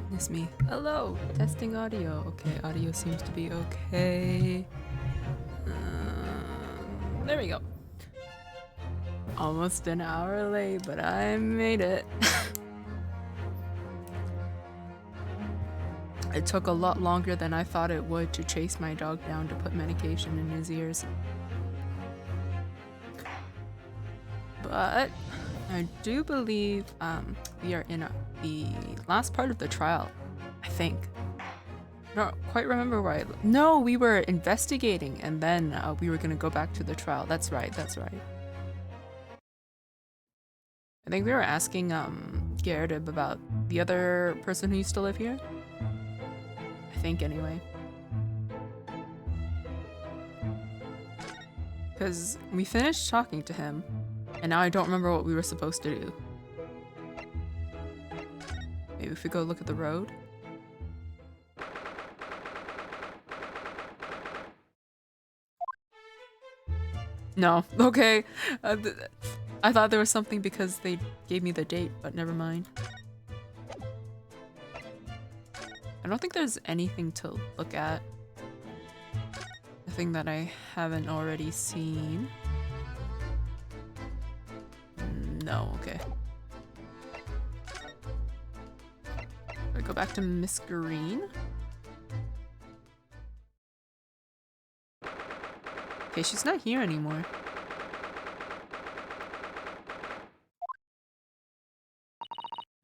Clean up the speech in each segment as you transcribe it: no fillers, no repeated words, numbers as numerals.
Goodness me. Hello! Testing audio. Okay, audio seems to be okay. There we go. Almost an hour late, but I made it. It took a lot longer than I thought it would to chase my dog down to put medication in his ears. But I do believe we are in the last part of the trial, I think. I don't quite remember where No, we were investigating and then we were gonna go back to the trial. That's right, that's right. I think we were asking Gerda about the other person who used to live here. I think anyway. Because we finished talking to him and now I don't remember what we were supposed to do. Maybe if we go look at the road. No, okay. I thought there was something because they gave me the date, but never mind. I don't think there's anything to look at. Nothing that I haven't already seen. No, okay. I go back to Miss Green. Okay, she's not here anymore.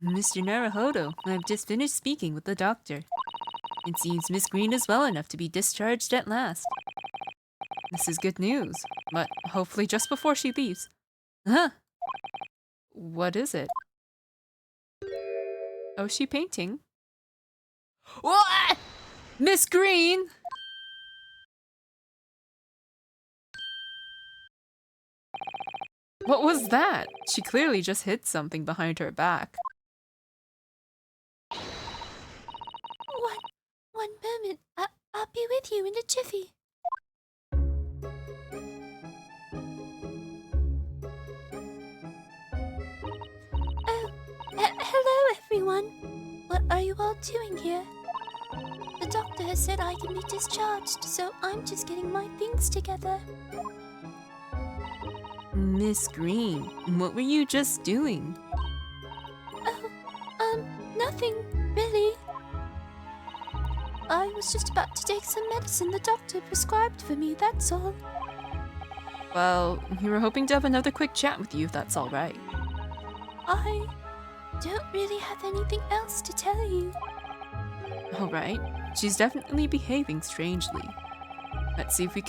Mr. Naruhodo, I've just finished speaking with the doctor. It seems Miss Green is well enough to be discharged at last. This is good news, but hopefully just before she leaves. Huh? What is it? Oh, is she painting? What? Miss Green! What was that? She clearly just hit something behind her back. One moment. I'll be with you in a jiffy. Oh, hello everyone. What are you all doing here? The doctor has said I can be discharged, so I'm just getting my things together. Miss Green, what were you just doing? Oh, nothing, really. I was just about to take some medicine the doctor prescribed for me, that's all. Well, we were hoping to have another quick chat with you if that's alright. I don't really have anything else to tell you. Alright. She's definitely behaving strangely. Let's see if we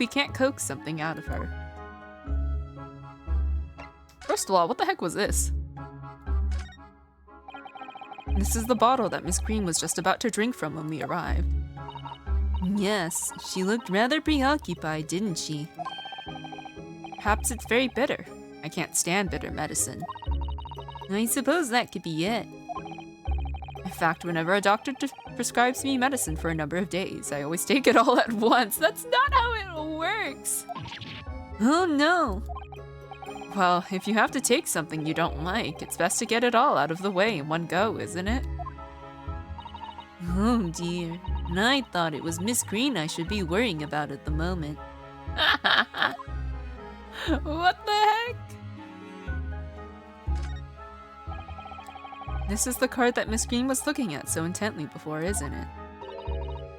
can't coax something out of her. First of all, what the heck was this? This is the bottle that Miss Green was just about to drink from when we arrived. Yes, she looked rather preoccupied, didn't she? Perhaps it's very bitter. I can't stand bitter medicine. I suppose that could be it. In fact, whenever a doctor prescribes me medicine for a number of days, I always take it all at once. That's not how it works! Oh no! Well, if you have to take something you don't like, it's best to get it all out of the way in one go, isn't it? Oh dear, and I thought it was Miss Green I should be worrying about at the moment. What the heck? This is the card that Miss Green was looking at so intently before, isn't it?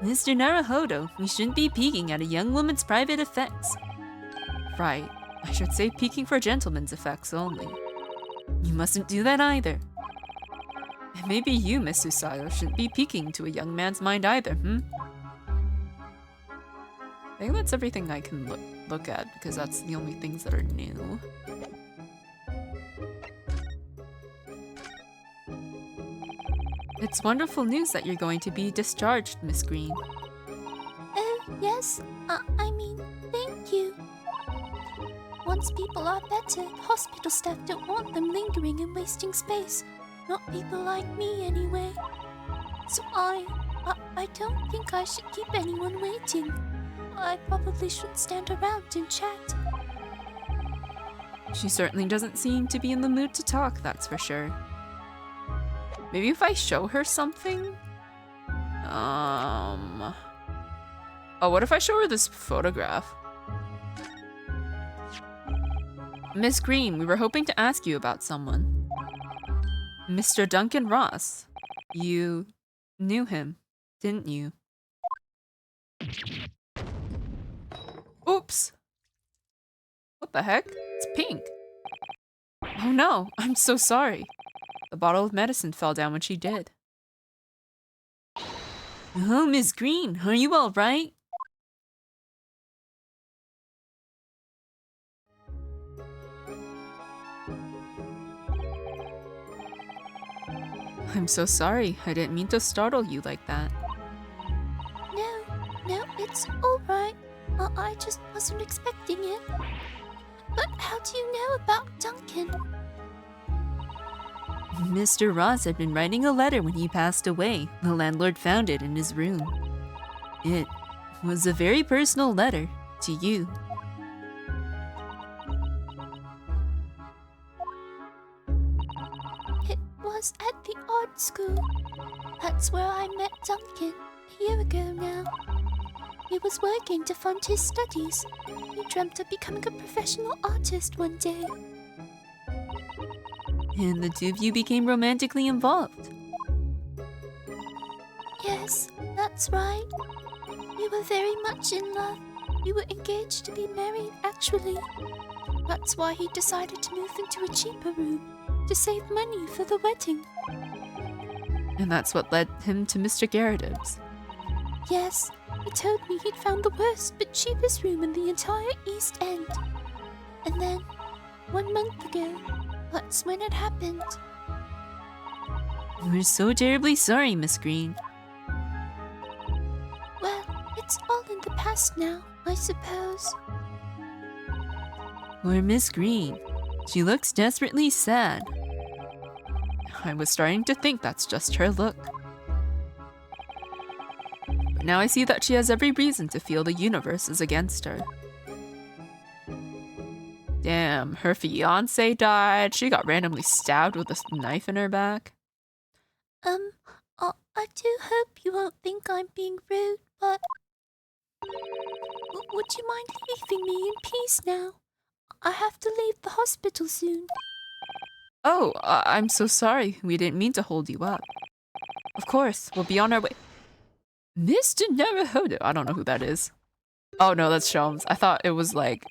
Mr. Naruhodo, we shouldn't be peeking at a young woman's private effects. Right. I should say peeking for gentlemen's effects only. You mustn't do that either. And maybe you, Miss Susayo, shouldn't be peeking to a young man's mind either, I think that's everything I can look at, because that's the only things that are new. It's wonderful news that you're going to be discharged, Miss Green. Oh, yes. I mean, thank you. Once people are better, hospital staff don't want them lingering and wasting space. Not people like me, anyway. So I don't think I should keep anyone waiting. I probably shouldn't stand around and chat. She certainly doesn't seem to be in the mood to talk, that's for sure. Maybe if I show her something? Oh, what if I show her this photograph? Miss Green, we were hoping to ask you about someone. Mr. Duncan Ross. You knew him, didn't you? Oops! What the heck? It's pink. Oh no, I'm so sorry. The bottle of medicine fell down when she did. Oh, Miss Green, are you all right? I'm so sorry. I didn't mean to startle you like that. No, it's alright. I just wasn't expecting it. But how do you know about Duncan? Mr. Ross had been writing a letter when he passed away. The landlord found it in his room. It was a very personal letter to you. It was at the art school. That's where I met Duncan a year ago now. He was working to fund his studies. He dreamt of becoming a professional artist one day. And the two of you became romantically involved. Yes, that's right. We were very much in love. We were engaged to be married, actually. That's why he decided to move into a cheaper room to save money for the wedding. And that's what led him to Mr. Garridib's. Yes, he told me he'd found the worst but cheapest room in the entire East End. And then, 1 month ago, that's when it happened. We're so terribly sorry, Miss Green. Well, it's all in the past now, I suppose. Poor Miss Green. She looks desperately sad. I was starting to think that's just her look. But now I see that she has every reason to feel the universe is against her. Damn, her fiance died. She got randomly stabbed with a knife in her back. I do hope you won't think I'm being rude, but... would you mind leaving me in peace now? I have to leave the hospital soon. Oh, I'm so sorry. We didn't mean to hold you up. Of course, we'll be on our way. Mr. Naruhodo. I don't know who that is. Oh no, that's Sham's. I thought it was like,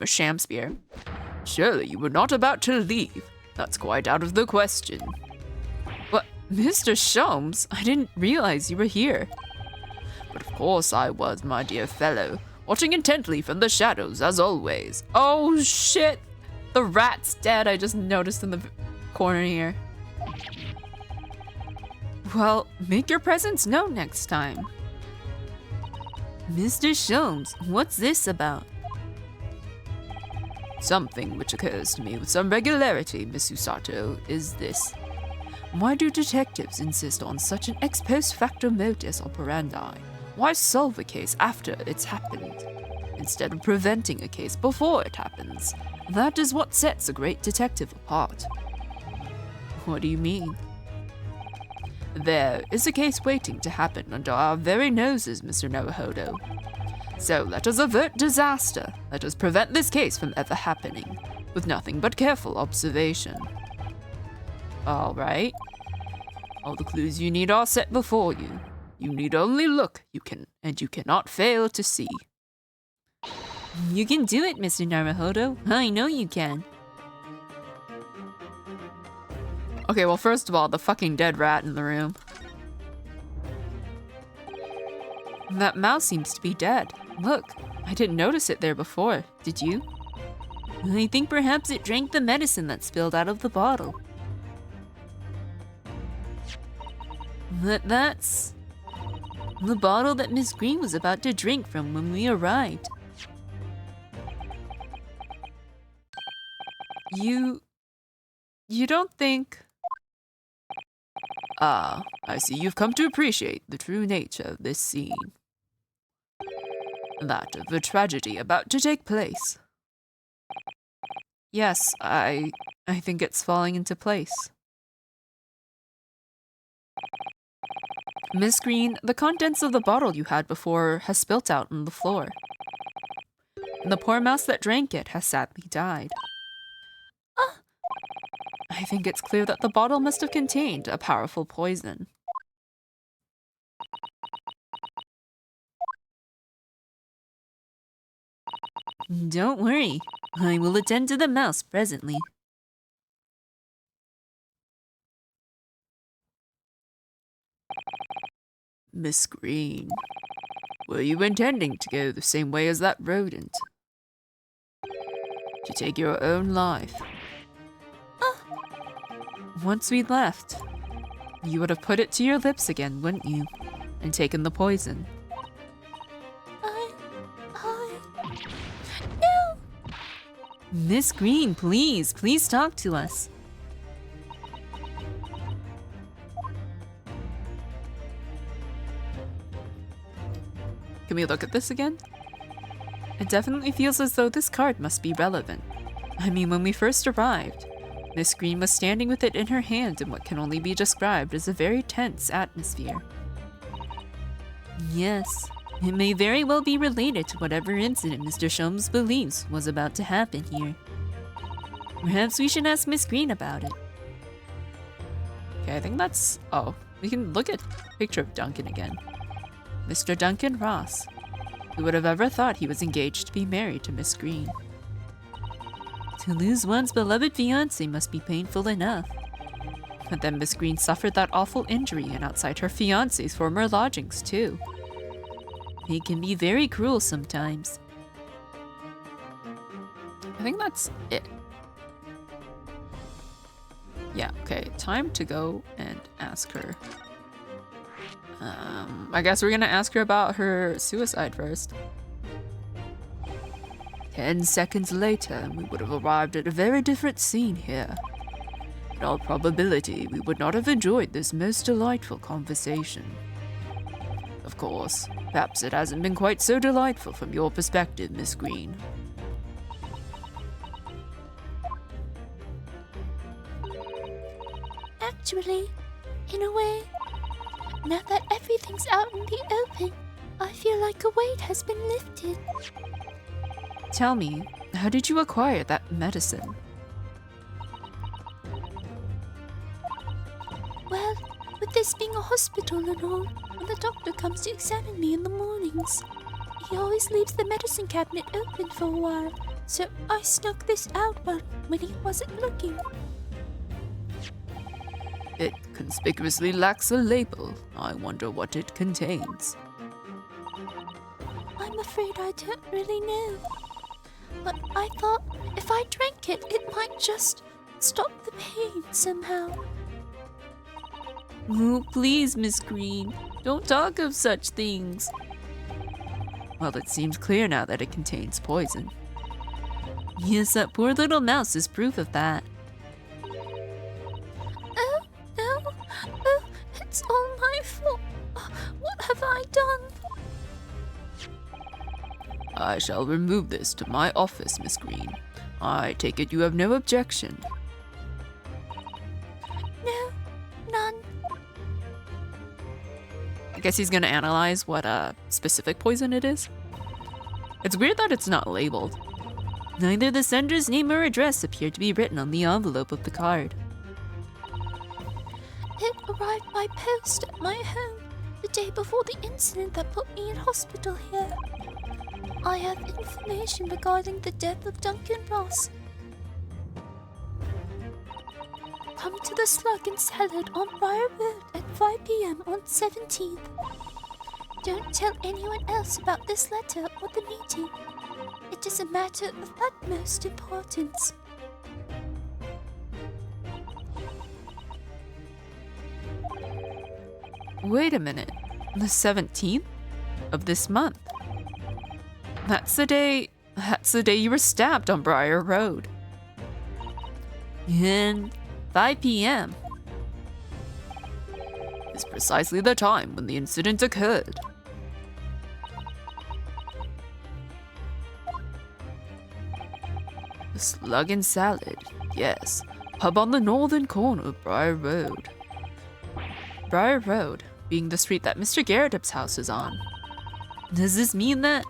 Sham spear. Surely you were not about to leave. That's quite out of the question. But, Mr. Shams, I didn't realize you were here. But of course I was, my dear fellow, watching intently from the shadows as always. Oh shit! The rat's dead, I just noticed in the corner here. Well, make your presence known next time. Mr. Sholmes, what's this about? Something which occurs to me with some regularity, Miss Usato, is this. Why do detectives insist on such an ex post facto modus operandi? Why solve a case after it's happened, instead of preventing a case before it happens? That is what sets a great detective apart. What do you mean? There is a case waiting to happen under our very noses, Mr. Naruhodo. So let us avert disaster. Let us prevent this case from ever happening, with nothing but careful observation. All right. All the clues you need are set before you. You need only look, you cannot fail to see. You can do it, Mr. Naruhodo. I know you can. Okay, well, first of all, the fucking dead rat in the room. That mouse seems to be dead. Look, I didn't notice it there before. Did you? I think perhaps it drank the medicine that spilled out of the bottle. But that's the bottle that Miss Green was about to drink from when we arrived. You don't think... Ah, I see you've come to appreciate the true nature of this scene. That of a tragedy about to take place. Yes, I think it's falling into place. Miss Green, the contents of the bottle you had before has spilt out on the floor. And the poor mouse that drank it has sadly died. I think it's clear that the bottle must have contained a powerful poison. Don't worry. I will attend to the mouse presently. Miss Green, were you intending to go the same way as that rodent? To take your own life? Once we left, you would have put it to your lips again, wouldn't you? And taken the poison. No! Miss Green, please talk to us. Can we look at this again? It definitely feels as though this card must be relevant. I mean, when we first arrived, Miss Green was standing with it in her hand in what can only be described as a very tense atmosphere. Yes, it may very well be related to whatever incident Mr. Sham's believes was about to happen here. Perhaps we should ask Miss Green about it. Okay, I think that's... Oh, we can look at a picture of Duncan again. Mr. Duncan Ross. Who would have ever thought he was engaged to be married to Miss Green? To lose one's beloved fiancé must be painful enough. But then Miss Green suffered that awful injury and outside her fiancé's former lodgings too. It can be very cruel sometimes. I think that's it. Yeah, okay, time to go and ask her. I guess we're gonna ask her about her suicide first. 10 seconds later, and we would have arrived at a very different scene here. In all probability, we would not have enjoyed this most delightful conversation. Of course, perhaps it hasn't been quite so delightful from your perspective, Miss Green. Actually, in a way, now that everything's out in the open, I feel like a weight has been lifted. Tell me, how did you acquire that medicine? Well, with this being a hospital and all, when the doctor comes to examine me in the mornings, he always leaves the medicine cabinet open for a while, so I snuck this out when he wasn't looking. It conspicuously lacks a label. I wonder what it contains. I'm afraid I don't really know. But I thought if I drank it, it might just stop the pain somehow. Oh, please, Miss Green, don't talk of such things. Well, it seems clear now that it contains poison. Yes, that poor little mouse is proof of that. Oh, no. Oh, it's all my fault. What have I done? I shall remove this to my office, Miss Green. I take it you have no objection. No, none. I guess he's gonna analyze what specific poison it is. It's weird that it's not labeled. Neither the sender's name or address appear to be written on the envelope of the card. It arrived by post at my home the day before the incident that put me in hospital here. I have information regarding the death of Duncan Ross. Come to the Slug and Salad on Briar Road at 5 p.m. on 17th. Don't tell anyone else about this letter or the meeting. It is a matter of utmost importance. Wait a minute. The 17th of this month. That's the day you were stabbed on Briar Road. And 5 p.m. is precisely the time when the incident occurred. The Slug and Salad, yes. Pub on the northern corner of Briar Road. Briar Road. being the street that Mr. Garrett's house is on. Does this mean that?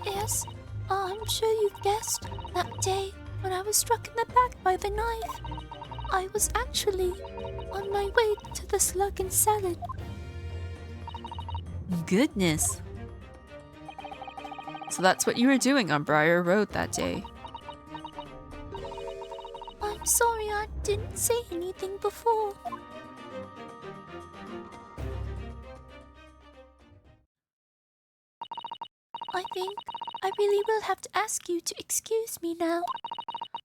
Yes, I'm sure you've guessed. That day, when I was struck in the back by the knife, I was actually on my way to the slug and salad. Goodness. So that's what you were doing on Briar Road that day. I'm sorry I didn't say anything before. I think I really will have to ask you to excuse me now.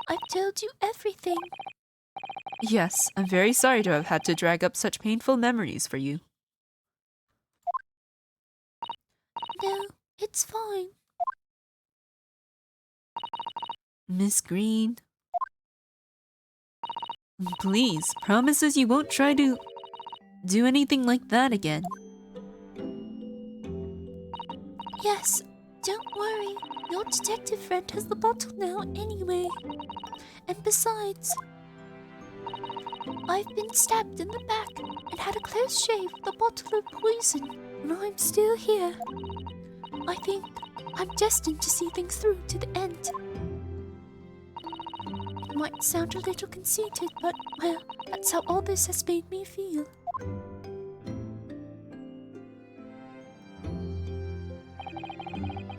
I've told you everything. Yes, I'm very sorry to have had to drag up such painful memories for you. No, it's fine. Miss Green. Please, promises you won't try to do anything like that again. Yes, don't worry. Your detective friend has the bottle now anyway. And besides, I've been stabbed in the back and had a close shave with a bottle of poison, and I'm still here. I think I'm destined to see things through to the end. It might sound a little conceited, but, well, that's how all this has made me feel.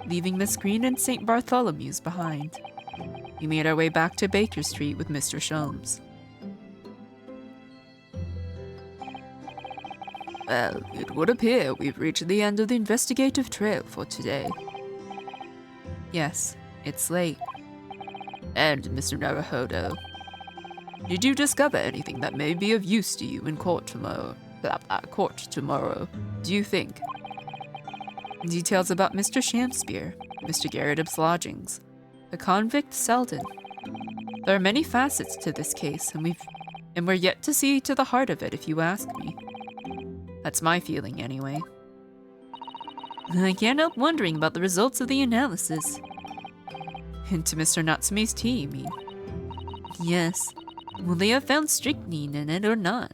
Leaving Miss Green and St. Bartholomew's behind, we made our way back to Baker Street with Mr. Shams. Well, it would appear we've reached the end of the investigative trail for today. Yes, it's late. And, Mr. Naruhodo, did you discover anything that may be of use to you in court tomorrow? Do you think? Details about Mr. Shamspeare, Mr. Garrett's lodgings, the convict Selden. There are many facets to this case, and we're yet to see to the heart of it, if you ask me. That's my feeling, anyway. I can't help wondering about the results of the analysis. Into Mr. Natsume's tea, you mean? Yes. Will they have found strychnine in it or not?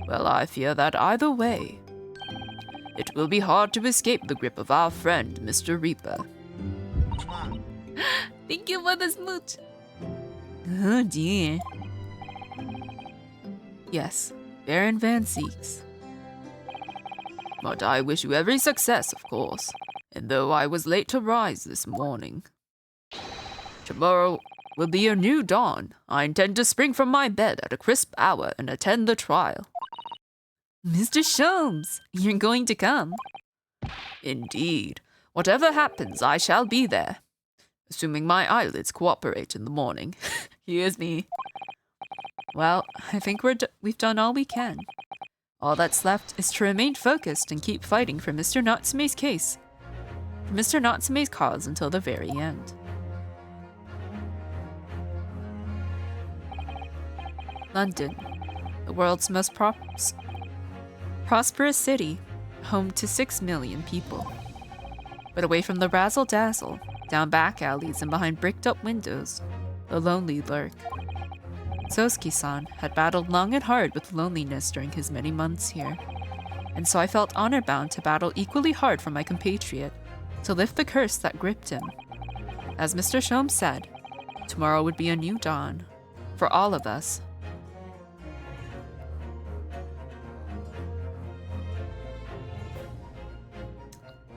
Well, I fear that either way, it will be hard to escape the grip of our friend, Mr. Reaper. Thank you for the smooch. Oh dear. Yes, Baron Van Seeks. But I wish you every success, of course. And though I was late to rise this morning, tomorrow will be a new dawn. I intend to spring from my bed at a crisp hour and attend the trial. Mr. Shams, you're going to come. Indeed. Whatever happens, I shall be there. Assuming my eyelids cooperate in the morning. Here's me. Well, I think we've done all we can. All that's left is to remain focused and keep fighting for Mr. Natsume's case. For Mr. Natsume's cause until the very end. London, the world's most prosperous city, home to 6 million people. But away from the razzle-dazzle, down back alleys and behind bricked-up windows, the lonely lurk. Sosuke-san had battled long and hard with loneliness during his many months here, and so I felt honor-bound to battle equally hard for my compatriot, to lift the curse that gripped him. As Mr. Shom said, tomorrow would be a new dawn, for all of us.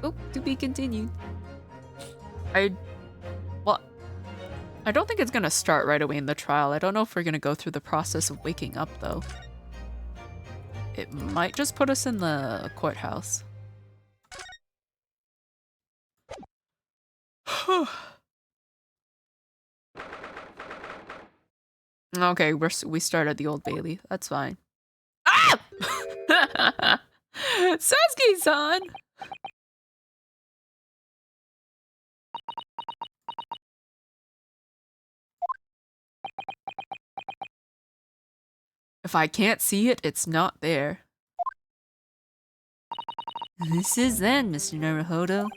Oh, to be continued. I don't think it's gonna start right away in the trial. I don't know if we're gonna go through the process of waking up, though. It might just put us in the courthouse. Okay, we start at the Old Bailey. That's fine. Ah! Sasuke-san! If I can't see it, it's not there. This is then, Mr. Naruhodo.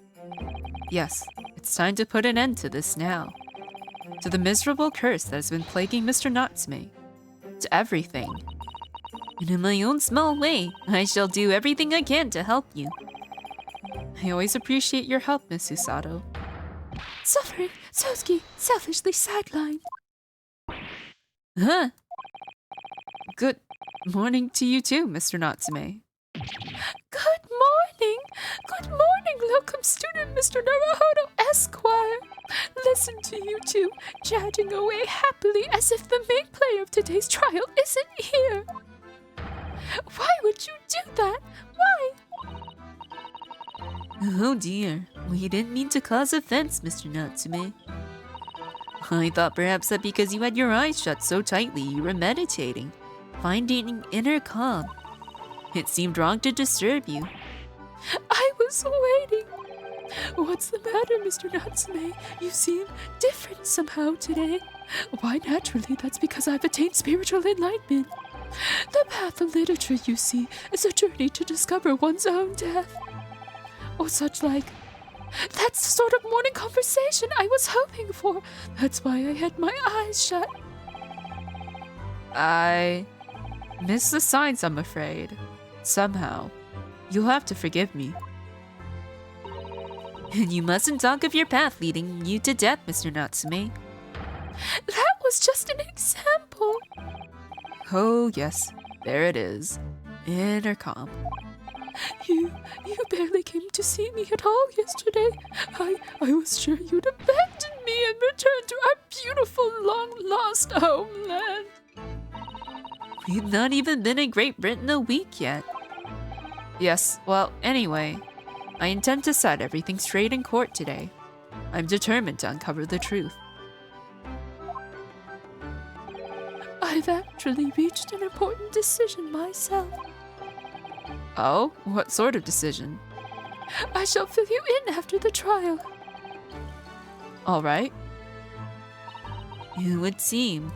Yes, it's time to put an end to this now. To the miserable curse that has been plaguing Mr. Natsume. to everything. And in my own small way, I shall do everything I can to help you. I always appreciate your help, Miss Usato. Suffering, Sosuke, selfishly sidelined. Huh? Good morning to you too, Mr. Natsume. Good morning! Good morning, locum student Mr. Naruhodo Esquire! Listen to you two, chatting away happily as if the main player of today's trial isn't here. Why would you do that? Why? Oh dear, we didn't mean to cause offense, Mr. Natsume. I thought perhaps that because you had your eyes shut so tightly you were meditating, finding inner calm. It seemed wrong to disturb you. I was waiting. What's the matter, Mr. Natsume? You seem different somehow today. Why, naturally, that's because I've attained spiritual enlightenment. The path of literature, you see, is a journey to discover one's own death. Or such like. That's the sort of morning conversation I was hoping for. That's why I had my eyes shut. I missed the signs, I'm afraid. Somehow. You'll have to forgive me. And you mustn't talk of your path leading you to death, Mr. Natsume. That was just an example. Oh, yes. There it is. Inner calm. You barely came to see me at all yesterday. I was sure you'd abandon me and return to our beautiful, long-lost homeland. We've not even been in Great Britain a week yet. Yes, well, anyway, I intend to set everything straight in court today. I'm determined to uncover the truth. I've actually reached an important decision myself. Oh? What sort of decision? I shall fill you in after the trial. All right. It would seem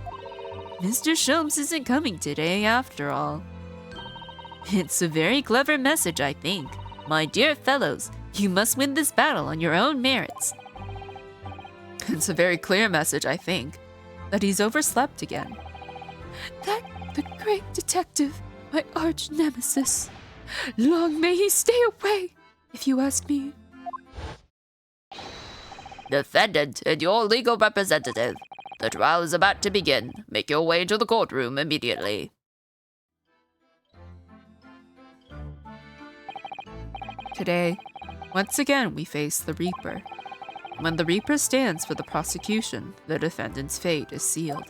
Mr. Shams isn't coming today after all. It's a very clever message, I think. My dear fellows, you must win this battle on your own merits. It's a very clear message, I think, that he's overslept again. That the great detective, my arch nemesis. Long may he stay away, if you ask me. Defendant and your legal representative. The trial is about to begin. Make your way to the courtroom immediately. Today, once again we face the Reaper. When the Reaper stands for the prosecution, the defendant's fate is sealed.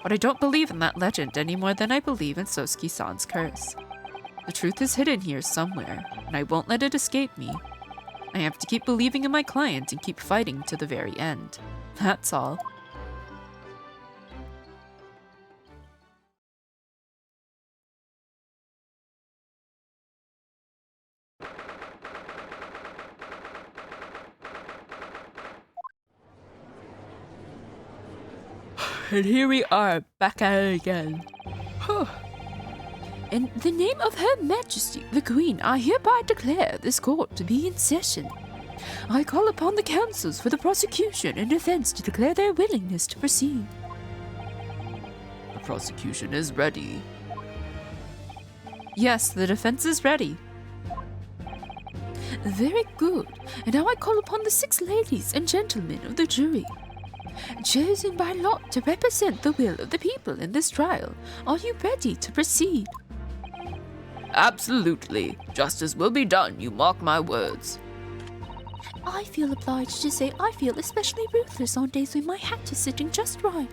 But I don't believe in that legend any more than I believe in Sosuke-san's curse. The truth is hidden here somewhere, and I won't let it escape me. I have to keep believing in my client and keep fighting to the very end. That's all. And here we are, back at it again. In the name of Her Majesty, the Queen, I hereby declare this court to be in session. I call upon the counsels for the prosecution and defense to declare their willingness to proceed. The prosecution is ready. Yes, the defense is ready. Very good. And now I call upon the 6 ladies and gentlemen of the jury. Chosen by lot to represent the will of the people in this trial, are you ready to proceed? Absolutely. Justice will be done, you mark my words. I feel obliged to say I feel especially ruthless on days when my hat is sitting just right.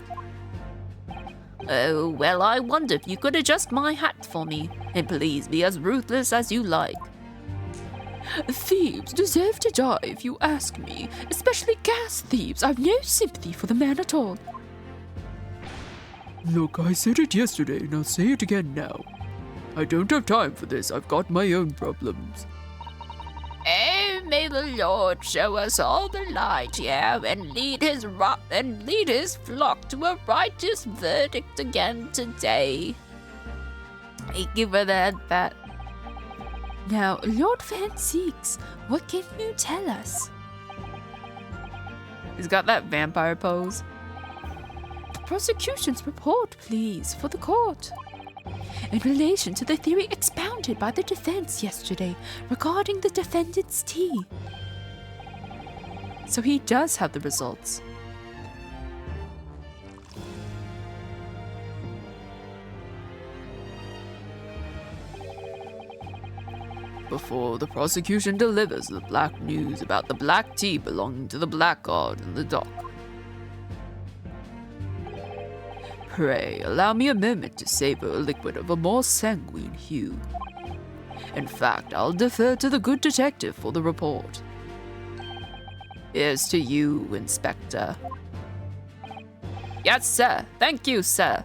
Oh, well, I wonder if you could adjust my hat for me, and please be as ruthless as you like. Thieves deserve to die if you ask me, especially gas thieves. I've no sympathy for the man at all. Look, I said it yesterday, and I'll say it again now. I don't have time for this, I've got my own problems. Oh, may the Lord show us all the light here and lead his flock to a righteous verdict again today. Thank you for that, Pat. Now, Lord Van Seeks, what can you tell us? He's got that vampire pose. The prosecution's report, please, for the court. In relation to the theory expounded by the defense yesterday regarding the defendant's tea. So he does have the results. Before the prosecution delivers the black news about the black tea belonging to the blackguard in the dock. Pray, allow me a moment to savor a liquid of a more sanguine hue. In fact, I'll defer to the good detective for the report. Here's to you, Inspector. Yes, sir. Thank you, sir.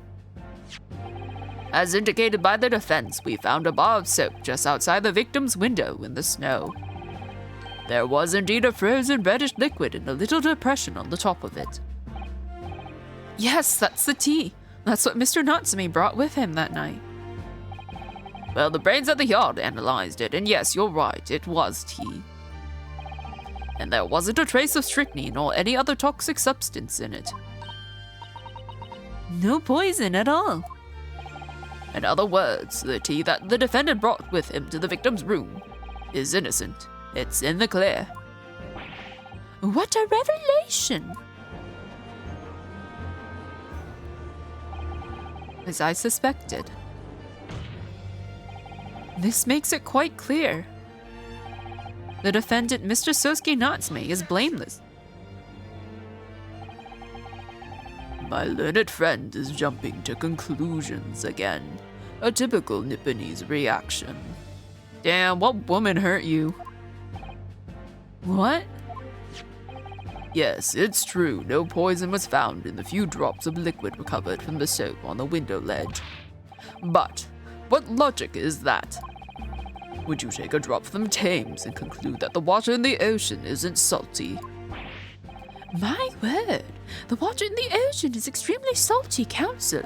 As indicated by the defense, we found a bar of soap just outside the victim's window in the snow. There was indeed a frozen reddish liquid in a little depression on the top of it. Yes, that's the tea. That's what Mr. Natsume brought with him that night. Well, the brains at the yard analyzed it, and yes, you're right, it was tea. And there wasn't a trace of strychnine or any other toxic substance in it. No poison at all. In other words, the tea that the defendant brought with him to the victim's room is innocent. It's in the clear. What a revelation! As I suspected. This makes it quite clear. The defendant, Mr. Sosuke Natsume, is blameless. My learned friend is jumping to conclusions again. A typical Nipponese reaction. Damn, what woman hurt you? What? Yes, it's true, no poison was found in the few drops of liquid recovered from the soap on the window ledge. But, what logic is that? Would you take a drop from Thames and conclude that the water in the ocean isn't salty? My word, the water in the ocean is extremely salty, Counsel.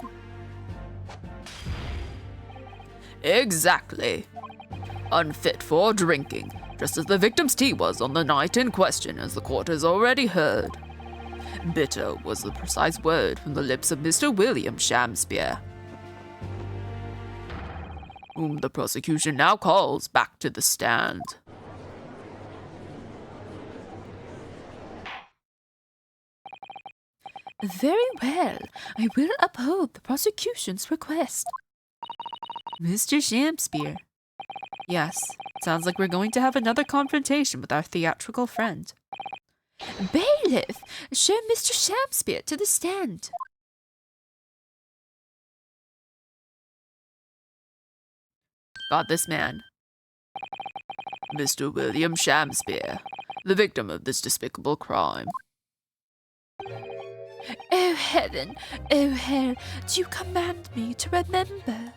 Exactly. Unfit for drinking, just as the victim's tea was on the night in question, as the court has already heard. Bitter was the precise word from the lips of Mr. William Shamspeare, whom the prosecution now calls back to the stand. Very well, I will uphold the prosecution's request. Mr. Shamspeare. Yes, sounds like we're going to have another confrontation with our theatrical friend. Bailiff, show Mr. Shamspeare to the stand. Got this man. Mr. William Shamspeare, the victim of this despicable crime. Oh heaven, oh hell, do you command me to remember?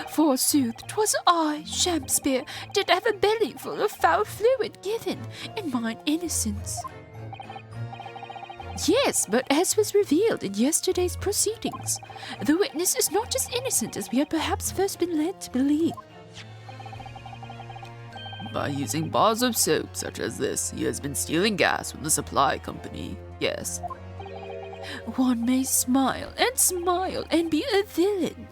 Forsooth, 'twas I, Shamspeare, did have a belly full of foul fluid given in mine innocence. Yes, but as was revealed in yesterday's proceedings, the witness is not as innocent as we had perhaps first been led to believe. By using bars of soap such as this, he has been stealing gas from the supply company, yes. One may smile and be a villain.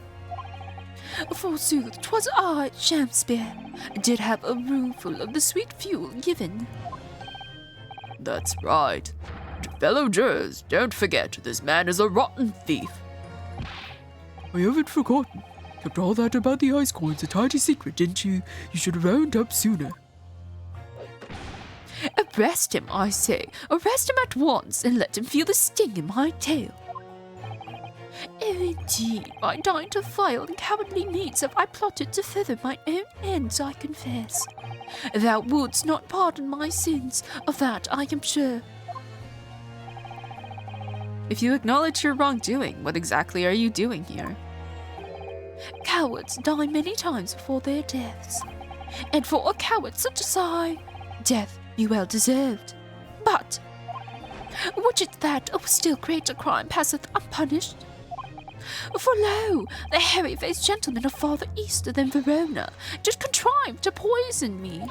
Forsooth, 'twas I, Shamspeare, did have a roomful of the sweet fuel given. That's right. Fellow jurors, don't forget, this man is a rotten thief. I haven't forgotten. Kept all that about the ice coins a tidy secret, didn't you? You should have owned up sooner. Arrest him, I say. Arrest him at once and let him feel the sting in my tail. Oh, indeed, by dying to vile and cowardly means have I plotted to further my own ends, I confess. Thou wouldst not pardon my sins, of that I am sure. If you acknowledge your wrongdoing, what exactly are you doing here? Cowards die many times before their deaths. And for a coward such as I, death be well deserved. But would it that a still greater crime passeth unpunished? For lo, the hairy-faced gentleman of farther east than Verona did contrive to poison me.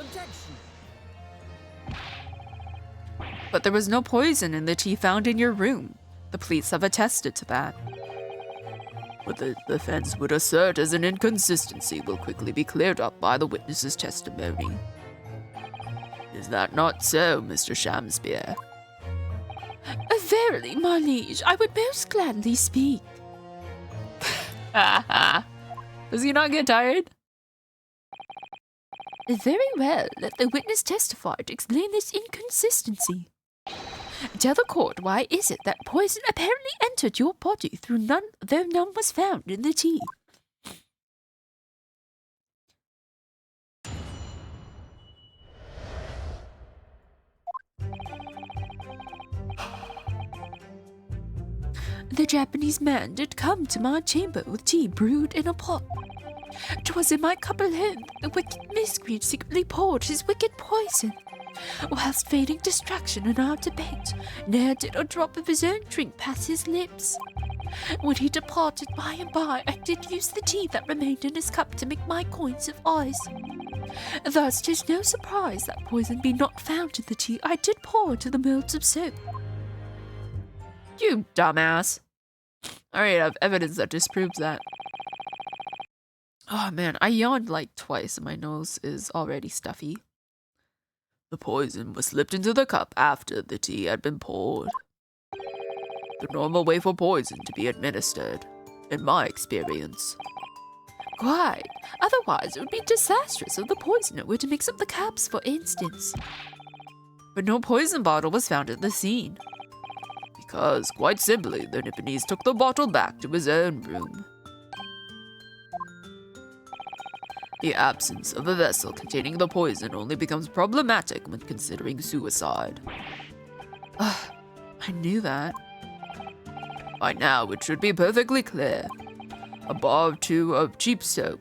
But there was no poison in the tea found in your room. The police have attested to that. What the defense would assert as an inconsistency will quickly be cleared up by the witness's testimony. Is that not so, Mr. Shamspeare? Verily, my liege, I would most gladly speak. Does he not get tired? Very well, let the witness testify to explain this inconsistency. Tell the court why is it that poison apparently entered your body though none was found in the tea. The Japanese man did come to my chamber with tea brewed in a pot. 'Twas in my cup alone that the wicked miscreant secretly poured his wicked poison. Whilst feigning distraction in our debate, ne'er did a drop of his own drink pass his lips. When he departed by and by, I did use the tea that remained in his cup to make my coins of ice. Thus 'tis no surprise that poison be not found in the tea I did pour into the molds of soap. You dumbass. Alright, I have evidence that disproves that. Oh man, I yawned like twice and my nose is already stuffy. The poison was slipped into the cup after the tea had been poured. The normal way for poison to be administered, in my experience. Quite. Otherwise, it would be disastrous if the poisoner were to mix up the cups, for instance. But no poison bottle was found at the scene. Because, quite simply, the Nipponese took the bottle back to his own room. The absence of a vessel containing the poison only becomes problematic when considering suicide. I knew that. By now, it should be perfectly clear. A bar or two of cheap soap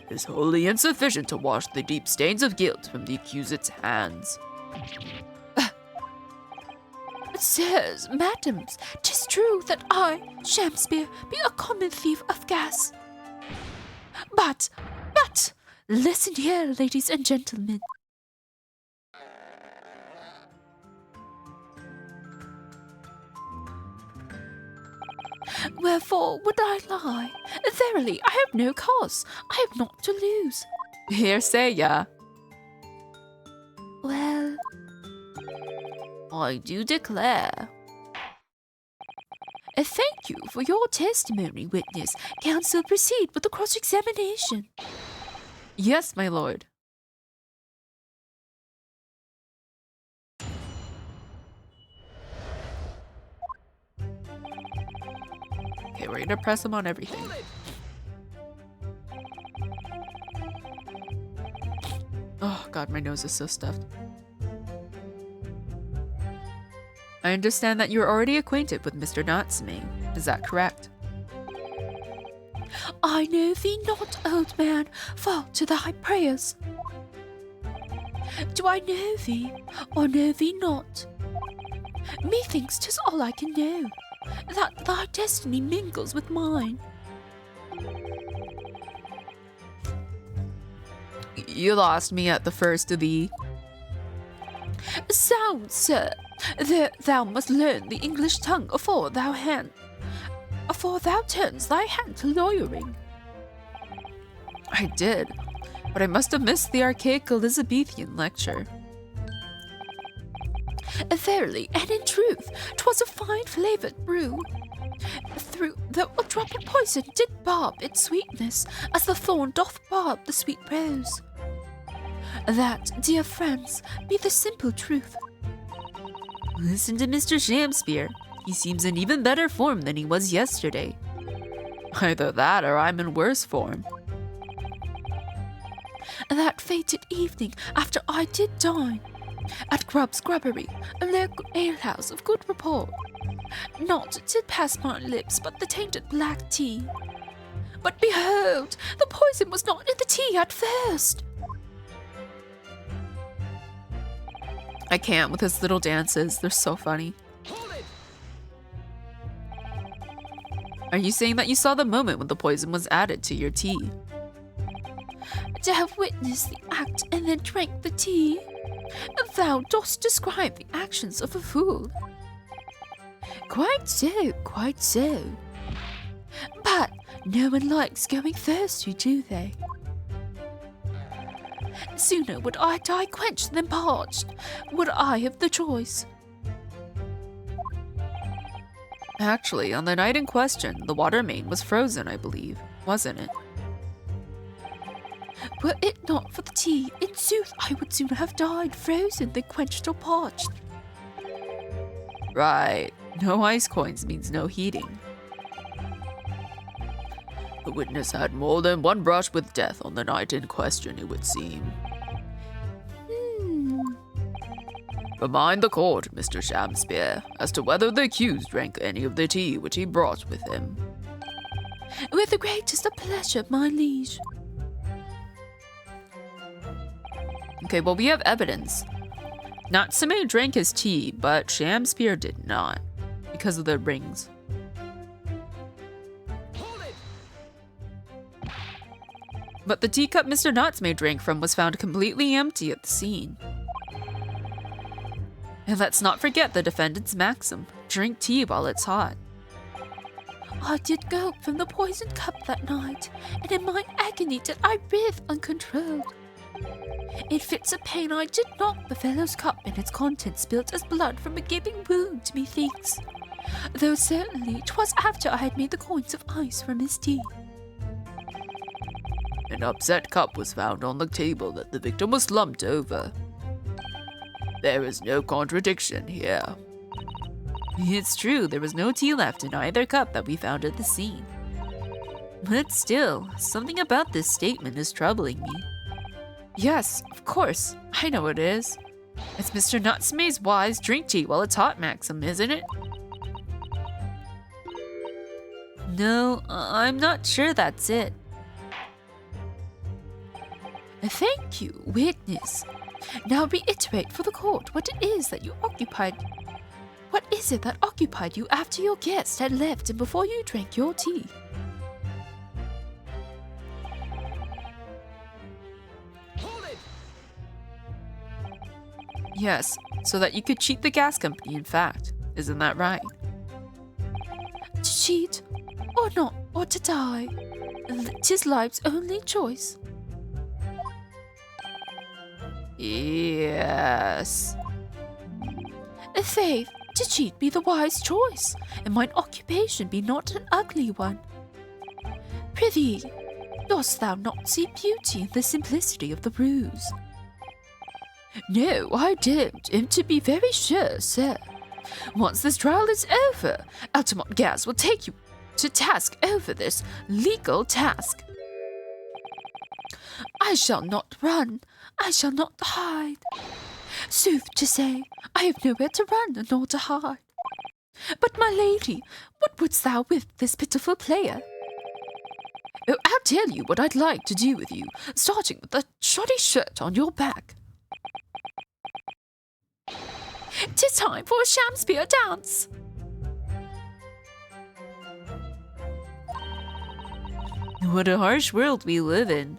is wholly insufficient to wash the deep stains of guilt from the accused's hands. Sirs, madams, 'tis true that I, Shamspeare, be a common thief of gas. But, listen here, ladies and gentlemen. Wherefore would I lie? Verily, I have no cause. I have naught to lose. Here say ya. Well, I do declare. Thank you for your testimony, witness. Counsel, proceed with the cross-examination. Yes, my lord. Okay, we're gonna press him on everything. Oh god, my nose is so stuffed. I understand that you're already acquainted with Mr. Natsume. Is that correct? I know thee not, old man. Fall to thy prayers. Do I know thee, or know thee not? Methinks 'tis all I can know, that thy destiny mingles with mine. You lost me at the first of the... Sound, sir, thou must learn the English tongue afore thou turns thy hand to lawyering. I did, but I must have missed the archaic Elizabethan lecture. Verily, and in truth, 'twas a fine flavoured brew. Though a drop of poison did barb its sweetness, as the thorn doth barb the sweet rose. That, dear friends, be the simple truth. Listen to Mr. Shamspeare. He seems in even better form than he was yesterday. Either that or I'm in worse form. That fated evening, after I did dine at Grubb's Grubbery, a local alehouse of good report, naught did pass my lips but the tainted black tea. But behold, the poison was not in the tea at first. I can't with his little dances. They're so funny. Are you saying that you saw the moment when the poison was added to your tea? To have witnessed the act and then drank the tea, thou dost describe the actions of a fool. Quite so, quite so. But no one likes going thirsty, do they? Sooner would I die quenched than parched. Would I have the choice? Actually, on the night in question, the water main was frozen, I believe, wasn't it? Were it not for the tea, in sooth I would sooner have died frozen than quenched or parched. Right. No ice coins means no heating. The witness had more than one brush with death on the night in question, it would seem. Remind the court, Mr. Shamspear, as to whether the accused drank any of the tea which he brought with him. With the greatest of pleasure, my liege. Okay, well, we have evidence. Natsume drank his tea, but Shamspear did not, because of the rings. But the teacup Mr. Natsume drank from was found completely empty at the scene. And let's not forget the defendant's maxim, drink tea while it's hot. I did gulp from the poisoned cup that night, and in my agony did I writhe uncontrolled. In fits of pain I did knock the fellow's cup, and its contents spilt as blood from a gaping wound, methinks. Though certainly 'twas after I had made the coins of ice from his tea. An upset cup was found on the table that the victim was slumped over. There is no contradiction here. It's true, there was no tea left in either cup that we found at the scene. But still, something about this statement is troubling me. Yes, of course. I know it is. It's Mr. Natsume's wise drink tea while it's hot maxim, isn't it? No, I'm not sure that's it. Thank you, witness. Now reiterate for the court what it is that you occupied. What is it that occupied you after your guest had left and before you drank your tea? Yes, so that you could cheat the gas company, in fact. Isn't that right? To cheat, or not, or to die. 'Tis life's only choice. Yes. Faith, to cheat be the wise choice, and mine occupation be not an ugly one. Prithee, dost thou not see beauty in the simplicity of the ruse? No, I don't, and to be very sure, sir. Once this trial is over, Altamont Gas will take you to task over this legal task. I shall not run, I shall not hide. Sooth to say, I have nowhere to run nor to hide. But my lady, what wouldst thou with this pitiful player? Oh, I'll tell you what I'd like to do with you, starting with the shoddy shirt on your back. 'Tis time for a Shamspear dance. What a harsh world we live in.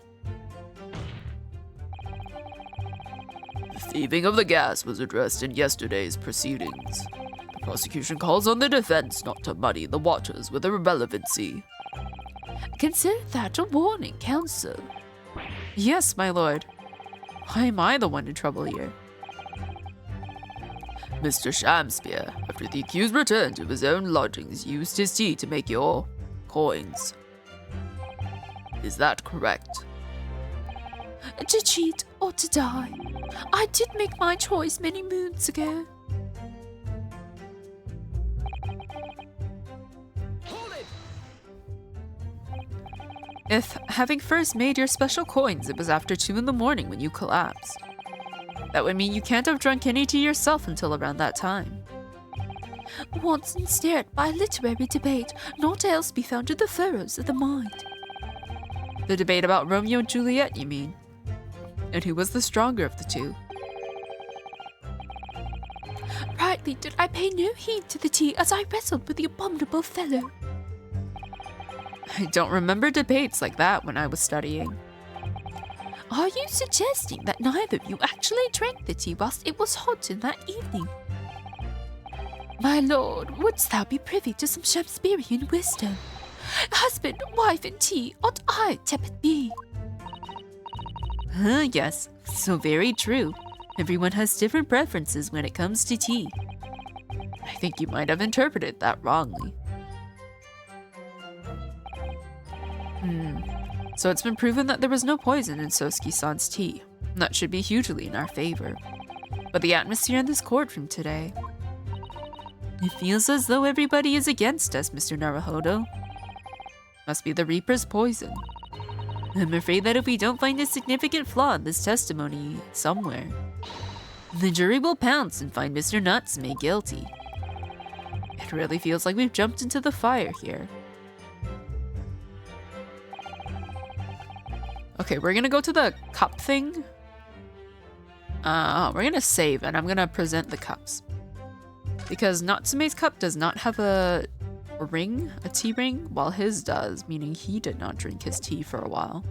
The thieving of the gas was addressed in yesterday's proceedings. The prosecution calls on the defense not to muddy the waters with irrelevancy. Consider that a warning, counsel. Yes, my lord. Why am I the one in trouble here? Mr. Shamspear, after the accused returned to his own lodgings, used his tea to make your coins. Is that correct? To cheat or to die. I did make my choice many moons ago. If, having first made your special coins, it was after 2 in the morning when you collapsed, that would mean you can't have drunk any tea yourself until around that time. Once ensnared by literary debate, naught else be found in the furrows of the mind. The debate about Romeo and Juliet, you mean? And who was the stronger of the two? Rightly did I pay no heed to the tea as I wrestled with the abominable fellow. I don't remember debates like that when I was studying. Are you suggesting that neither of you actually drank the tea whilst it was hot in that evening? My lord, wouldst thou be privy to some Shakespearean wisdom? Husband, wife, and tea, ought I tepid be? Yes, so very true. Everyone has different preferences when it comes to tea. I think you might have interpreted that wrongly. So it's been proven that there was no poison in Sosuke-san's tea. That should be hugely in our favor. But the atmosphere in this courtroom today... It feels as though everybody is against us, Mr. Naruhodo. Must be the Reaper's poison. I'm afraid that if we don't find a significant flaw in this testimony somewhere, the jury will pounce and find Mr. Natsume guilty. It really feels like we've jumped into the fire here. Okay, we're gonna go to the cup thing. We're gonna save and I'm gonna present the cups. Because Natsume's cup does not have a ring, a tea ring, while his does, meaning he did not drink his tea for a while.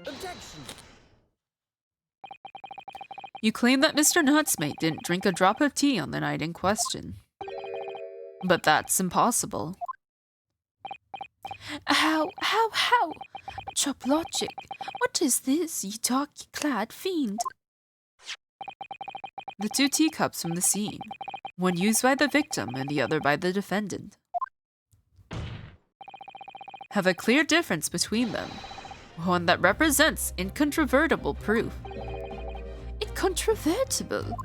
Objection. You claim that Mr. Natsume didn't drink a drop of tea on the night in question. But that's impossible. How? Chop logic. What is this, ye dark-clad fiend? The two teacups from the scene, one used by the victim and the other by the defendant, have a clear difference between them, one that represents incontrovertible proof. Incontrovertible?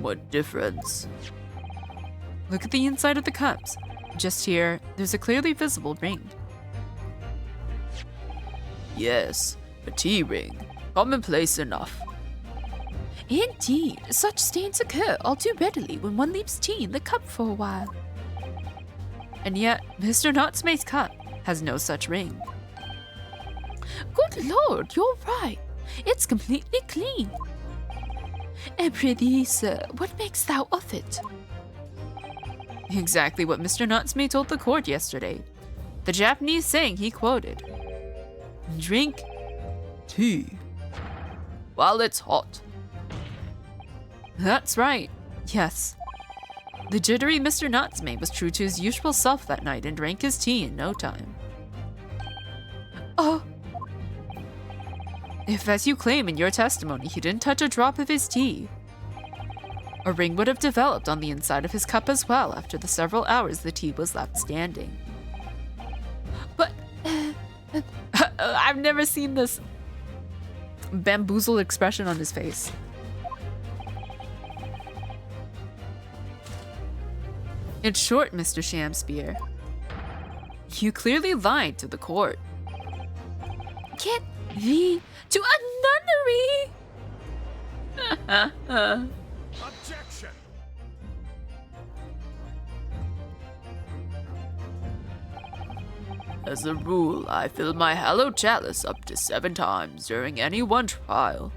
What difference? Look at the inside of the cups. Just here, there's a clearly visible ring. Yes, a tea ring. Commonplace enough. Indeed, such stains occur all too readily when one leaves tea in the cup for a while. And yet, Mr. Natsume's cup has no such ring. Good lord, you're right. It's completely clean. And prithee, sir, what makest thou of it? Exactly what Mr. Natsume told the court yesterday. The Japanese saying he quoted. Drink Tea. while it's hot. That's right, yes. The jittery Mr. Natsume was true to his usual self that night and drank his tea in no time. Oh, If, as you claim in your testimony, he didn't touch a drop of his tea, a ring would have developed on the inside of his cup as well after the several hours the tea was left standing. but... I've never seen this bamboozled expression on his face. In short, Mr. Shamspear, you clearly lied to the court. Get thee to a nunnery! Objection. As a rule, I fill my hallowed chalice up to 7 times during any one trial.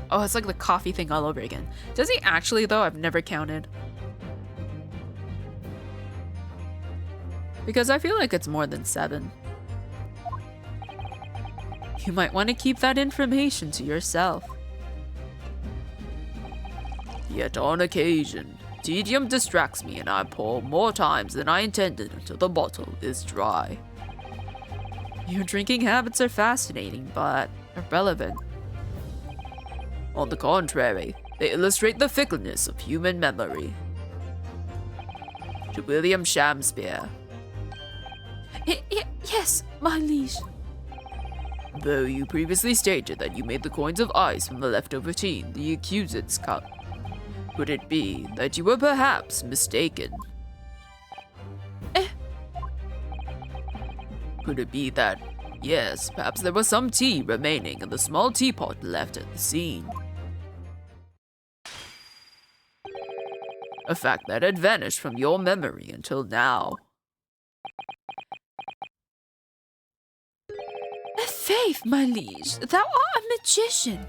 Oh, it's like the coffee thing all over again. Does he actually, though? I've never counted. Because I feel like it's more than 7. You might want to keep that information to yourself. Yet on occasion, tedium distracts me and I pour more times than I intended until the bottle is dry. Your drinking habits are fascinating, but irrelevant. On the contrary, they illustrate the fickleness of human memory. To William Shamspear. Yes, my liege. Though you previously stated that you made the coins of ice from the leftover tea in the accused's cup, could it be that you were perhaps mistaken? Could it be that, yes, perhaps there was some tea remaining in the small teapot left at the scene? A fact that had vanished from your memory until now. Faith, my liege, thou art a magician.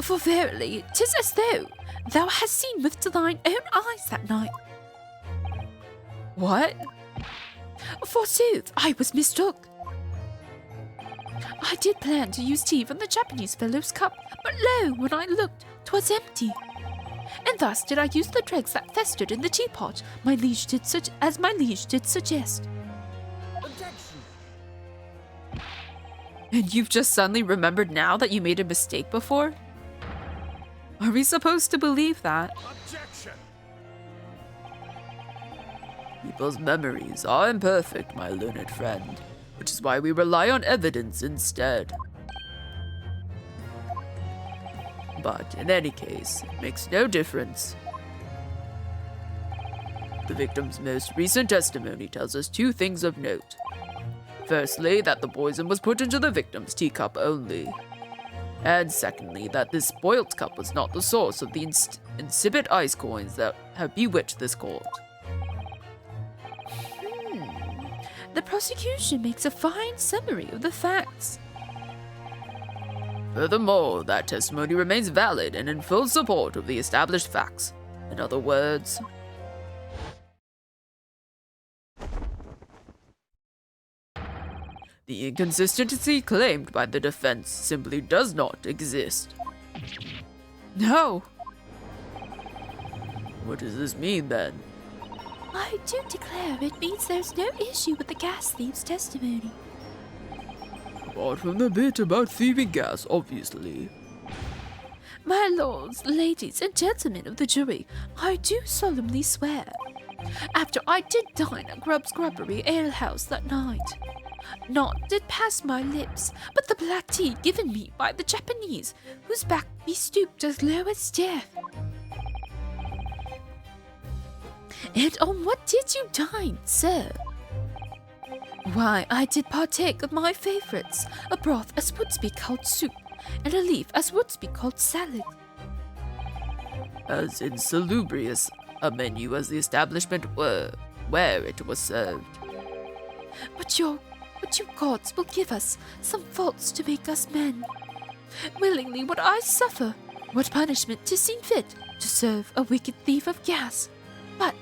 For verily, 'tis as though thou hast seen with thine own eyes that night. What? Forsooth, I was mistook. I did plan to use tea from the Japanese fellow's cup, but lo, when I looked, 'twas empty. And thus did I use the dregs that festered in the teapot, my liege did suggest. Objection. And you've just suddenly remembered now that you made a mistake before? Are we supposed to believe that? Objection. People's memories are imperfect, my learned friend, which is why we rely on evidence instead. But in any case, it makes no difference. The victim's most recent testimony tells us two things of note. Firstly, that the poison was put into the victim's teacup only. And secondly, that this spoilt cup was not the source of the insipid ice coins that have bewitched this court. The prosecution makes a fine summary of the facts. Furthermore, that testimony remains valid and in full support of the established facts. In other words, the inconsistency claimed by the defense simply does not exist. No! What does this mean then? I do declare it means there's no issue with the gas thief's testimony. Apart from the bit about thieving gas, obviously. My lords, ladies, and gentlemen of the jury, I do solemnly swear. After I did dine at Grubb's Grubbery Ale House that night, naught did pass my lips but the black tea given me by the Japanese, whose back be stooped as low as death. And on what did you dine, sir? Why, I did partake of my favourites, a broth as would be called soup, and a leaf as would be called salad. As insalubrious a menu as the establishment were, where it was served. But you gods will give us some faults to make us men. Willingly would I suffer, what punishment to seem fit, to serve a wicked thief of gas. But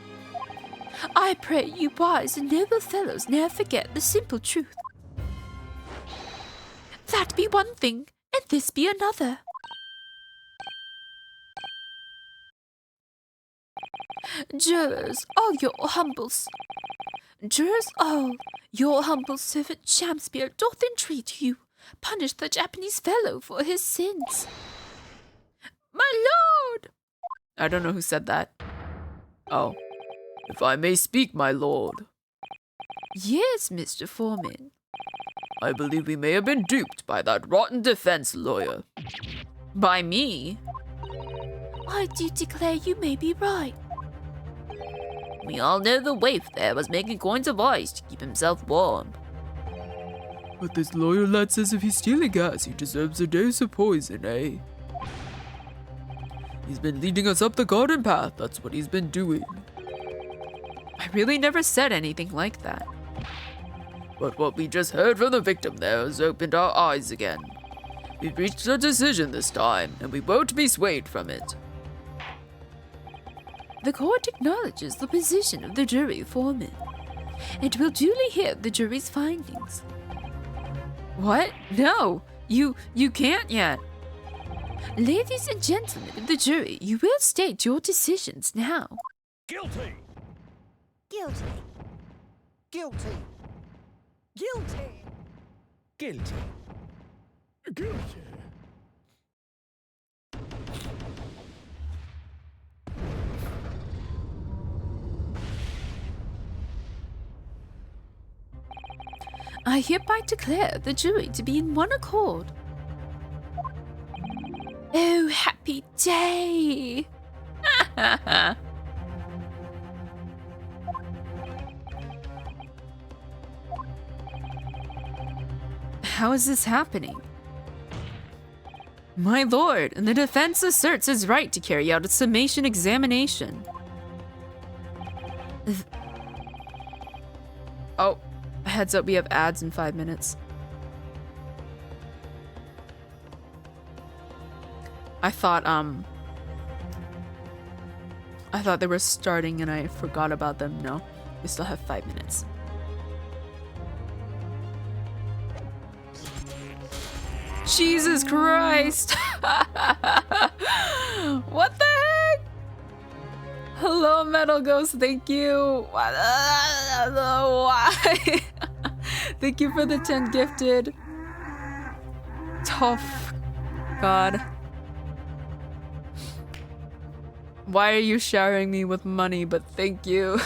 I pray you wise and noble fellows ne'er forget the simple truth. That be one thing, and this be another. Jurors, all your humble servant Shamspeare doth entreat you, punish the Japanese fellow for his sins. My lord! I don't know who said that. Oh, if I may speak, my lord. Yes, Mr. Foreman. I believe we may have been duped by that rotten defense lawyer. By me? I do declare you may be right. We all know the waif there was making coins of ice to keep himself warm. But this lawyer lad says if he's stealing gas, he deserves a dose of poison, eh? He's been leading us up the garden path, that's what he's been doing. I really never said anything like that. But what we just heard from the victim there has opened our eyes again. We've reached a decision this time, and we won't be swayed from it. The court acknowledges the position of the jury foreman, and will duly hear the jury's findings. What? No! You can't yet. Ladies and gentlemen of the jury, you will state your decisions now. Guilty. Guilty. Guilty. Guilty. Guilty. Guilty. I hereby declare the jury to be in one accord. Oh, happy day! How is this happening? My lord, and the defense asserts his right to carry out a summation examination. Oh, heads up, we have ads in 5 minutes. I thought they were starting and I forgot about them. No, we still have 5 minutes. Jesus Christ! What the heck? Hello, Metal Ghost. Thank you. Why? Thank you for the 10 gifted. Tough. God. Why are you showering me with money? But thank you.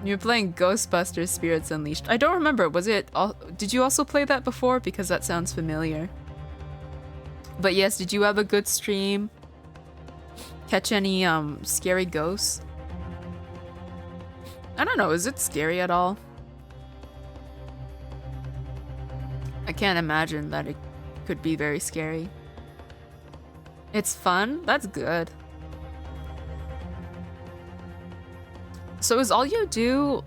You're playing Ghostbusters Spirits Unleashed. I don't remember. Was it? Did you also play that before? Because that sounds familiar. But yes, did you have a good stream? Catch any scary ghosts? I don't know. Is it scary at all? I can't imagine that it could be very scary. It's fun? That's good. So is all you do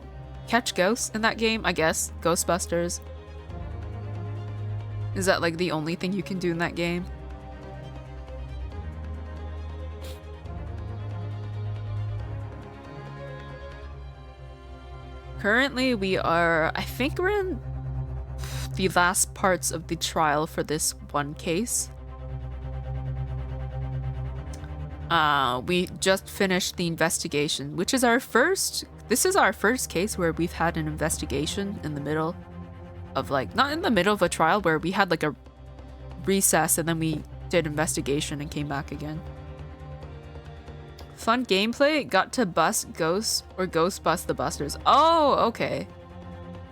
catch ghosts in that game? I guess. Ghostbusters. Is that like the only thing you can do in that game? Currently we are, I think we're in the last parts of the trial for this one case. We just finished the investigation, which is this is our first case where we've had an investigation in the middle of like, not in the middle of a trial, where we had like a recess and then we did investigation and came back again. Fun gameplay, got to bust ghosts or ghost bust the busters. Oh, okay.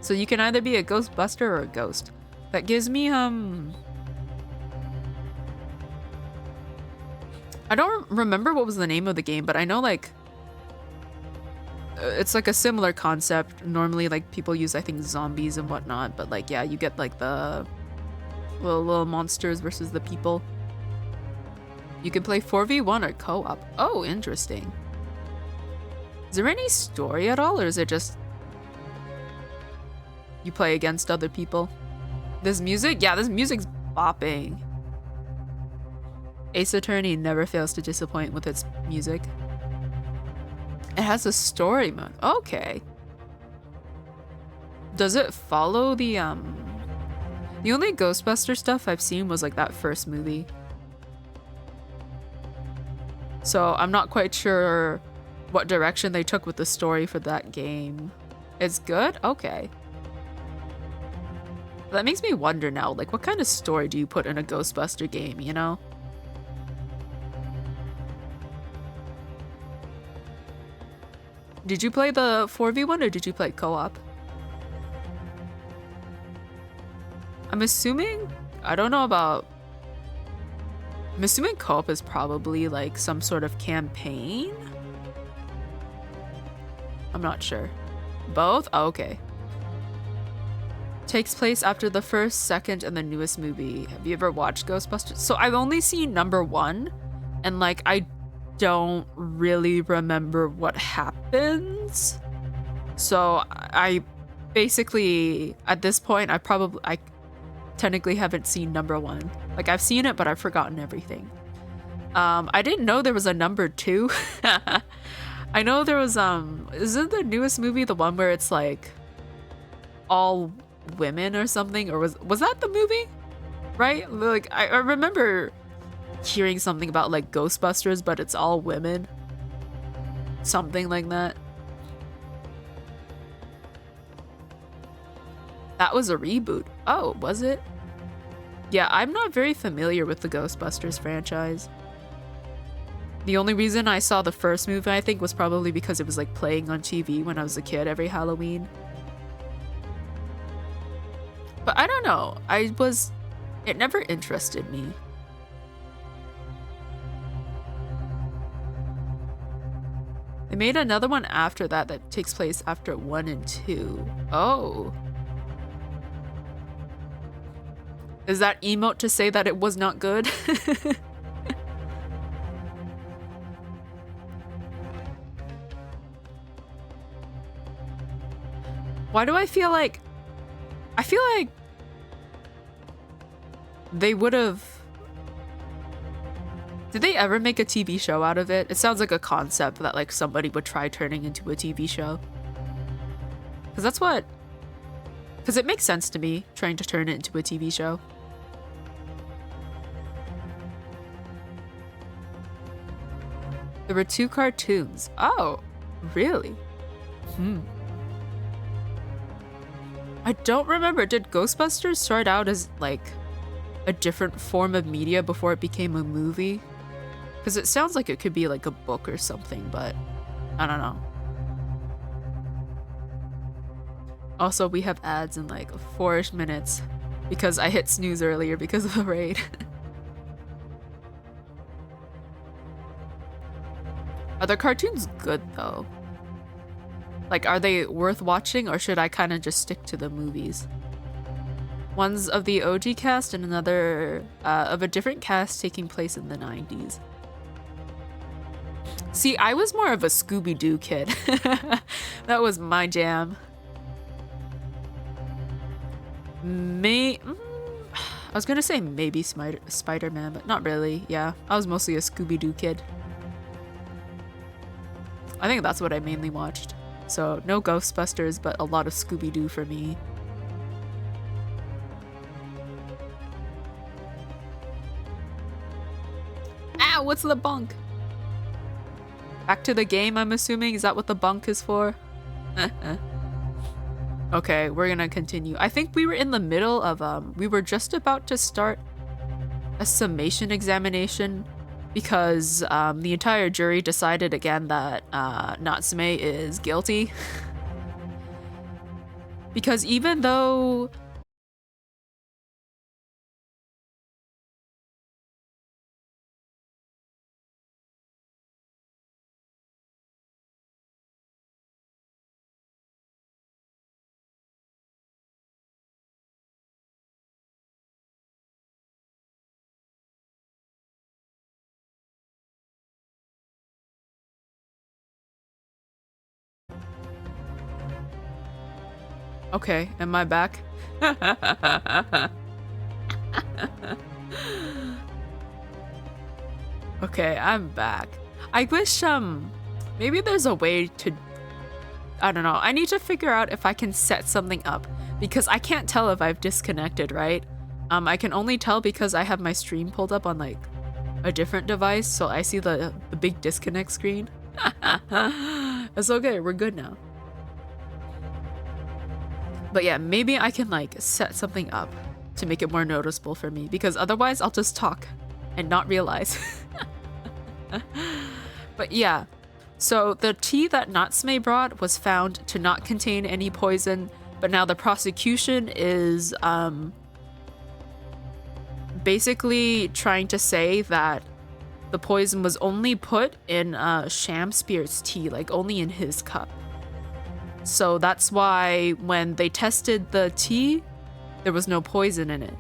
So you can either be a ghostbuster or a ghost. That gives me, I don't remember what was the name of the game, but I know like it's like a similar concept. Normally like people use, I think, zombies and whatnot, but like, yeah, you get like the little monsters versus the people. You can play 4v1 or co-op. Oh, interesting. Is there any story at all, or is it just you play against other people? This music? Yeah, this music's bopping. Ace Attorney never fails to disappoint with its music. It has a story mode. Okay. Does it follow the only Ghostbuster stuff I've seen was like that first movie. So I'm not quite sure what direction they took with the story for that game. It's good? Okay. That makes me wonder now, like, what kind of story do you put in a Ghostbuster game, you know? Did you play the 4v1 or did you play co-op? I'm assuming, I don't know about, I'm assuming co-op is probably like some sort of campaign? I'm not sure. Both? Oh, okay. Takes place after the first, second, and the newest movie. Have you ever watched Ghostbusters? So I've only seen number 1, and like I don't really remember what happens. So I basically, at this point, I technically haven't seen number 1. Like I've seen it, but I've forgotten everything. I didn't know there was a number 2. I know there was, isn't the newest movie the one where it's like all women or something? Or was that the movie? Right? Like I remember hearing something about like Ghostbusters, but it's all women. Something like that. That was a reboot. Oh, was it? Yeah, I'm not very familiar with the Ghostbusters franchise. The only reason I saw the first movie, I think, was probably because it was like playing on TV when I was a kid every Halloween. But I don't know. It never interested me. They made another one after that takes place after 1 and 2. Oh. Is that emote to say that it was not good? Why do I feel like they would have... Did they ever make a TV show out of it? It sounds like a concept that like somebody would try turning into a TV show. Because that's what Because it makes sense to me, trying to turn it into a TV show. There were 2 cartoons. Oh, really? I don't remember. Did Ghostbusters start out as like a different form of media before it became a movie? Because it sounds like it could be like a book or something, but I don't know. Also, we have ads in like 4-ish minutes because I hit snooze earlier because of the raid. Are the cartoons good though? Like, are they worth watching, or should I kind of just stick to the movies? One's of the OG cast and another of a different cast taking place in the 90s. See, I was more of a Scooby-Doo kid. That was my jam. I was gonna say maybe Spider-Man, but not really. Yeah, I was mostly a Scooby-Doo kid. I think that's what I mainly watched. So no Ghostbusters, but a lot of Scooby-Doo for me. Ow, what's the bunk? Back to the game, I'm assuming? Is that what the bunk is for? Okay, we're gonna continue. I think we were in the middle of, we were just about to start a summation examination because the entire jury decided again that Natsume is guilty. Because even though okay, am I back? Okay, I'm back. I wish, maybe there's a way to, I don't know. I need to figure out if I can set something up because I can't tell if I've disconnected, right? I can only tell because I have my stream pulled up on like a different device, so I see the big disconnect screen. It's okay, we're good now. But yeah, maybe I can like set something up to make it more noticeable for me because otherwise I'll just talk and not realize. But yeah, so the tea that Natsume brought was found to not contain any poison, but now the prosecution is basically trying to say that the poison was only put in Sham Spirit's tea, like only in his cup. So that's why when they tested the tea, there was no poison in it.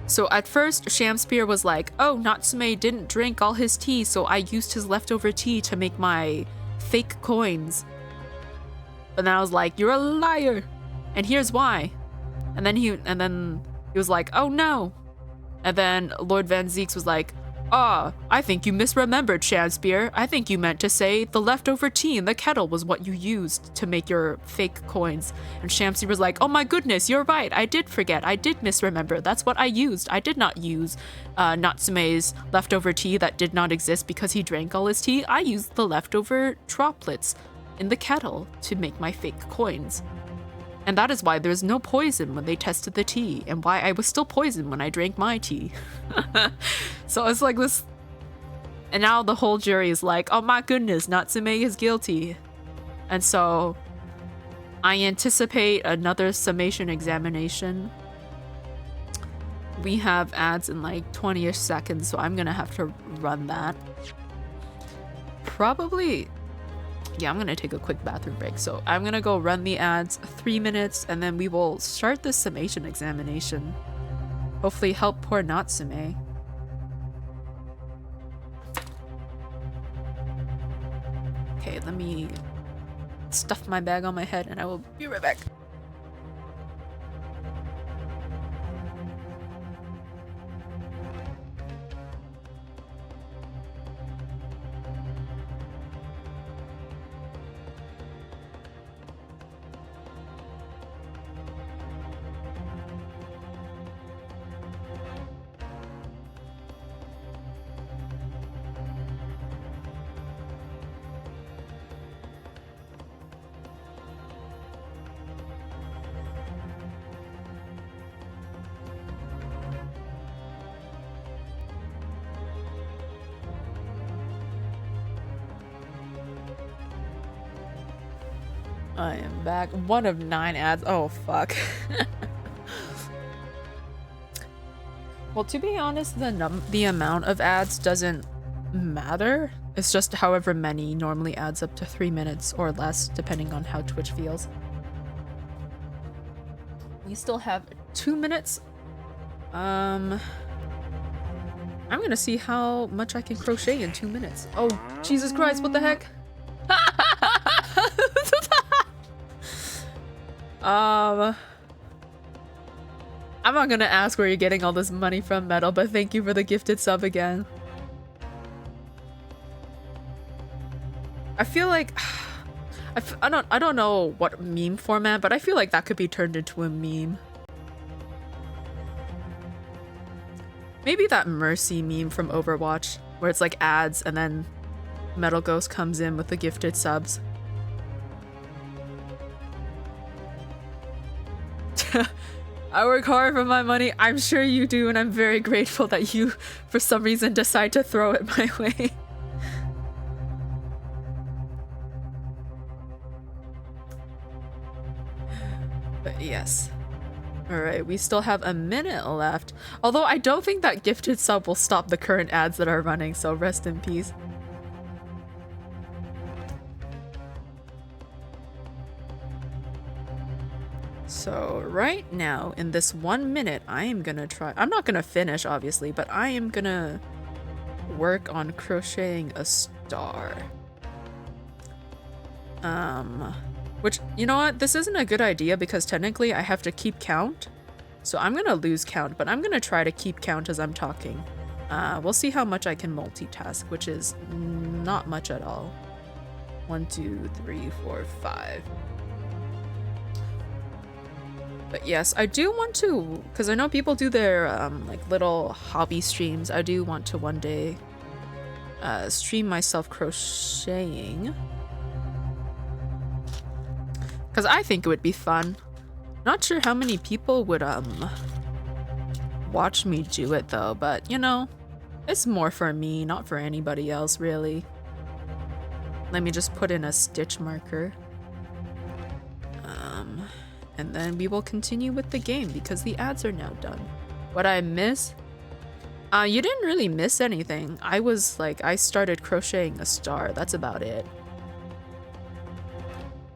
So at first, Shamspear was like, oh, Natsume didn't drink all his tea, so I used his leftover tea to make my fake coins. But then I was like, you're a liar, and here's why. And then he was like, oh no. And then Lord Van Zeeks was like, I think you misremembered, Shamspear. I think you meant to say the leftover tea in the kettle was what you used to make your fake coins. And Shamspear was like, oh my goodness, you're right. I did forget. I did misremember. That's what I used. I did not use Natsume's leftover tea that did not exist because he drank all his tea. I used the leftover droplets in the kettle to make my fake coins. And that is why there's no poison when they tested the tea, and why I was still poisoned when I drank my tea. So it's like this, and now the whole jury is like, oh my goodness, Natsume is guilty. And so I anticipate another summation examination. We have ads in like 20-ish seconds, so I'm gonna have to run that. Probably, yeah, I'm gonna take a quick bathroom break. So I'm gonna go run the ads 3 minutes, and then we will start the summation examination. Hopefully help poor Natsume. Okay, let me stuff my bag on my head and I will be right back. I am back. 1 of 9 ads. Oh, fuck. Well, to be honest, the amount of ads doesn't matter. It's just however many normally adds up to 3 minutes or less, depending on how Twitch feels. We still have 2 minutes. I'm gonna see how much I can crochet in 2 minutes. Oh, Jesus Christ, what the heck? I'm not gonna ask where you're getting all this money from, Metal, but thank you for the gifted sub again. I feel like I don't know what meme format, but I feel like that could be turned into a meme. Maybe that Mercy meme from Overwatch, where it's like ads and then Metal Ghost comes in with the gifted subs. I work hard for my money. I'm sure you do, and I'm very grateful that you, for some reason, decide to throw it my way. But yes. Alright, we still have a minute left. Although I don't think that gifted sub will stop the current ads that are running, so rest in peace. So right now, in this 1 minute, I am gonna try— I'm not gonna finish, obviously, but I am gonna work on crocheting a star. Which, you know what? This isn't a good idea because technically I have to keep count. So I'm gonna lose count, but I'm gonna try to keep count as I'm talking. We'll see how much I can multitask, which is not much at all. 1, 2, 3, 4, 5. But yes, I do want to, because I know people do their like little hobby streams. I do want to one day stream myself crocheting. Because I think it would be fun. Not sure how many people would watch me do it though, but you know, it's more for me, not for anybody else really. Let me just put in a stitch marker. And then we will continue with the game because the ads are now done. What I miss? You didn't really miss anything. I started crocheting a star. That's about it.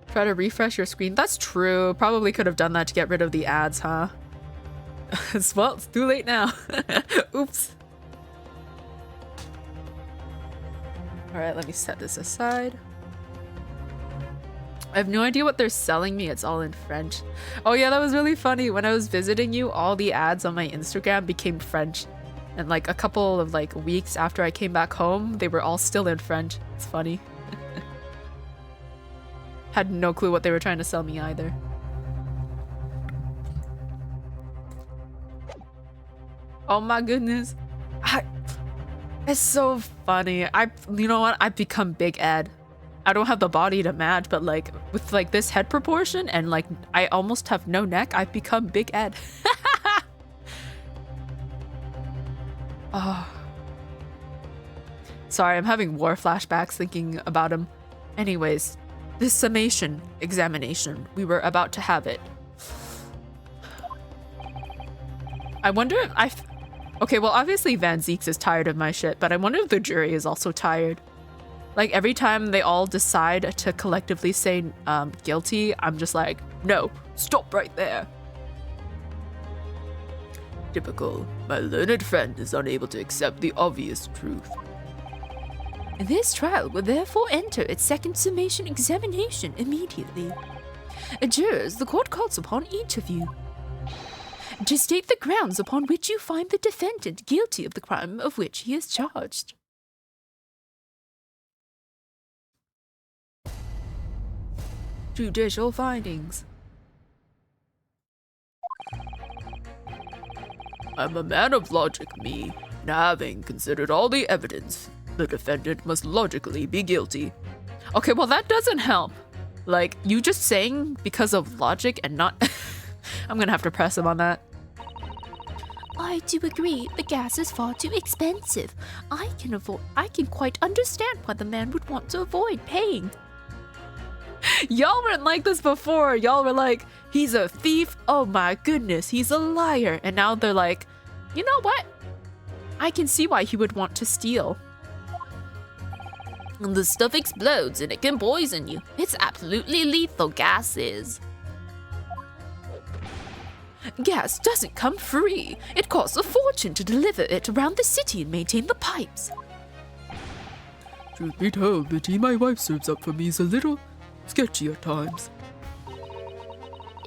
Try to refresh your screen. That's true. Probably could have done that to get rid of the ads, huh? Well, it's too late now. Oops. Alright, let me set this aside. I have no idea what they're selling me. It's all in French. Oh yeah, that was really funny. When I was visiting you, all the ads on my Instagram became French. And like a couple of like weeks after I came back home, they were all still in French. It's funny. Had no clue what they were trying to sell me either. Oh my goodness. It's so funny. You know what? I've become Big Ed. I don't have the body to match, but like with like this head proportion and like I almost have no neck, I've become Big Ed. Oh. Sorry, I'm having war flashbacks thinking about him. Anyways, this summation examination, we were about to have it. I wonder if okay, well obviously Van Zeeks is tired of my shit, but I wonder if the jury is also tired. Like every time they all decide to collectively say guilty, I'm just like, no, stop right there. Typical. My learned friend is unable to accept the obvious truth. This trial will therefore enter its second summation examination immediately. Jurors, the court calls upon each of you to state the grounds upon which you find the defendant guilty of the crime of which he is charged. Judicial findings. I'm a man of logic, me, and having considered all the evidence, the defendant must logically be guilty. Okay, well that doesn't help. Like, you just saying because of logic and not— I'm gonna have to press him on that. I do agree, the gas is far too expensive. I can quite understand why the man would want to avoid paying. Y'all weren't like this before. Y'all were like, he's a thief. Oh my goodness, he's a liar. And now they're like, you know what? I can see why he would want to steal. The stuff explodes and it can poison you. It's absolutely lethal, gas is. Gas doesn't come free. It costs a fortune to deliver it around the city and maintain the pipes. Truth be told, the tea my wife serves up for me is a little sketchy at times.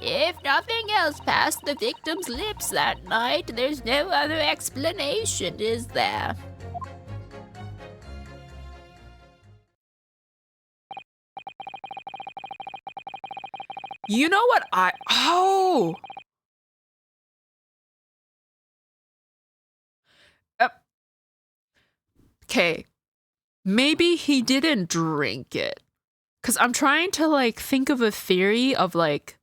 If nothing else passed the victim's lips that night, there's no other explanation, is there? You know what Oh! Okay. Maybe he didn't drink it. Because I'm trying to, like, think of a theory of, like...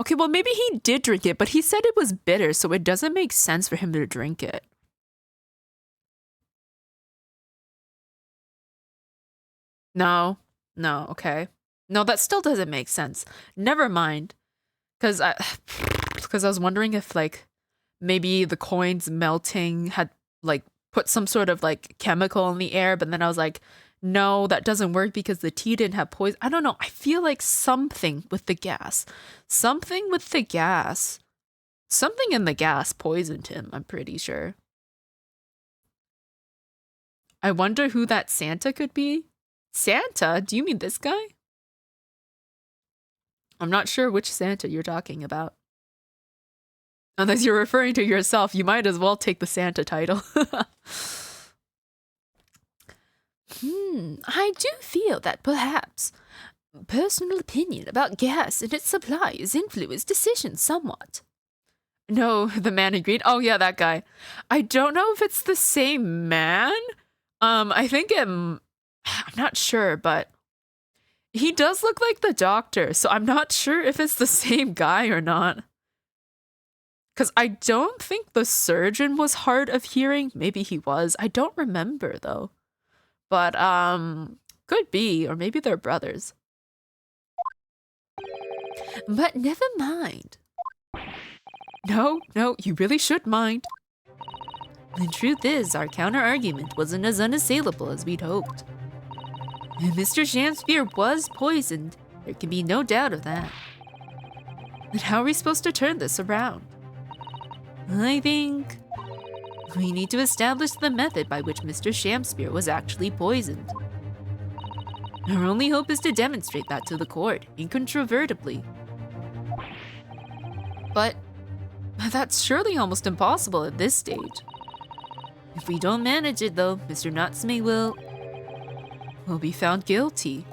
Okay, well, maybe he did drink it, but he said it was bitter, so it doesn't make sense for him to drink it. No. No, okay. No, that still doesn't make sense. Never mind. Because I was wondering if, like, maybe the coins melting had, like, put some sort of, like, chemical in the air, but then I was like, no, that doesn't work because the tea didn't have poison. I don't know. I feel like something with the gas. Something with the gas. Something in the gas poisoned him, I'm pretty sure. I wonder who that Santa could be. Santa? Do you mean this guy? I'm not sure which Santa you're talking about. Unless you're referring to yourself, you might as well take the Santa title. I do feel that perhaps personal opinion about gas and its supply has influenced decisions somewhat. No, the man in green. Oh yeah, that guy. I don't know if it's the same man. I think I'm not sure, but he does look like the doctor, so I'm not sure if it's the same guy or not. Because I don't think the surgeon was hard of hearing. Maybe he was. I don't remember, though. But, could be. Or maybe they're brothers. But never mind. No, you really should mind. The truth is, our counter-argument wasn't as unassailable as we'd hoped. If Mr. Sham's spear was poisoned, there can be no doubt of that. Then how are we supposed to turn this around? I think we need to establish the method by which Mr. Sham's spear was actually poisoned. Our only hope is to demonstrate that to the court, incontrovertibly. But that's surely almost impossible at this stage. If we don't manage it, though, Mr. Natsume will be found guilty.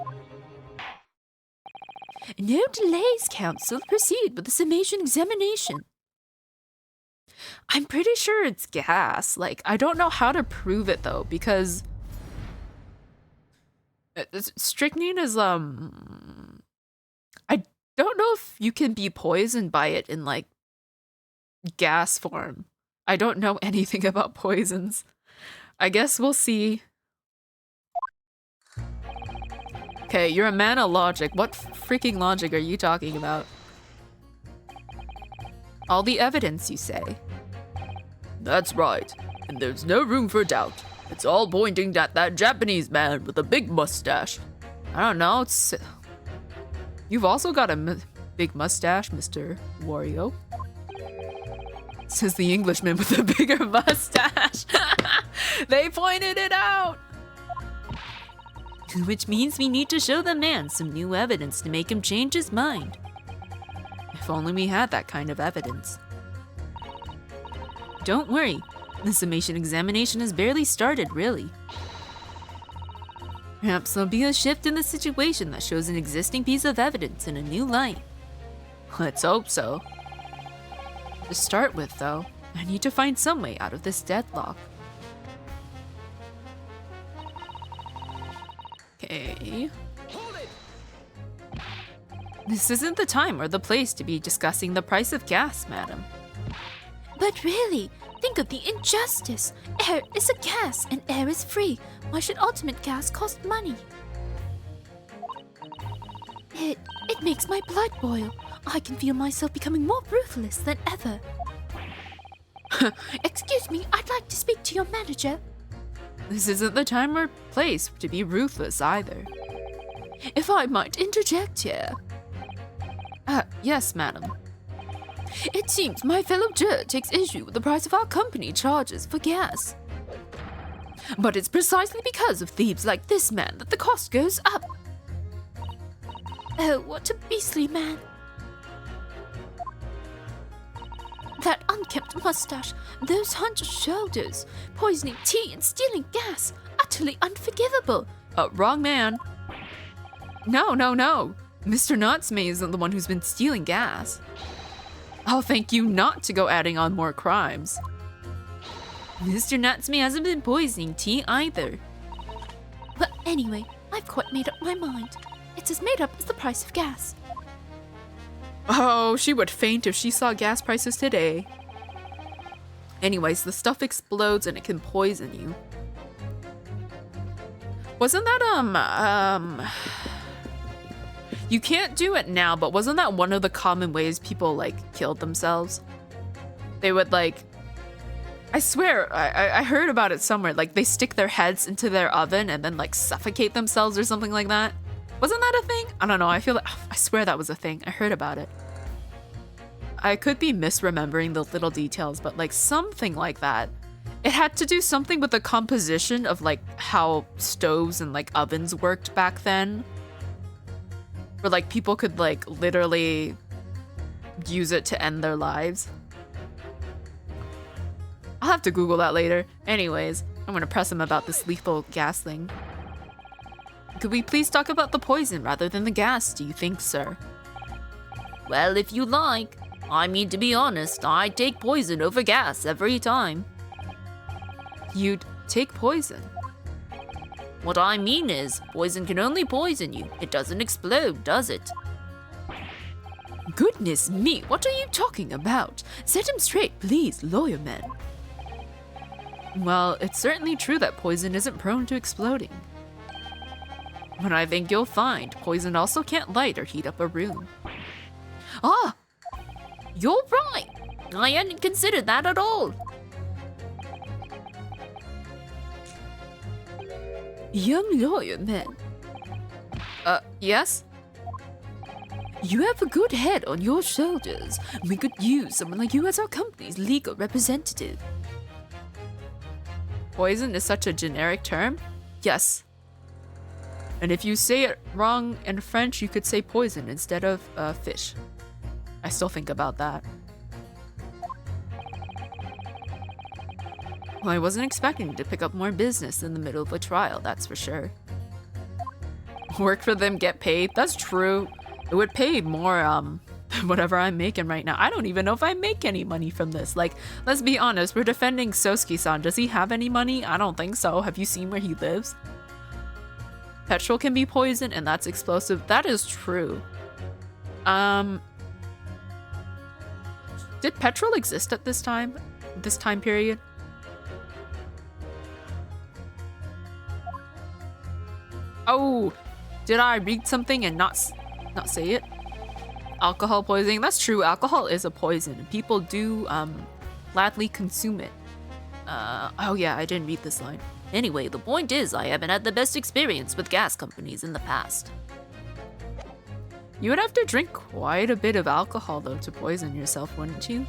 No delays, counsel. Proceed with the summation examination. I'm pretty sure it's gas. Like, I don't know how to prove it, though, because strychnine is, I don't know if you can be poisoned by it in, like, gas form. I don't know anything about poisons. I guess we'll see. Okay, you're a man of logic. What freaking logic are you talking about? All the evidence, you say? That's right, and there's no room for doubt. It's all pointing at that Japanese man with a big mustache. I don't know, it's... You've also got a big mustache, Mr. Wario. Says the Englishman with a bigger mustache. They pointed it out! Which means we need to show the man some new evidence to make him change his mind. If only we had that kind of evidence. Don't worry, the summation examination has barely started, really. Perhaps there'll be a shift in the situation that shows an existing piece of evidence in a new light. Let's hope so. To start with, though, I need to find some way out of this deadlock. Okay. This isn't the time or the place to be discussing the price of gas, madam. But really, think of the injustice. Air is a gas and air is free. Why should ultimate gas cost money? It makes my blood boil. I can feel myself becoming more ruthless than ever. Excuse me, I'd like to speak to your manager. This isn't the time or place to be ruthless either. If I might interject here. Yes, madam. It seems my fellow juror takes issue with the price of our company charges for gas. But it's precisely because of thieves like this man that the cost goes up. Oh, what a beastly man. That unkempt mustache, those hunched shoulders, poisoning tea and stealing gas, utterly unforgivable. Wrong man. No. Mr. Natsume isn't the one who's been stealing gas. I'll thank you not to go adding on more crimes. Mr. Natsume hasn't been poisoning tea either. Well, anyway, I've quite made up my mind. It's as made up as the price of gas. Oh, she would faint if she saw gas prices today. Anyways, the stuff explodes and it can poison you. Wasn't that, you can't do it now, but wasn't that one of the common ways people, like, killed themselves? They would, like, I swear, I heard about it somewhere. Like, they stick their heads into their oven and then, like, suffocate themselves or something like that. Wasn't that a thing? I don't know. I swear that was a thing. I heard about it. I could be misremembering the little details, but, like, something like that. It had to do something with the composition of, like, how stoves and, like, ovens worked back then. Where, like, people could, like, literally use it to end their lives. I'll have to Google that later. Anyways, I'm gonna press him about this lethal gas thing. Could we please talk about the poison rather than the gas, do you think, sir? Well, if you like. I mean, to be honest, I take poison over gas every time. You'd take poison? What I mean is, poison can only poison you. It doesn't explode, does it? Goodness me, what are you talking about? Set him straight, please, lawyer man. Well, it's certainly true that poison isn't prone to exploding. But I think you'll find poison also can't light or heat up a room. Ah! You're right! I hadn't considered that at all. Young lawyer man, Yes? you have a good head on your shoulders. We could use someone like you as our company's legal representative. Poison is such a generic term? Yes. And if you say it wrong in French, you could say poison instead of fish. I still think about that. Well, I wasn't expecting to pick up more business in the middle of a trial, that's for sure. Work for them, get paid? That's true. It would pay more, than whatever I'm making right now. I don't even know if I make any money from this. Like, let's be honest, we're defending Sosuke-san. Does he have any money? I don't think so. Have you seen where he lives? Petrol can be poison, and that's explosive. That is true. Did petrol exist at this time? This time period? Oh, did I read something and not say it? Alcohol poisoning. That's true. Alcohol is a poison. People do gladly consume it. Oh yeah, I didn't read this line. Anyway, the point is, I haven't had the best experience with gas companies in the past. You would have to drink quite a bit of alcohol, though, to poison yourself, wouldn't you?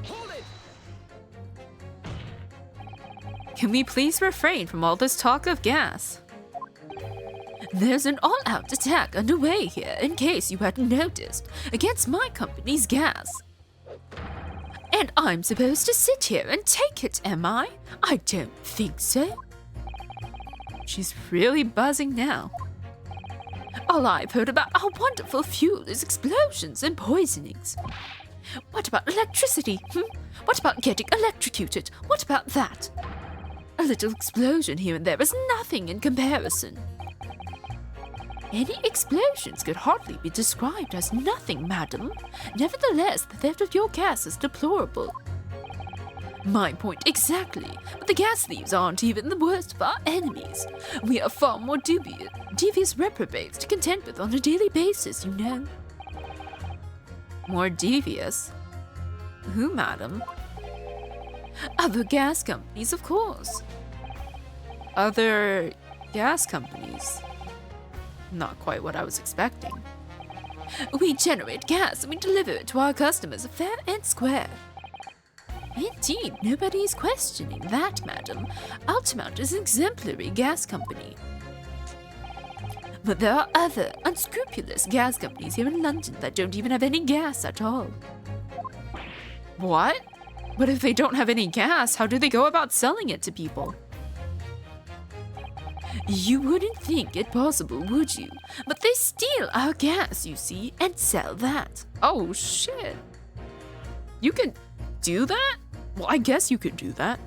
Hold it! Can we please refrain from all this talk of gas? There's an all-out attack underway here, in case you hadn't noticed, against my company's gas. And I'm supposed to sit here and take it, am I? I don't think so. She's really buzzing now. All I've heard about our wonderful fuel is explosions and poisonings. What about electricity? What about getting electrocuted? What about that? A little explosion here and there is nothing in comparison. Any explosions could hardly be described as nothing, madam. Nevertheless, the theft of your gas is deplorable. My point exactly. But the gas thieves aren't even the worst of our enemies. We are far more devious reprobates to contend with on a daily basis, you know. More devious? Who, madam? Other gas companies, of course. Other gas companies? Not quite what I was expecting. We generate gas and we deliver it to our customers fair and square. Indeed, nobody is questioning that, madam. Altamount is an exemplary gas company. But there are other unscrupulous gas companies here in London that don't even have any gas at all. What? But if they don't have any gas, how do they go about selling it to people? You wouldn't think it possible, would you? But they steal our gas, you see, and sell that. Oh, shit. You can do that? Well, I guess you could do that.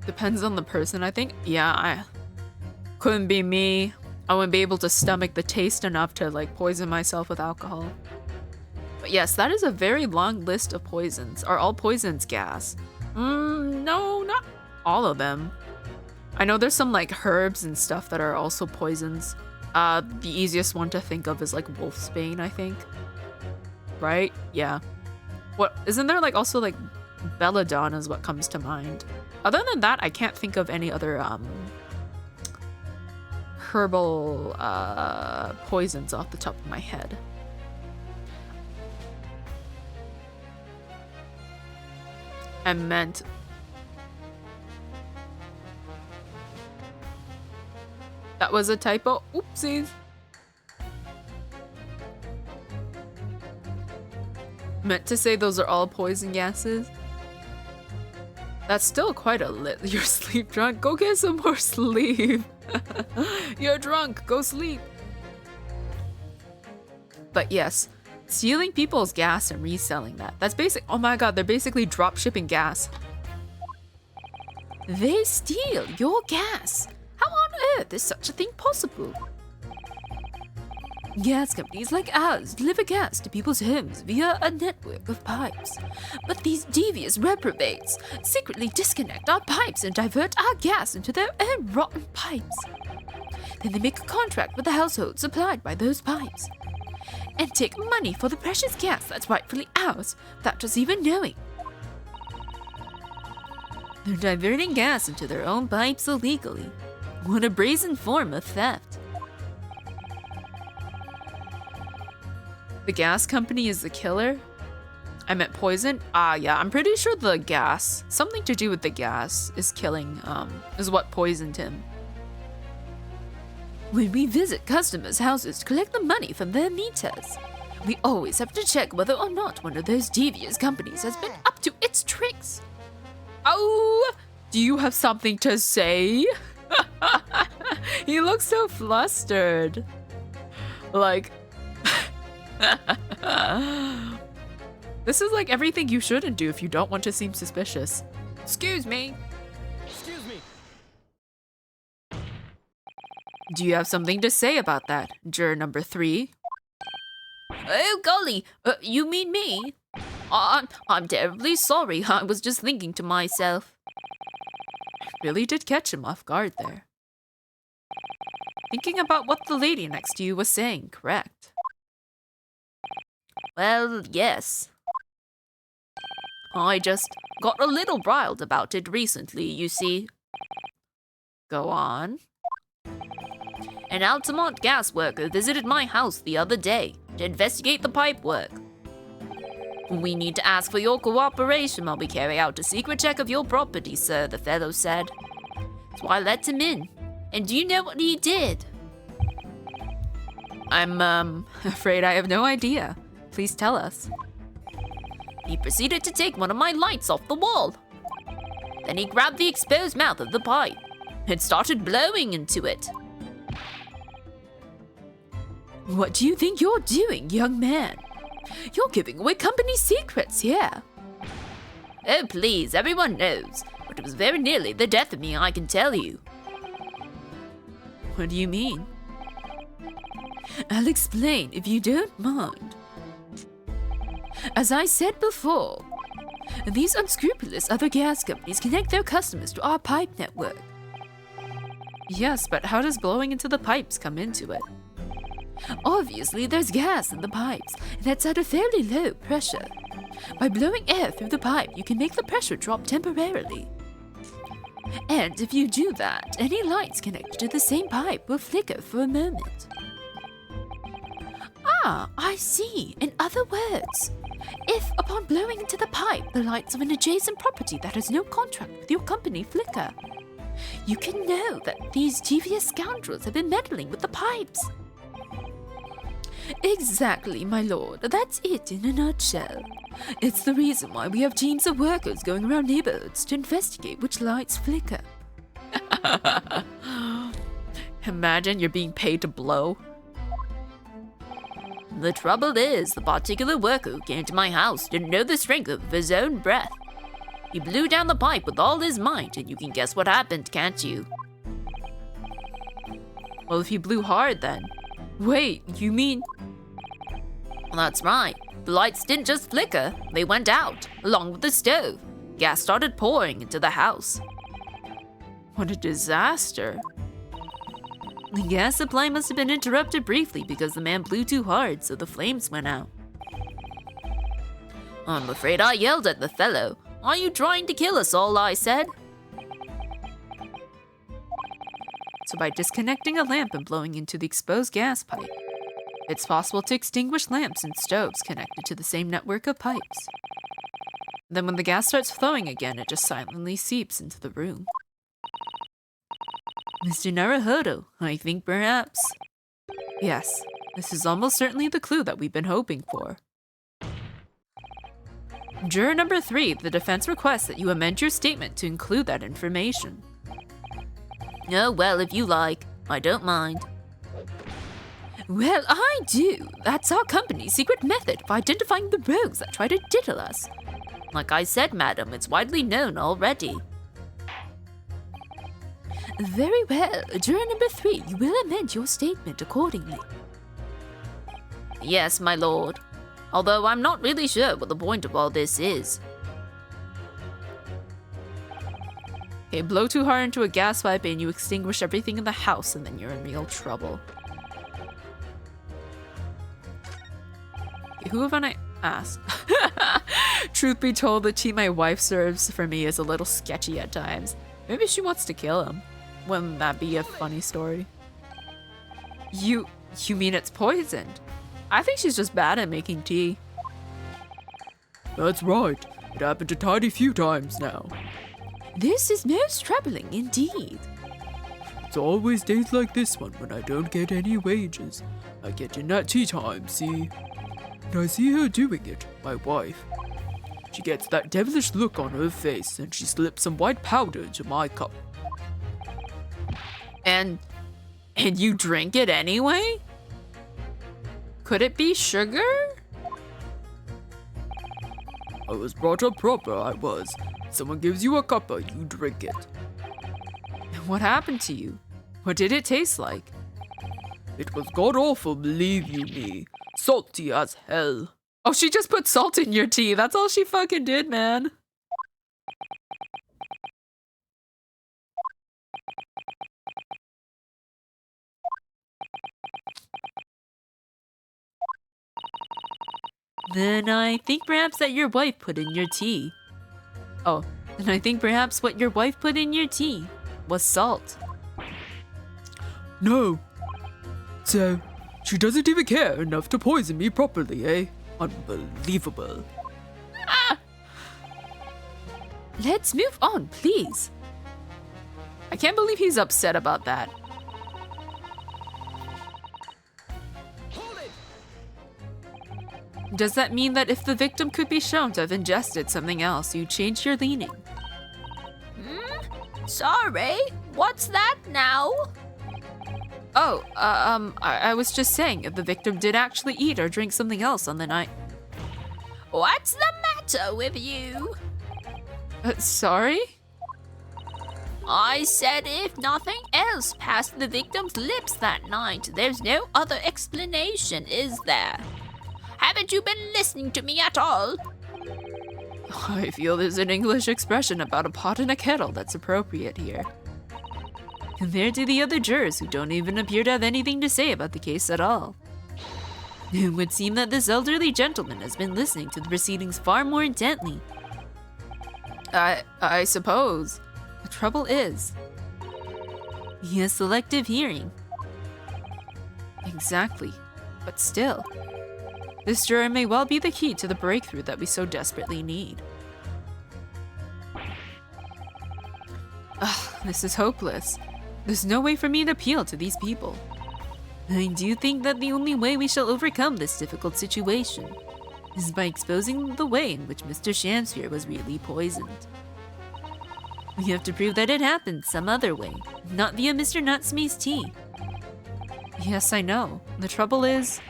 Depends on the person, I think. Yeah, couldn't be me. I wouldn't be able to stomach the taste enough to, like, poison myself with alcohol. But yes, that is a very long list of poisons. Are all poisons gas? No, not all of them. I know there's some like herbs and stuff that are also poisons. The easiest one to think of is like wolfsbane, I think. Right? Yeah. What isn't there like also like belladonna is what comes to mind. Other than that, I can't think of any other herbal poisons off the top of my head. I meant that was a typo. Oopsies. Meant to say those are all poison gases. That's still quite a lit. You're sleep drunk. Go get some more sleep. You're drunk. Go sleep. But yes, stealing people's gas and reselling that. That's basic. Oh my god, they're basically drop shipping gas. They steal your gas. How on earth is such a thing possible? Gas companies like ours deliver gas to people's homes via a network of pipes. But these devious reprobates secretly disconnect our pipes and divert our gas into their own rotten pipes. Then they make a contract with the household supplied by those pipes and take money for the precious gas that's rightfully ours without us even knowing. They're diverting gas into their own pipes illegally. What a brazen form of theft. The gas company is the killer? I meant poison? Yeah, I'm pretty sure the gas, something to do with the gas, is killing, is what poisoned him. When we visit customers' houses to collect the money from their meters, we always have to check whether or not one of those devious companies has been up to its tricks. Oh, do you have something to say? He looks so flustered. Like, this is like everything you shouldn't do if you don't want to seem suspicious. Excuse me. Excuse me. Do you have something to say about that, juror number 3? Oh, golly, you mean me? I'm terribly sorry. I was just thinking to myself. Really did catch him off guard there. Thinking about what the lady next to you was saying, correct? Well, yes. I just got a little riled about it recently, you see. Go on. An Altamont gas worker visited my house the other day to investigate the pipe work. We need to ask for your cooperation while we carry out a secret check of your property, sir, the fellow said. So I let him in. And do you know what he did? I'm, afraid I have no idea. Please tell us. He proceeded to take one of my lights off the wall. Then he grabbed the exposed mouth of the pipe and started blowing into it. What do you think you're doing, young man? You're giving away company secrets here. Oh, please, everyone knows. But it was very nearly the death of me, I can tell you. What do you mean? I'll explain if you don't mind. As I said before, These unscrupulous other gas companies connect their customers to our pipe network. Yes, but how does blowing into the pipes come into it? Obviously, there's gas in the pipes, and that's at a fairly low pressure. By blowing air through the pipe, you can make the pressure drop temporarily. And if you do that, any lights connected to the same pipe will flicker for a moment. Ah, I see. In other words, if upon blowing into the pipe, the lights of an adjacent property that has no contract with your company flicker, you can know that these devious scoundrels have been meddling with the pipes. Exactly, my lord. That's it in a nutshell. It's the reason why we have teams of workers going around neighborhoods to investigate which lights flicker. Imagine you're being paid to blow. The trouble is, the particular worker who came to my house didn't know the strength of his own breath. He blew down the pipe with all his might, and you can guess what happened, can't you? Well, if he blew hard then. Wait, you mean... Well, that's right. The lights didn't just flicker, they went out, along with the stove. Gas started pouring into the house. What a disaster. The gas supply must have been interrupted briefly because the man blew too hard, so the flames went out. I'm afraid I yelled at the fellow. Are you trying to kill us all, I said? So by disconnecting a lamp and blowing into the exposed gas pipe, it's possible to extinguish lamps and stoves connected to the same network of pipes. Then when the gas starts flowing again, it just silently seeps into the room. Mr. Naruhodo, I think perhaps... Yes, this is almost certainly the clue that we've been hoping for. Juror number 3, the defense requests that you amend your statement to include that information. Oh, well, if you like. I don't mind. Well, I do. That's our company's secret method of identifying the rogues that try to diddle us. Like I said, madam, it's widely known already. Very well. Juror number 3, you will amend your statement accordingly. Yes, my lord. Although I'm not really sure what the point of all this is. Okay, blow too hard into a gas pipe and you extinguish everything in the house, and then you're in real trouble. Okay, who have I asked? Truth be told, the tea my wife serves for me is a little sketchy at times. Maybe she wants to kill him. Wouldn't that be a funny story? You mean it's poisoned? I think she's just bad at making tea. That's right. It happened a tidy few times now. This is most troubling indeed. It's always days like this one when I don't get any wages. I get in at tea time, see? And I see her doing it, my wife. She gets that devilish look on her face and she slips some white powder into my cup. And you drink it anyway? Could it be sugar? I was brought up proper, I was. Someone gives you a cuppa, you drink it. What happened to you? What did it taste like? It was god-awful, believe you me. Salty as hell. Oh, she just put salt in your tea. That's all she fucking did, man. Then I think perhaps that your wife put in your tea. Oh, And I think perhaps what your wife put in your tea was salt. No. So, she doesn't even care enough to poison me properly, eh? Unbelievable. Let's move on, please. I can't believe he's upset about that. Hold it! Does that mean that if the victim could be shown to have ingested something else, you change your leaning? Sorry, what's that now? Oh, I was just saying, if the victim did actually eat or drink something else on the night. What's the matter with you? Sorry? I said if nothing else passed the victim's lips that night, there's no other explanation, is there? Haven't you been listening to me at all? I feel there's an English expression about a pot and a kettle that's appropriate here. Compared to the other jurors who don't even appear to have anything to say about the case at all. It would seem that this elderly gentleman has been listening to the proceedings far more intently. I suppose. The trouble is, he has selective hearing. Exactly. But still, this juror may well be the key to the breakthrough that we so desperately need. Ugh, this is hopeless. There's no way for me to appeal to these people. I do think that the only way we shall overcome this difficult situation is by exposing the way in which Mr. Shamsphere was really poisoned. We have to prove that it happened some other way, not via Mr. Natsume's tea. Yes, I know. The trouble is,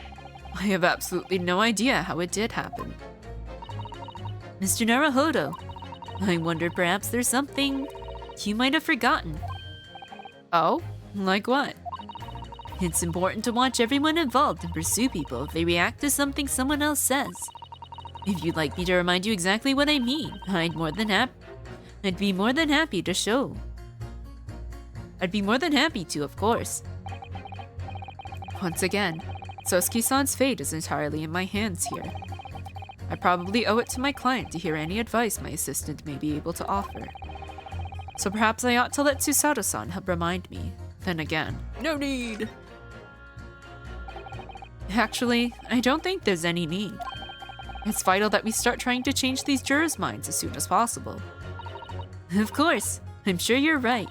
I have absolutely no idea how it did happen. Mr. Naruhodo, I wonder perhaps there's something you might have forgotten. Oh? Like what? It's important to watch everyone involved and pursue people if they react to something someone else says. If you'd like me to remind you exactly what I mean, I'd be more than happy to show. I'd be more than happy to, of course. Once again, Sosuke-san's fate is entirely in my hands here. I probably owe it to my client to hear any advice my assistant may be able to offer. So perhaps I ought to let Susato-san help remind me. Then again, no need! Actually, I don't think there's any need. It's vital that we start trying to change these jurors' minds as soon as possible. Of course, I'm sure you're right.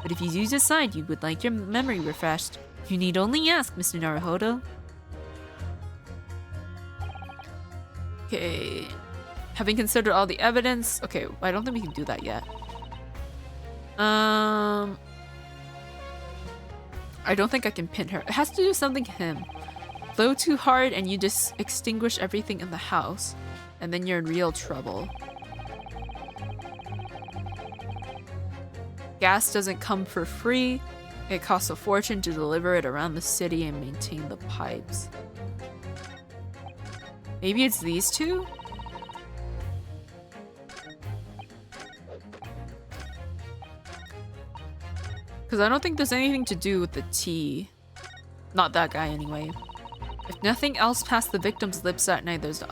But if you do decide you would like your memory refreshed, you need only ask Mr. Naruhodo. Okay, having considered all the evidence, okay, I don't think we can do that yet. I don't think I can pin her. It has to do something to him. Blow too hard and you just extinguish everything in the house, and then you're in real trouble. Gas doesn't come for free. It costs a fortune to deliver it around the city and maintain the pipes. Maybe it's these two? Because I don't think there's anything to do with the tea. Not that guy anyway. If nothing else past the victim's lips that night, there's... do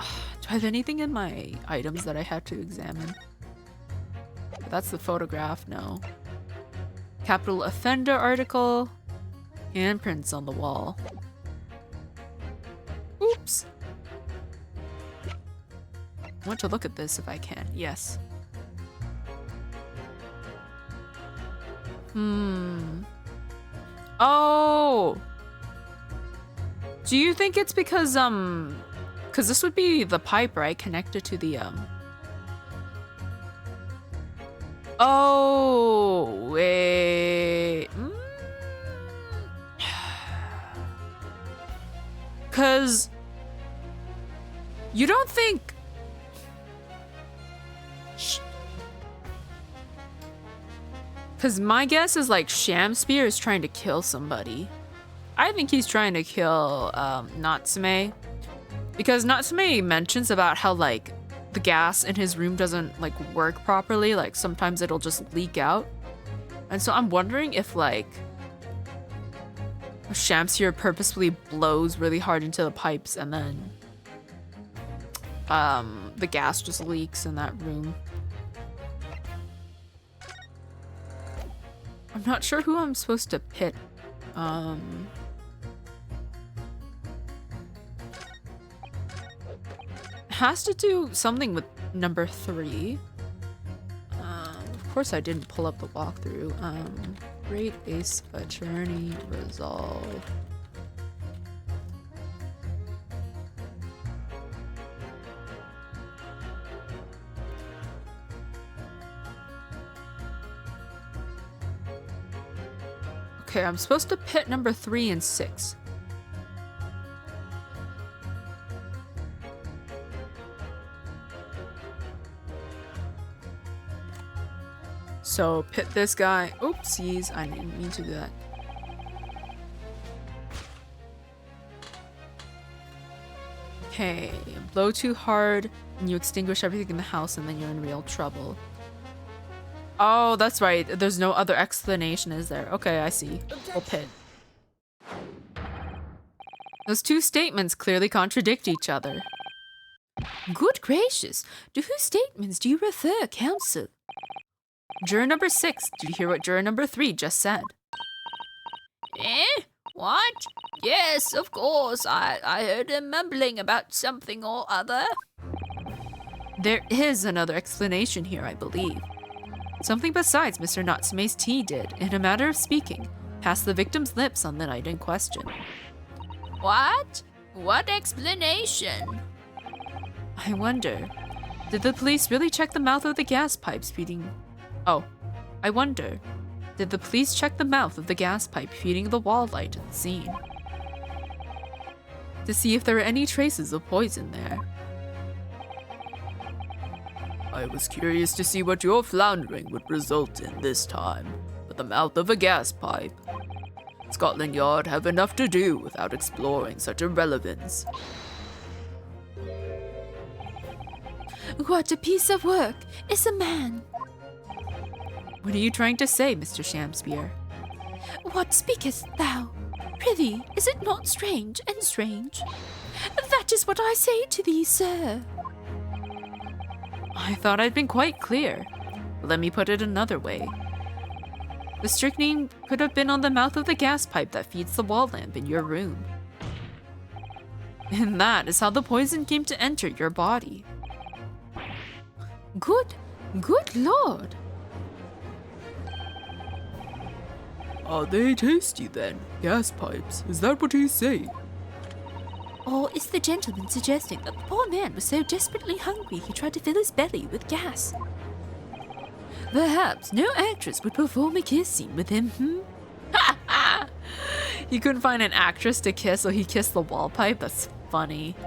I have anything in my items that I have to examine? That's the photograph, no. Capital offender article. Handprints on the wall. Oops. I want to look at this if I can. Yes. Oh! Do you think it's because this would be the pipe, right? Connected to the, Oh, wait. Cause you don't think... Cause my guess is like Shamsphere is trying to kill somebody. I think he's trying to kill Natsume. Because Natsume mentions about how like the gas in his room doesn't like work properly. Like sometimes it'll just leak out. And so I'm wondering if like Shamsphere purposefully blows really hard into the pipes and then the gas just leaks in that room. I'm not sure who I'm supposed to pit. Has to do something with number 3. Of course I didn't pull up the walkthrough. Great Ace Attorney Resolve. Okay, I'm supposed to pit number 3 and 6. So pit this guy. Oopsies, I didn't mean to do that. Okay, blow too hard and you extinguish everything in the house and then you're in real trouble. Oh, that's right. There's no other explanation, is there? Okay, I see. We'll pit. Those two statements clearly contradict each other. Good gracious, to whose statements do you refer, counsel? Juror number 6, did you hear what juror number 3 just said? Eh? What? Yes, of course. I heard him mumbling about something or other. There is another explanation here, I believe. Something besides Mr. Natsume's tea did, in a matter of speaking, pass the victim's lips on the night in question. What? What explanation? I wonder, did the police really check the mouth of the gas pipes feeding... Oh, I wonder, did the police check the mouth of the gas pipe feeding the wall light at the scene? To see if there were any traces of poison there. I was curious to see what your floundering would result in this time, with the mouth of a gas pipe. Scotland Yard have enough to do without exploring such irrelevance. What a piece of work is a man! What are you trying to say, Mr. Shamspeare? What speakest thou? Prithee, is it not strange and strange? That is what I say to thee, sir. I thought I'd been quite clear. Let me put it another way. The strychnine could have been on the mouth of the gas pipe that feeds the wall lamp in your room. And that is how the poison came to enter your body. Good lord! Are they tasty then? Gas pipes? Is that what he's saying? Or is the gentleman suggesting that the poor man was so desperately hungry he tried to fill his belly with gas? Perhaps no actress would perform a kiss scene with him, He couldn't find an actress to kiss, so he kissed the wall pipe? That's funny.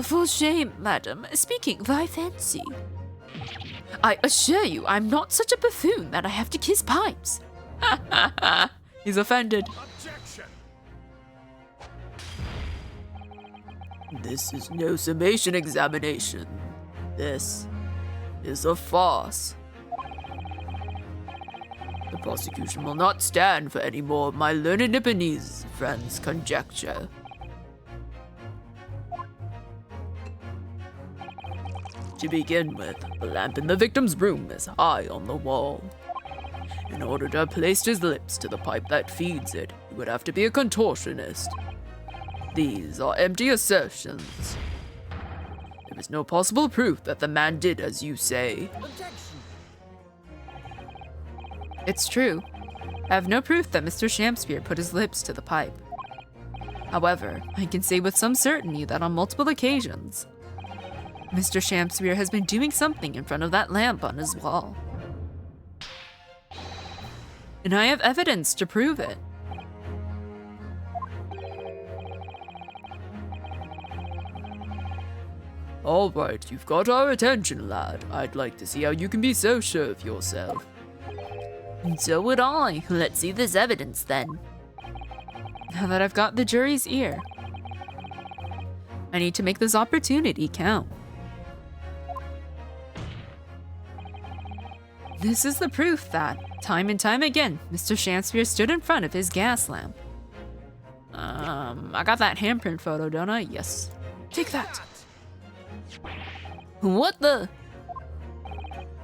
For shame, madam, speaking thy fancy. I assure you, I'm not such a buffoon that I have to kiss pipes. He's offended. Objection! This is no summation examination. This is a farce. The prosecution will not stand for any more of my learned Nipponese friend's conjecture. To begin with, the lamp in the victim's room is high on the wall. In order to have placed his lips to the pipe that feeds it, he would have to be a contortionist. These are empty assertions. There is no possible proof that the man did as you say. Objection! It's true. I have no proof that Mr. Shamspeare put his lips to the pipe. However, I can say with some certainty that on multiple occasions, Mr. Shamspeare has been doing something in front of that lamp on his wall. And I have evidence to prove it. All right, you've got our attention, lad. I'd like to see how you can be so sure of yourself. And so would I. Let's see this evidence then. Now that I've got the jury's ear, I need to make this opportunity count. This is the proof that, time and time again, Mr. Shamspeare stood in front of his gas lamp. I got that handprint photo, don't I? Yes. Take that. What the?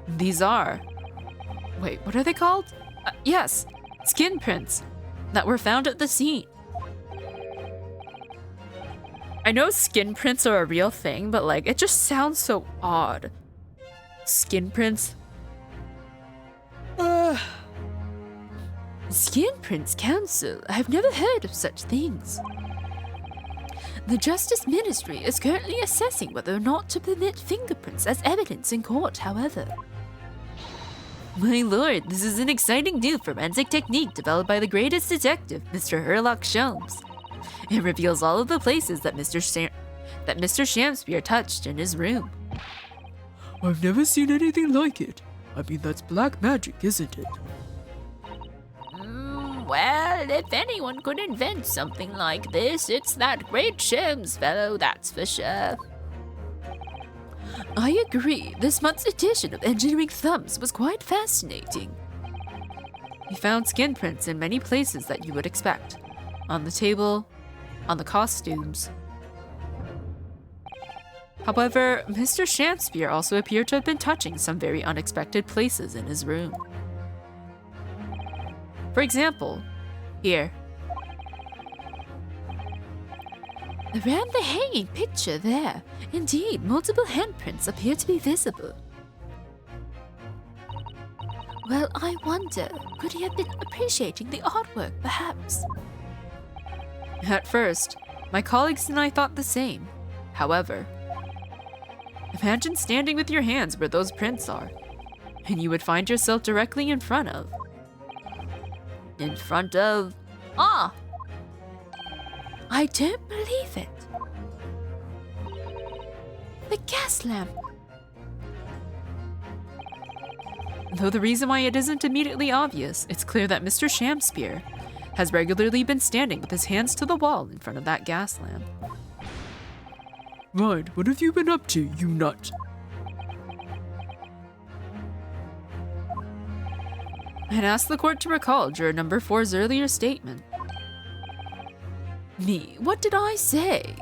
These are... Wait, what are they called? Yes, skin prints that were found at the scene. I know skin prints are a real thing, but like, it just sounds so odd. Skin prints? Skin prints, counsel. I have never heard of such things. The Justice Ministry is currently assessing whether or not to permit fingerprints as evidence in court, however. My lord, this is an exciting new forensic technique developed by the greatest detective, Mr. Sherlock Sholmes. It reveals all of the places that Mr. Shamspeare touched in his room. I've never seen anything like it. I mean, that's black magic, isn't it? Well, if anyone could invent something like this, it's that great Shams fellow, that's for sure. I agree. This month's edition of Engineering Thumbs was quite fascinating. We found skin prints in many places that you would expect. On the table, on the costumes. However, Mr. Shakespeare also appeared to have been touching some very unexpected places in his room. For example, here. Around the hanging picture there, indeed, multiple handprints appear to be visible. Well, I wonder, could he have been appreciating the artwork, perhaps? At first, my colleagues and I thought the same. However, imagine standing with your hands where those prints are, and you would find yourself directly in front of. In front of... Ah! I don't believe it. The gas lamp. Though the reason why it isn't immediately obvious, it's clear that Mr. Shakespeare has regularly been standing with his hands to the wall in front of that gas lamp. Right, what have you been up to, you nut? I'd ask the court to recall juror number 4's earlier statement. Me? What did I say?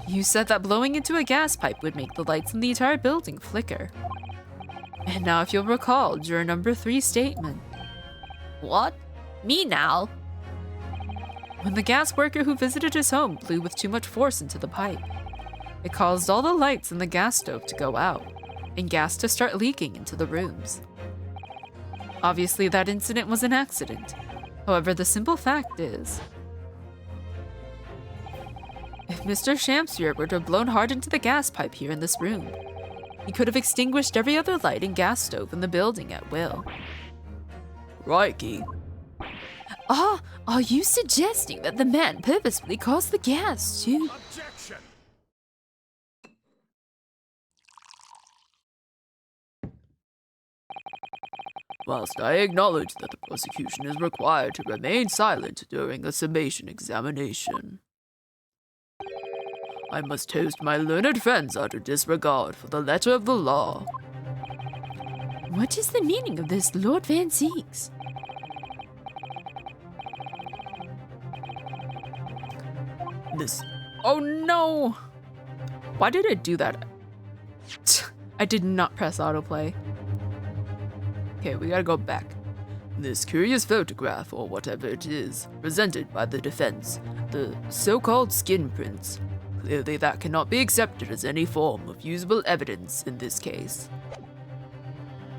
You said that blowing into a gas pipe would make the lights in the entire building flicker. And now if you'll recall juror number 3's statement. What? Me now? When the gas worker who visited his home blew with too much force into the pipe, it caused all the lights in the gas stove to go out, and gas to start leaking into the rooms. Obviously, that incident was an accident. However, the simple fact is, if Mr. Shakespeare were to have blown hard into the gas pipe here in this room, he could have extinguished every other light and gas stove in the building at will. Crikey. Ah, are you suggesting that the man purposefully caused the gas to... Objection! Whilst I acknowledge that the prosecution is required to remain silent during a summation examination, I must toast my learned friends out of disregard for the letter of the law. What is the meaning of this, Lord Van Zeeks? This... Oh no! Why did it do that? I did not press autoplay. Okay, we gotta go back. This curious photograph, or whatever it is, presented by the defense, the so-called skin prints, clearly that cannot be accepted as any form of usable evidence in this case.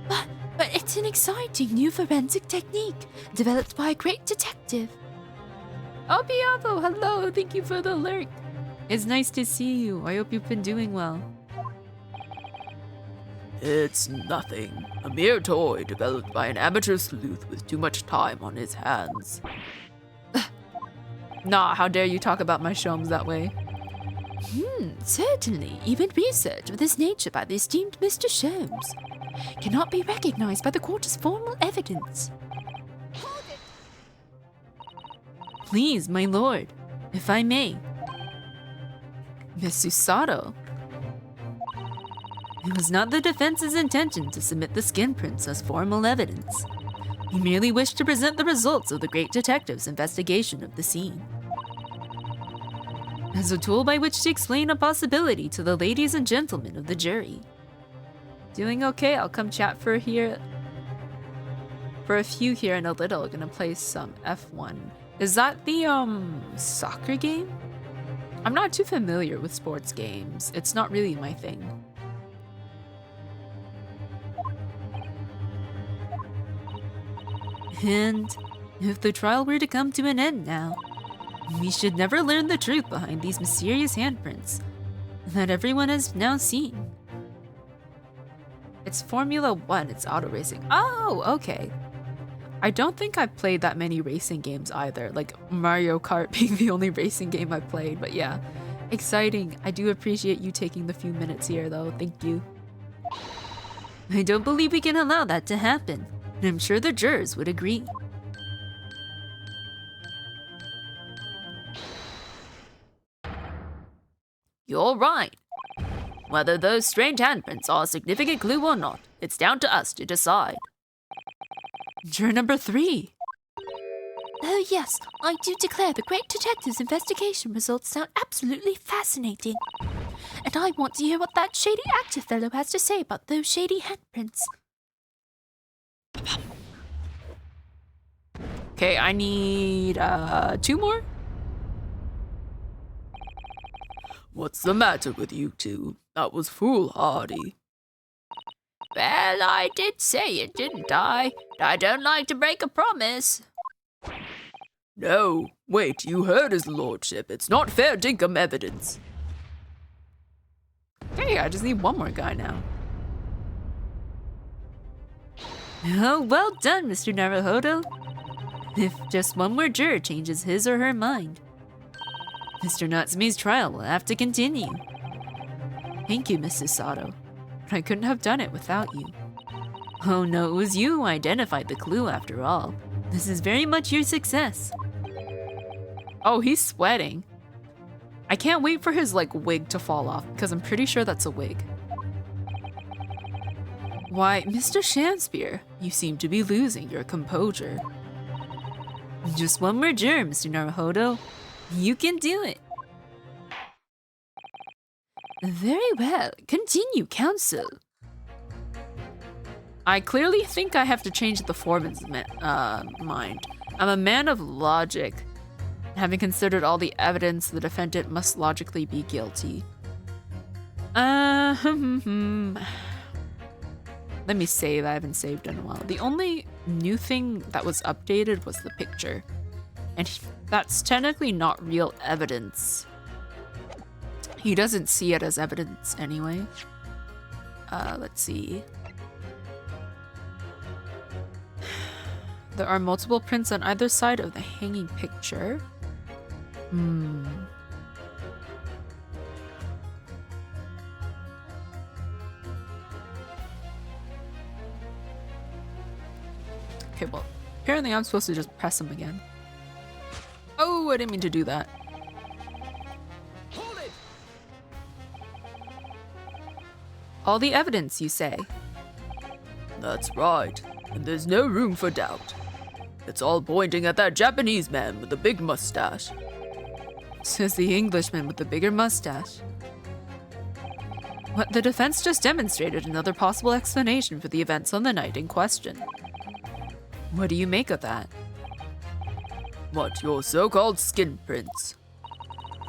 But it's an exciting new forensic technique developed by a great detective. Oh, Piavo, hello, thank you for the alert. It's nice to see you. I hope you've been doing well. It's nothing. A mere toy developed by an amateur sleuth with too much time on his hands. Nah, how dare you talk about my Shams that way? Certainly, even research of this nature by the esteemed Mr. Shams cannot be recognized by the court as formal evidence. Please, my lord, if I may. Miss Susato. It was not the defense's intention to submit the skin prints as formal evidence. We merely wished to present the results of the great detective's investigation of the scene, as a tool by which to explain a possibility to the ladies and gentlemen of the jury. Doing okay, I'll come chat for a few here in a little. Gonna play some F1. Is that the soccer game? I'm not too familiar with sports games. It's not really my thing. And if the trial were to come to an end now, we should never learn the truth behind these mysterious handprints that everyone has now seen. It's Formula 1, it's auto racing. Oh, okay. I don't think I've played that many racing games either, like Mario Kart being the only racing game I've played, but yeah. Exciting. I do appreciate you taking the few minutes here though, thank you. I don't believe we can allow that to happen, and I'm sure the jurors would agree. You're right. Whether those strange handprints are a significant clue or not, it's down to us to decide. Juror number 3. Oh yes, I do declare the Great Detective's investigation results sound absolutely fascinating. And I want to hear what that shady actor fellow has to say about those shady handprints. Okay, I need 2 more. What's the matter with you two? That was foolhardy. Well, I did say it, didn't I? I don't like to break a promise. No, wait, you heard his lordship. It's not fair dinkum evidence. Okay, I just need 1 more guy now. Oh, well done, Mr. Naruhodo. If just one more juror changes his or her mind, Mr. Natsume's trial will have to continue. Thank you, Mrs. Sato. But I couldn't have done it without you. Oh no, it was you who identified the clue after all. This is very much your success. Oh, he's sweating. I can't wait for his wig to fall off because I'm pretty sure that's a wig. Why, Mr. Shanspeare, you seem to be losing your composure. Just one more juror, Mr. Naruhodo. You can do it. Very well. Continue, counsel. I clearly think I have to change the foreman's mind. I'm a man of logic. Having considered all the evidence, the defendant must logically be guilty. Let me save. I haven't saved in a while. The only new thing that was updated was the picture. And that's technically not real evidence. He doesn't see it as evidence anyway. Let's see. There are multiple prints on either side of the hanging picture. Okay, well, apparently I'm supposed to just press him again. Oh, I didn't mean to do that. Hold it! All the evidence, you say? That's right, and there's no room for doubt. It's all pointing at that Japanese man with the big mustache. Says the Englishman with the bigger mustache. But the defense just demonstrated another possible explanation for the events on the night in question. What do you make of that? What, your so-called skin prints?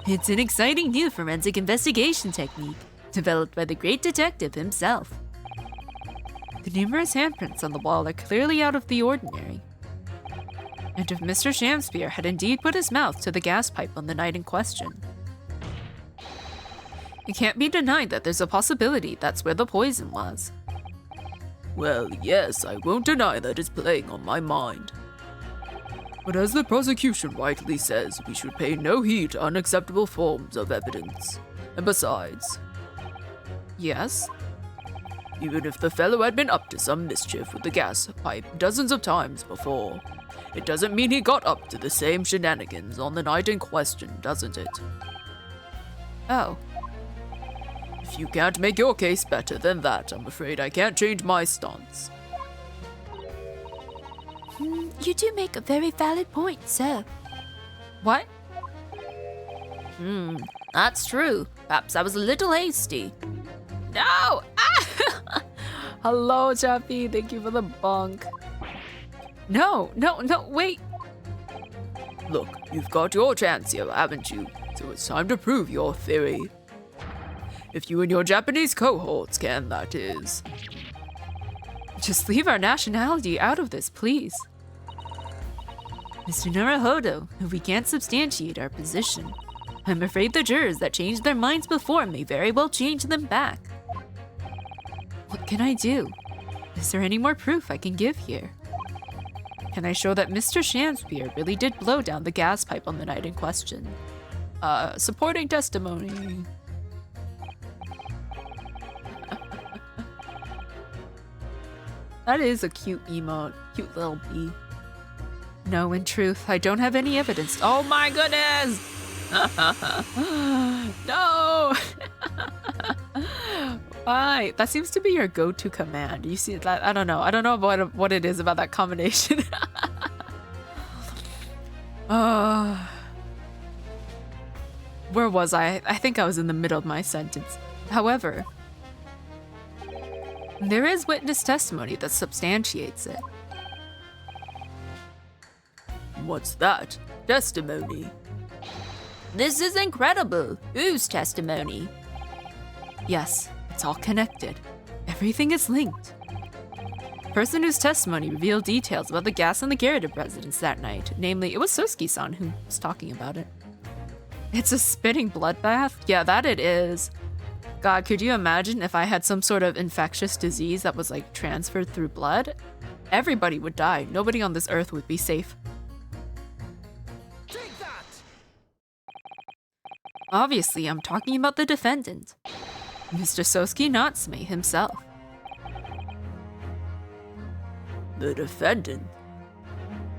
It's an exciting new forensic investigation technique developed by the great detective himself. The numerous handprints on the wall are clearly out of the ordinary. And if Mr. Shamspeare had indeed put his mouth to the gas pipe on the night in question, it can't be denied that there's a possibility that's where the poison was. Well, yes, I won't deny that it's playing on my mind. But as the prosecution rightly says, we should pay no heed to unacceptable forms of evidence. And besides, Yes? even if the fellow had been up to some mischief with the gas pipe dozens of times before, it doesn't mean he got up to the same shenanigans on the night in question, doesn't it? Oh. If you can't make your case better than that, I'm afraid I can't change my stance. You do make a very valid point, sir. What? That's true. Perhaps I was a little hasty. No! Ah! Hello, Chappie. Thank you for the bunk. No, wait. Look, you've got your chance here, haven't you? So it's time to prove your theory. If you and your Japanese cohorts can, that is. Just leave our nationality out of this, please. Mr. Naruhodo, if we can't substantiate our position, I'm afraid the jurors that changed their minds before may very well change them back. What can I do? Is there any more proof I can give here? Can I show that Mr. Shamspeare really did blow down the gas pipe on the night in question? Supporting testimony. That is a cute emote. Cute little bee. No, in truth, I don't have any evidence. Oh my goodness! No! Why? That seems to be your go-to command. You see that? I don't know. I don't know what it is about that combination. Where was I? I think I was in the middle of my sentence. However, there is witness testimony that substantiates it. What's that? Testimony. This is incredible. Whose testimony? Yes, it's all connected. Everything is linked. Person whose testimony revealed details about the gas in the Gyarados residence that night. Namely, it was Sosuke-san who was talking about it. It's a spitting bloodbath? Yeah, that it is. God, could you imagine if I had some sort of infectious disease that was like transferred through blood? Everybody would die. Nobody on this earth would be safe. Take that! Obviously, I'm talking about the defendant, Mr. Sosuke Natsume himself. The defendant?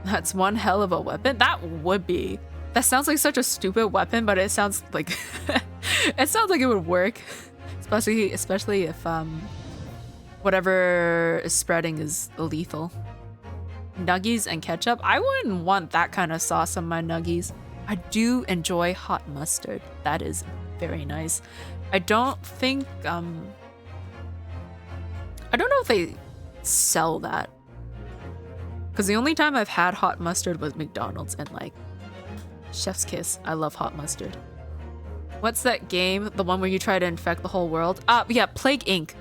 That's one hell of a weapon. That would be. That sounds like such a stupid weapon, but it sounds like it sounds like it would work. Especially if whatever is spreading is lethal. Nuggies and ketchup? I wouldn't want that kind of sauce on my nuggies. I do enjoy hot mustard. That is very nice. I don't think I don't know if they sell that. Because the only time I've had hot mustard was McDonald's and like Chef's Kiss. I love hot mustard. What's that game? The one where you try to infect the whole world? Yeah, Plague Inc.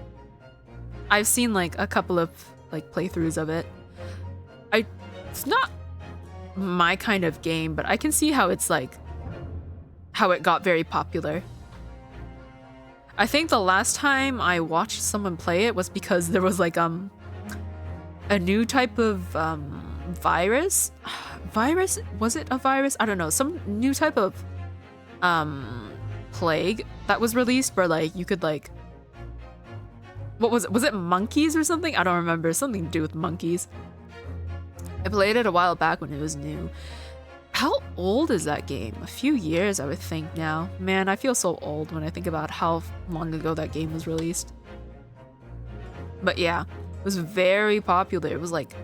I've seen like a couple of like playthroughs of it. It's not my kind of game, but I can see how it's like how it got very popular. I think the last time I watched someone play it was because there was like a new type of virus. Virus? Was it a virus? I don't know. Some new type of plague that was released where like you could like what was it? Was it monkeys or something? I don't remember. Something to do with monkeys. I played it a while back when it was new. How old is that game? A few years, I would think now. Man, I feel so old when I think about how long ago that game was released. But yeah, it was very popular. It was like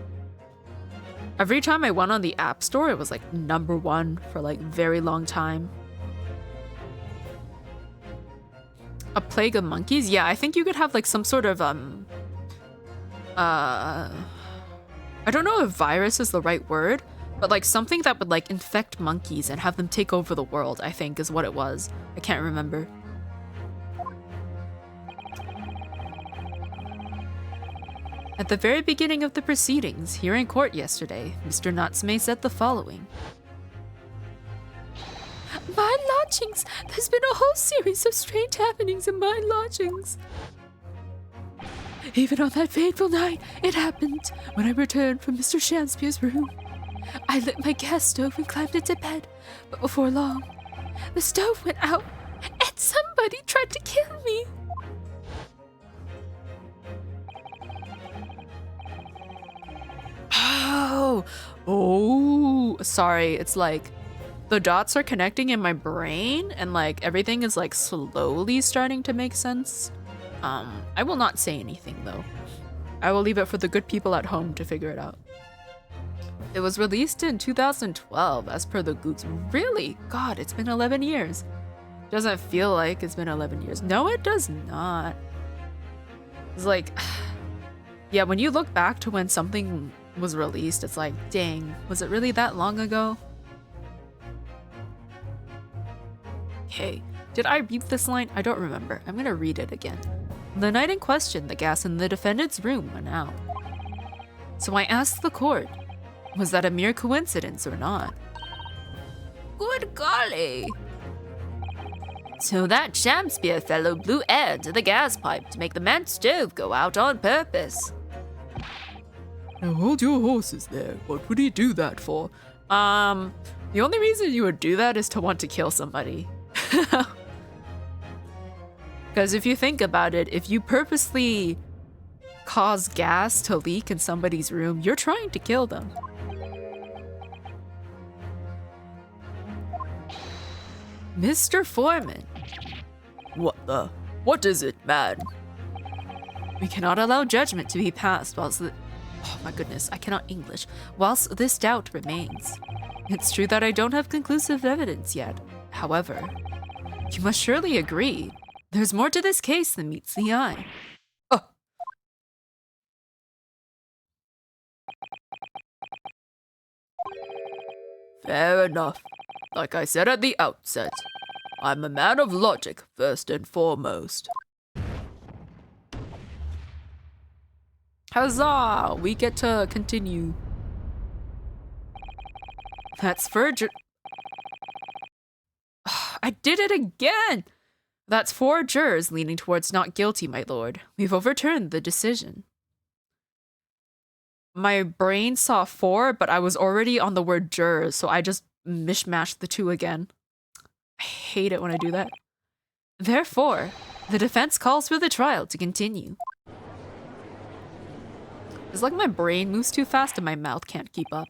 every time I went on the App Store, it was like #1 for like very long time. A plague of monkeys? Yeah, I think you could have like some sort of I don't know if virus is the right word, but like something that would like infect monkeys and have them take over the world, I think is what it was. I can't remember. At the very beginning of the proceedings, here in court yesterday, Mr. Natsume said the following. My lodgings! There's been a whole series of strange happenings in my lodgings. Even on that fateful night, it happened when I returned from Mr. Shamspeare's room. I lit my gas stove and climbed into bed, but before long, the stove went out and somebody tried to kill me. Oh, sorry. It's like the dots are connecting in my brain and like everything is like slowly starting to make sense. I will not say anything though. I will leave it for the good people at home to figure it out. It was released in 2012 as per the Goots. Really? God, it's been 11 years. Doesn't feel like it's been 11 years. No, it does not. It's like, yeah, when you look back to when something was released, it's like, dang, was it really that long ago? Okay, did I read this line? I don't remember. I'm gonna read it again. The night in question, the gas in the defendant's room went out. So I asked the court, was that a mere coincidence or not? Good golly! So that Shamspeare fellow blew air to the gas pipe to make the man's stove go out on purpose. Now hold your horses there. What would he do that for? The only reason you would do that is to want to kill somebody. Because if you think about it, if you purposely cause gas to leak in somebody's room, you're trying to kill them. Mr. Foreman. What is it, man? We cannot allow judgment to be passed whilst oh my goodness, I cannot English. Whilst this doubt remains. It's true that I don't have conclusive evidence yet. However, you must surely agree, there's more to this case than meets the eye. Oh. Fair enough. Like I said at the outset, I'm a man of logic first and foremost. Huzzah! We get to continue. That's for I did it again! That's 4 jurors leaning towards not guilty, my lord. We've overturned the decision. My brain saw 4, but I was already on the word jurors, so I just mishmashed the 2 again. I hate it when I do that. Therefore, the defense calls for the trial to continue. It's like my brain moves too fast and my mouth can't keep up.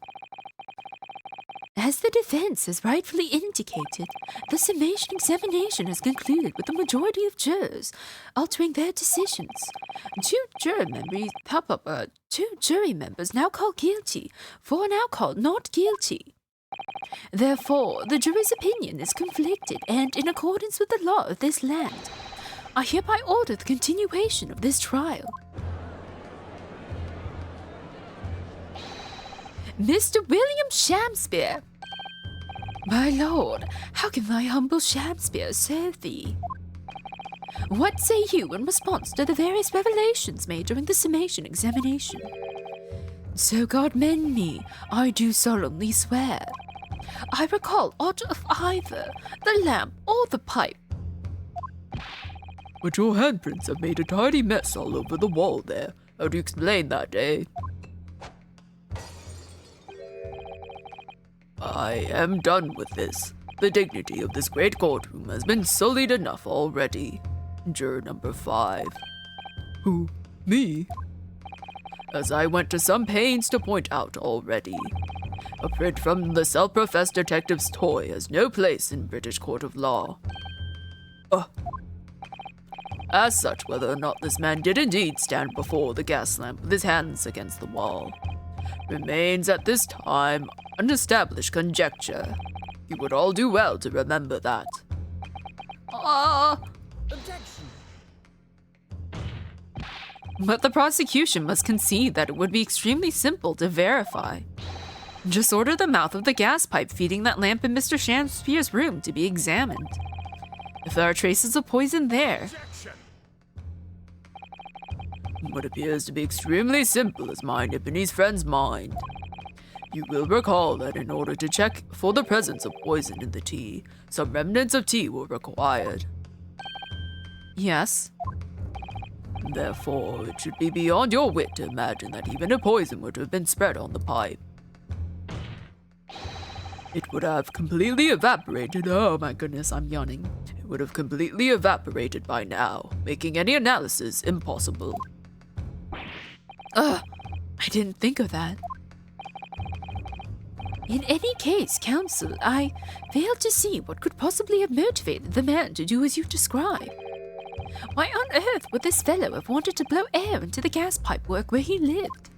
As the defense has rightfully indicated, the summation examination has concluded with the majority of jurors altering their decisions. 2 jury members now called guilty, 4 now called not guilty. Therefore, the jury's opinion is conflicted and in accordance with the law of this land. I hereby order the continuation of this trial. Mr. William Shamspeare. My lord, how can thy humble Shamspeare serve thee? What say you in response to the various revelations made during the summation examination? So God mend me, I do solemnly swear. I recall aught of either the lamp or the pipe. But your handprints have made a tidy mess all over the wall there. How do you explain that, eh? I am done with this. The dignity of this great courtroom has been sullied enough already. Juror number 5. Who? Me? As I went to some pains to point out already, a print from the self-professed detective's toy has no place in British court of law. As such, whether or not this man did indeed stand before the gas lamp with his hands against the wall remains at this time unestablished conjecture. You would all do well to remember that. Objection. But the prosecution must concede that it would be extremely simple to verify. Just order the mouth of the gas pipe feeding that lamp in Mr. Shamspeare's room to be examined. If there are traces of poison there, Objection. What appears to be extremely simple is my Nipponese friend's mind. You will recall that in order to check for the presence of poison in the tea, some remnants of tea were required. yes. Therefore, it should be beyond your wit to imagine that even a poison would have been spread on the pipe. It would have completely evaporated. Oh my goodness, I'm yawning. It would have completely evaporated by now, making any analysis impossible. Ugh, I didn't think of that. In any case, counsel, I fail to see what could possibly have motivated the man to do as you describe. Why on earth would this fellow have wanted to blow air into the gas pipe work where he lived?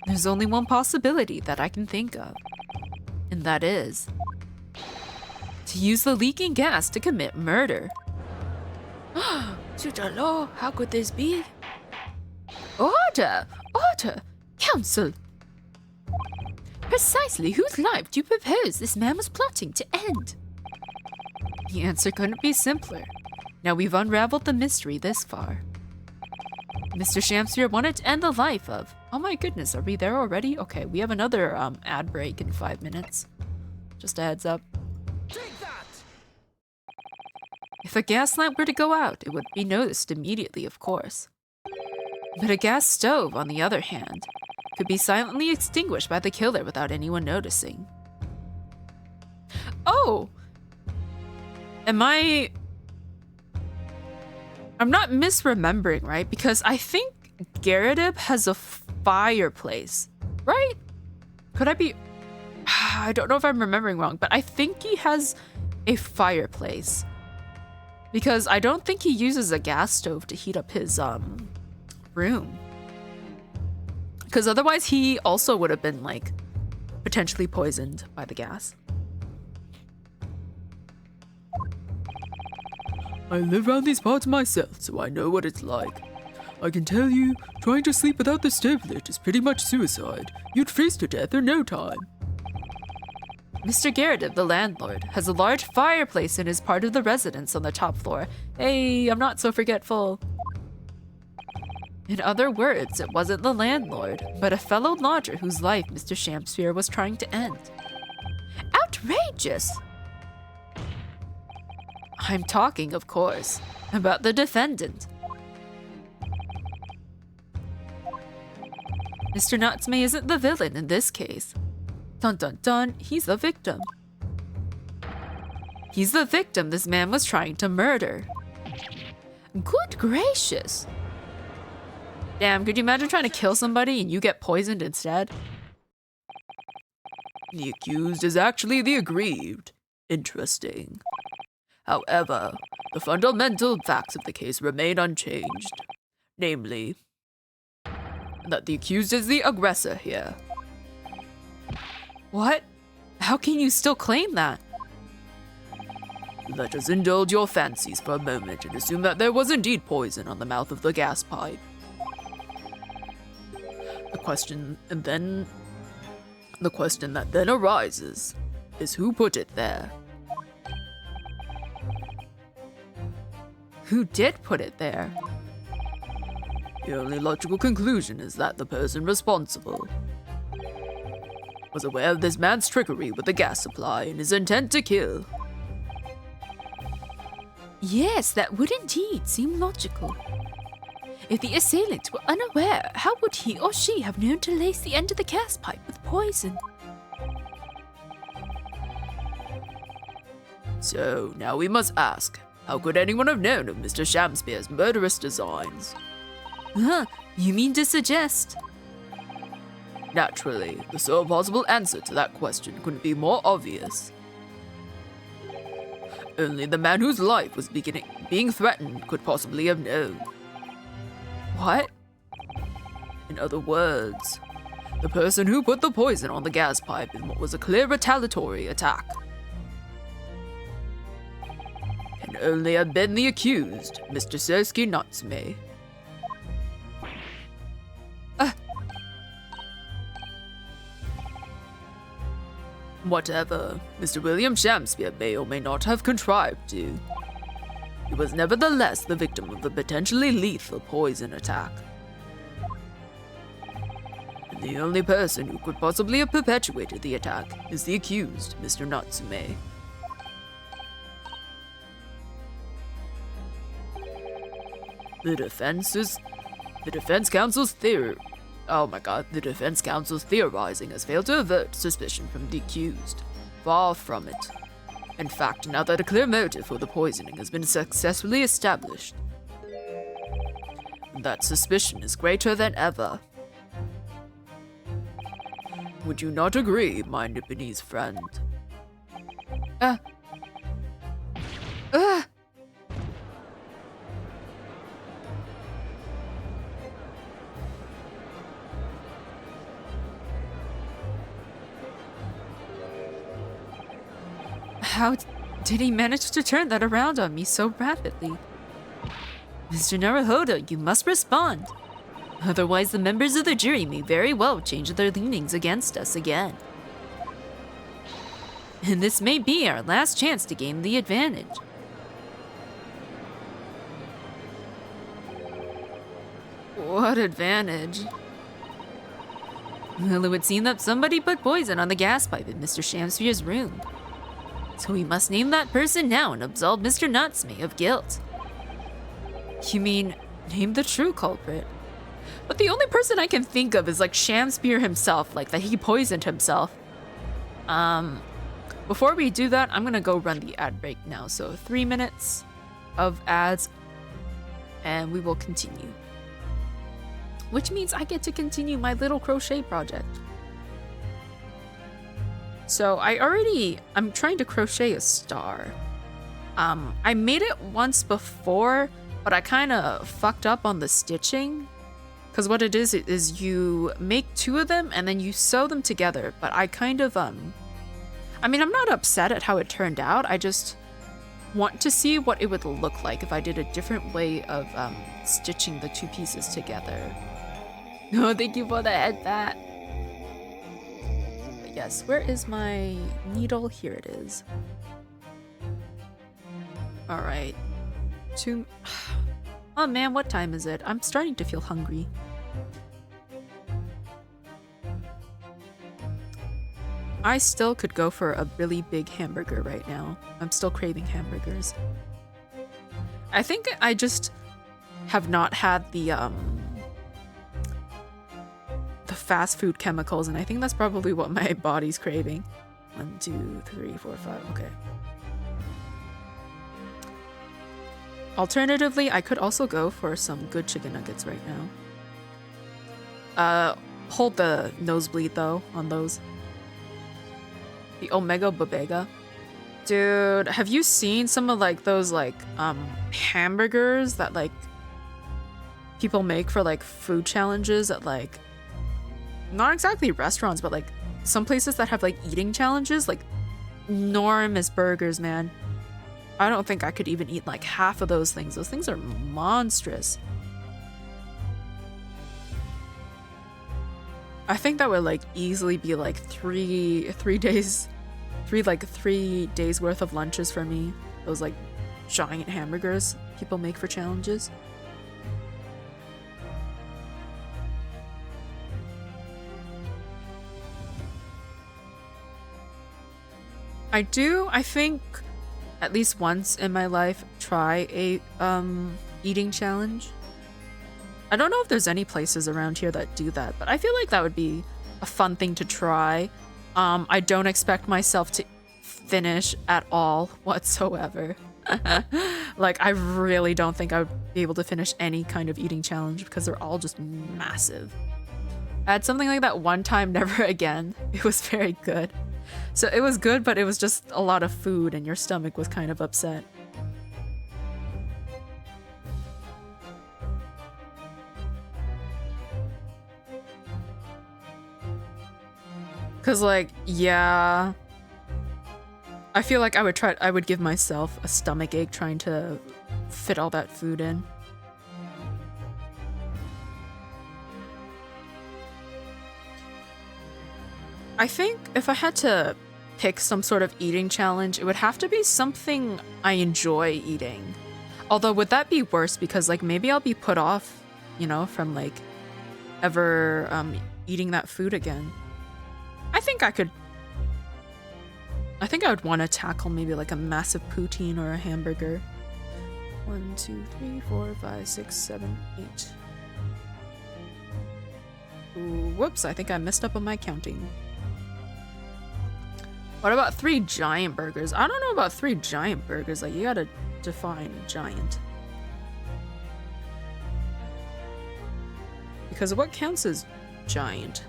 There's only one possibility that I can think of, and that is to use the leaking gas to commit murder. To the law, how could this be? Order! Order! Counsel! Precisely whose life do you propose this man was plotting to end? The answer couldn't be simpler. Now we've unraveled the mystery this far. Mr. Shamspeare wanted to end the life of... Oh my goodness, are we there already? Okay, we have another ad break in 5 minutes. Just a heads up. Take that! If a gas lamp were to go out, it would be noticed immediately, of course. But a gas stove, on the other hand, could be silently extinguished by the killer without anyone noticing. Oh! I'm not misremembering, right? Because I think Garrideb has a fireplace, right? Could I be... I don't know if I'm remembering wrong, but I think he has a fireplace. Because I don't think he uses a gas stove to heat up his room. Because otherwise he also would have been like potentially poisoned by the gas. I live around these parts myself, so I know what it's like. I can tell you, trying to sleep without the stove lit is pretty much suicide. You'd freeze to death in no time. Mr. Garrett, the landlord, has a large fireplace in his part of the residence on the top floor. Hey, I'm not so forgetful. In other words, it wasn't the landlord, but a fellow lodger whose life Mr. Shamsphere was trying to end. Outrageous! I'm talking, of course, about the defendant. Mr. Natsume isn't the villain in this case. Dun dun dun, he's the victim. He's the victim this man was trying to murder. Good gracious! Damn, could you imagine trying to kill somebody and you get poisoned instead? The accused is actually the aggrieved. Interesting. However, the fundamental facts of the case remain unchanged. Namely, that the accused is the aggressor here. What? How can you still claim that? Let us indulge your fancies for a moment and assume that there was indeed poison on the mouth of the gas pipe. The question that then arises is who put it there? Who did put it there? The only logical conclusion is that the person responsible was aware of this man's trickery with the gas supply and his intent to kill. Yes, that would indeed seem logical. If the assailants were unaware, how would he or she have known to lace the end of the gas pipe with poison? So, now we must ask, how could anyone have known of Mr. Shamspeare's murderous designs? You mean to suggest? Naturally, the sole possible answer to that question couldn't be more obvious. Only the man whose life was being threatened could possibly have known. What? In other words, the person who put the poison on the gas pipe in what was a clear retaliatory attack can only have been the accused, Mr. Sersky Natsume. Whatever Mr. William Shamspere may or may not have contrived to, he was nevertheless the victim of a potentially lethal poison attack. And the only person who could possibly have perpetuated the attack is the accused, Mr. Natsume. The defense counsel's theorizing has failed to avert suspicion from the accused. Far from it. In fact, now that a clear motive for the poisoning has been successfully established, that suspicion is greater than ever. Would you not agree, my Nipponese friend? How did he manage to turn that around on me so rapidly? Mr. Naruhodo, you must respond. Otherwise, the members of the jury may very well change their leanings against us again. And this may be our last chance to gain the advantage. What advantage? Well, it would seem that somebody put poison on the gas pipe in Mr. Shamsphere's room. So we must name that person now and absolve Mr. Natsume of guilt. You mean, name the true culprit? But the only person I can think of is like Shamsphere himself, like that he poisoned himself. Before we do that, I'm gonna go run the ad break now. So 3 minutes of ads, and we will continue. Which means I get to continue my little crochet project. So I'm trying to crochet a star. I made it once before, but I kind of fucked up on the stitching. Because what it is you make 2 of them and then you sew them together. But I kind of, I mean, I'm not upset at how it turned out. I just want to see what it would look like if I did a different way of stitching the 2 pieces together. No, thank you for the head pat. Yes, where is my needle? Here it is. All right. 2. Oh man, what time is it? I'm starting to feel hungry. I still could go for a really big hamburger right now. I'm still craving hamburgers. I think I just have not had the fast food chemicals, and I think that's probably what my body's craving. 1, 2, 3, 4, 5. Okay. Alternatively, I could also go for some good chicken nuggets right now. Hold the nosebleed though on those. The Omega Bodega. Dude, have you seen some of like those like hamburgers that like people make for like food challenges at like not exactly restaurants, but like some places that have like eating challenges, like enormous burgers, man. I don't think I could even eat like half of those things. Those things are monstrous. I think that would like easily be like three days worth of lunches for me. Those like giant hamburgers people make for challenges. I think at least once in my life try a eating challenge. I don't know if there's any places around here that do that, but I feel like that would be a fun thing to try. I don't expect myself to finish at all whatsoever. Like, I really don't think I would be able to finish any kind of eating challenge because they're all just massive. I had something like that one time, never again. It was very good. So it was good, but it was just a lot of food and your stomach was kind of upset. Cause like, yeah, I feel like I would give myself a stomach ache trying to fit all that food in. I think if I had to pick some sort of eating challenge, it would have to be something I enjoy eating. Although, would that be worse? Because like maybe I'll be put off, you know, from like ever eating that food again. I think I would want to tackle maybe like a massive poutine or a hamburger. 1, 2, 3, 4, 5, 6, 7, 8. Ooh, whoops, I think I messed up on my counting. What about 3 giant burgers? I don't know about 3 giant burgers. Like, you gotta define giant. Because what counts as giant?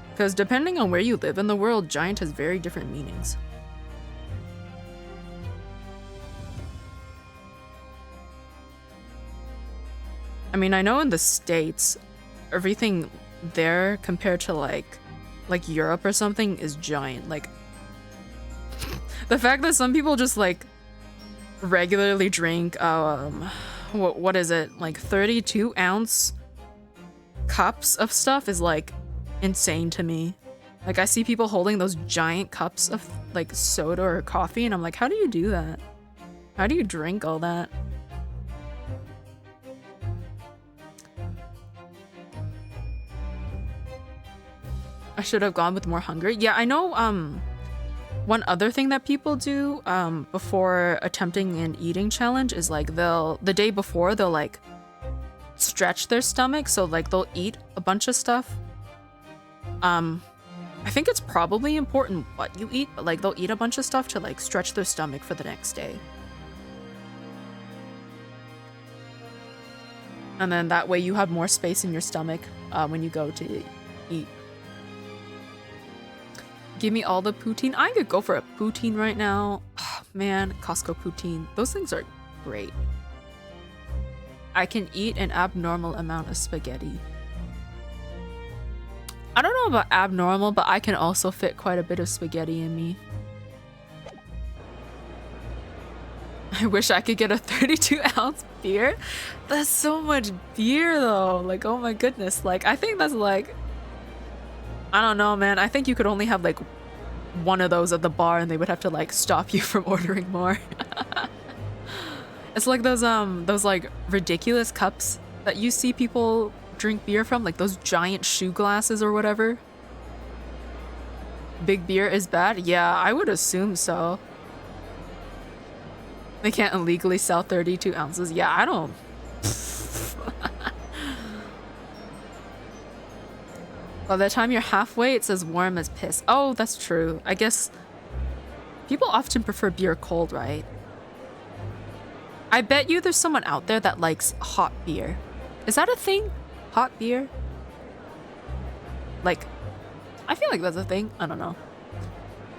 Because depending on where you live in the world, giant has very different meanings. I mean, I know in the States, everything there compared to like Europe or something is giant. Like, the fact that some people just like regularly drink what is it, like 32-ounce cups of stuff is like insane to me. Like, I see people holding those giant cups of like soda or coffee and I'm like, how do you do that? How do you drink all that? I should have gone with more hunger. Yeah, I know one other thing that people do before attempting an eating challenge is like the day before they'll like stretch their stomach, so like they'll eat a bunch of stuff. I think it's probably important what you eat, but like they'll eat a bunch of stuff to like stretch their stomach for the next day. And then that way you have more space in your stomach when you go to eat. Give me all the poutine. I could go for a poutine right now. Oh, man, Costco poutine. Those things are great. I can eat an abnormal amount of spaghetti. I don't know about abnormal, but I can also fit quite a bit of spaghetti in me. I wish I could get a 32-ounce beer. That's so much beer though. Like, oh my goodness. Like, I think that's like, I don't know, man. I think you could only have like one of those at the bar and they would have to like stop you from ordering more. It's like those like ridiculous cups that you see people drink beer from, like those giant shoe glasses or whatever. Big beer is bad? Yeah, I would assume so. They can't illegally sell 32 ounces. Yeah, I don't. By the time you're halfway, it's as warm as piss. Oh, that's true. I guess people often prefer beer cold, right? I bet you there's someone out there that likes hot beer. Is that a thing? Hot beer? Like, I feel like that's a thing. I don't know.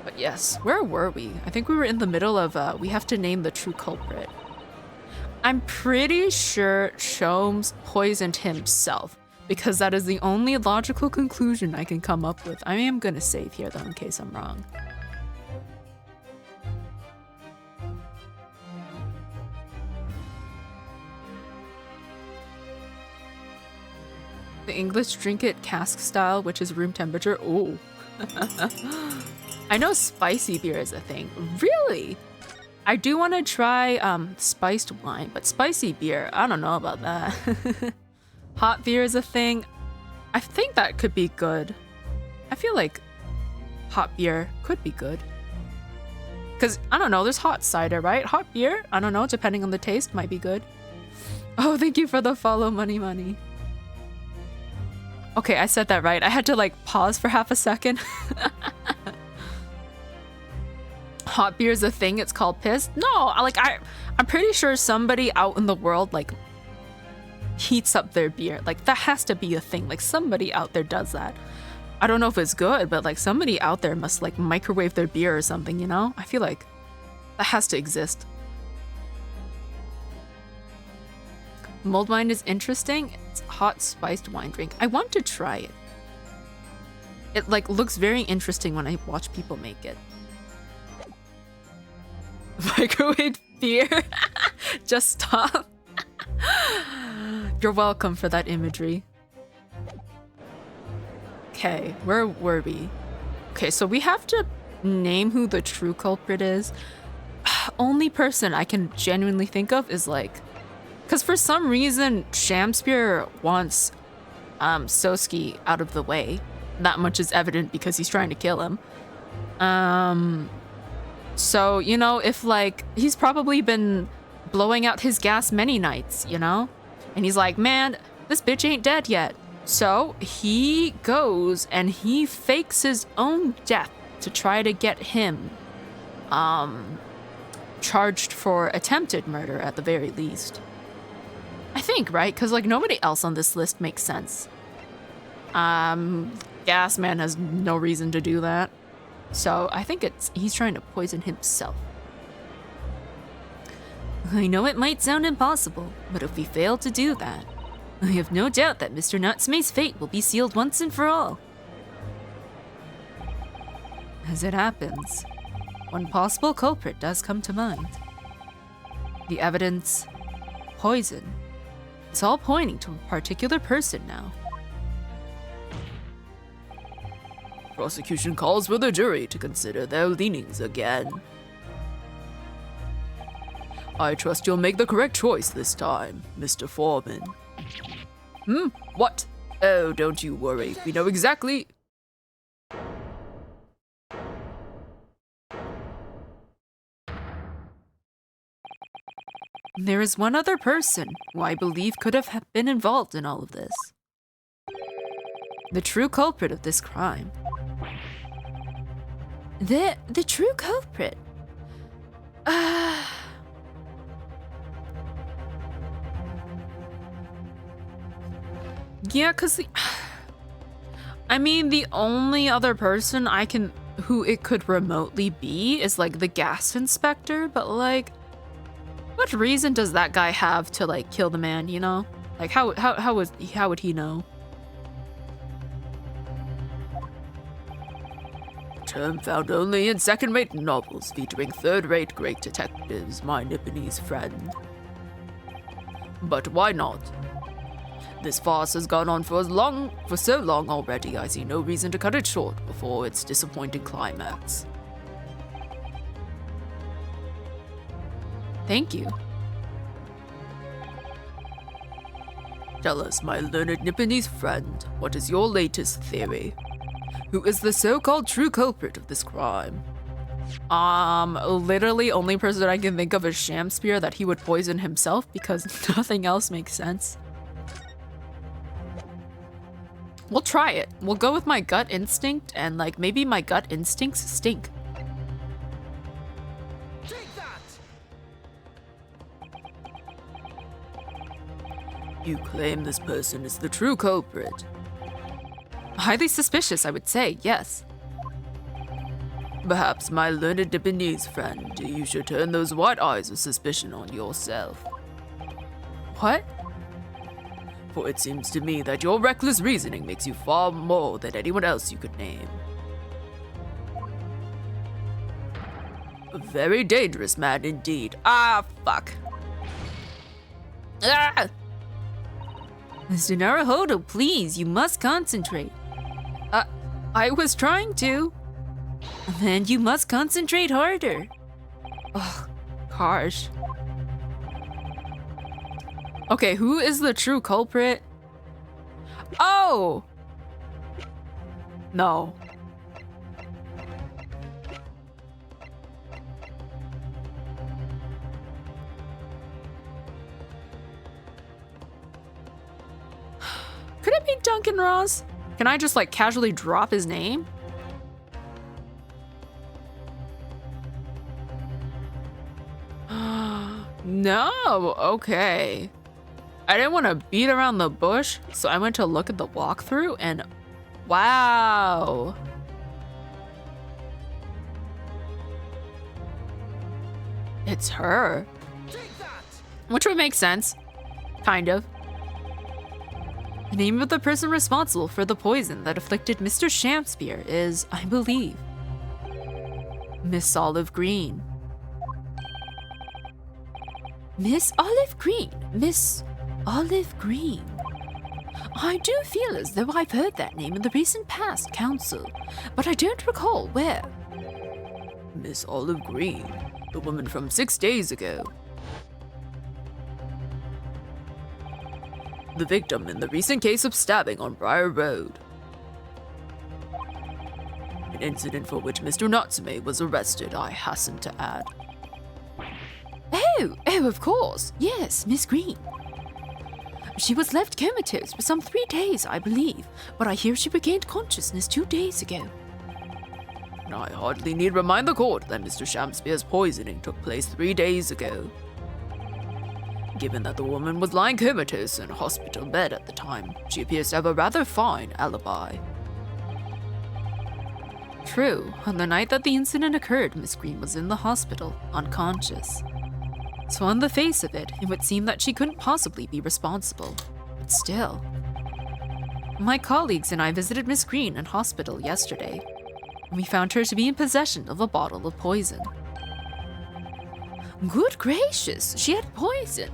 But yes, where were we? I think we were in the middle of, we have to name the true culprit. I'm pretty sure Shams poisoned himself, because that is the only logical conclusion I can come up with. I am gonna save here though in case I'm wrong. The English drink it cask style, which is room temperature. Ooh. I know spicy beer is a thing. Really? I do want to try spiced wine, but spicy beer, I don't know about that. Hot beer is a thing. I think that could be good. I feel like hot beer could be good. Because, I don't know, there's hot cider, right? Hot beer? I don't know, depending on the taste, might be good. Oh, thank you for the follow, Money Money. Okay, I said that right. I had to like pause for half a second. Hot beer is a thing. It's called piss. No, I'm pretty sure somebody out in the world like heats up their beer. Like that has to be a thing. Like somebody out there does that. I don't know if it's good, but like somebody out there must like microwave their beer or something, you know? I feel like that has to exist. Mulled wine is interesting. It's a hot spiced wine drink. I want to try it. It like looks very interesting when I watch people make it. Microwave beer? Just stop. You're welcome for that imagery. Okay, where were we? Okay, so we have to name who the true culprit is. Only person I can genuinely think of is like, because for some reason, Shamspear wants Sosuke out of the way. That much is evident because he's trying to kill him. So, you know, if like, he's probably been blowing out his gas many nights, you know? And he's like, man, this bitch ain't dead yet. So he goes and he fakes his own death to try to get him charged for attempted murder at the very least. I think, right? Because, like, nobody else on this list makes sense. Gas Man has no reason to do that. So, I think he's trying to poison himself. I know it might sound impossible, but if we fail to do that, I have no doubt that Mr. Natsume's fate will be sealed once and for all. As it happens, one possible culprit does come to mind. The evidence, poison. It's all pointing to a particular person now. Prosecution calls for the jury to consider their leanings again. I trust you'll make the correct choice this time, Mr. Foreman. What? Oh, don't you worry. We know exactly... There is one other person who I believe could have been involved in all of this. The true culprit of this crime. The true culprit? Yeah, because I mean, the only other person I can who it could remotely be is like the gas inspector, but like, what reason does that guy have to like kill the man, you know? Like how would he know? Term found only in second-rate novels featuring third-rate great detectives, my Nipponese friend. But why not? This farce has gone on for so long already, I see no reason to cut it short before its disappointing climax. Thank you. Tell us, my learned Nipponese friend, what is your latest theory? Who is the so-called true culprit of this crime? Literally only person I can think of is Sham that he would poison himself because nothing else makes sense. We'll try it. We'll go with my gut instinct, and like maybe my gut instincts stink. Take that! You claim this person is the true culprit. Highly suspicious, I would say, yes. Perhaps, my learned Nipponese friend, you should turn those white eyes of suspicion on yourself. What? For it seems to me that your reckless reasoning makes you far more than anyone else you could name. A very dangerous man indeed. Ah, fuck. Ah! Mr. Naruhodo, please, you must concentrate. I was trying to. Then you must concentrate harder. Ugh, gosh. Okay, who is the true culprit? Oh! No. Could it be Duncan Ross? Can I just like casually drop his name? No, okay. I didn't want to beat around the bush, so I went to look at the walkthrough and wow. It's her. Take that! Which would make sense. Kind of. The name of the person responsible for the poison that afflicted Mr. Shakespeare is, I believe, Miss Olive Green. Miss Olive Green. Miss Olive Green. I do feel as though I've heard that name in the recent past, Council, but I don't recall where. Miss Olive Green, the woman from 6 days ago. The victim in the recent case of stabbing on Briar Road. An incident for which Mr. Natsume was arrested, I hasten to add. Oh, of course. Yes, Miss Green. She was left comatose for some 3 days, I believe, but I hear she regained consciousness 2 days ago. I hardly need remind the court that Mr. Shakespeare's poisoning took place 3 days ago. Given that the woman was lying comatose in a hospital bed at the time, she appears to have a rather fine alibi. True, on the night that the incident occurred, Miss Green was in the hospital, unconscious. So on the face of it, it would seem that she couldn't possibly be responsible. But still. My colleagues and I visited Miss Green in hospital yesterday, and we found her to be in possession of a bottle of poison. Good gracious, she had poison.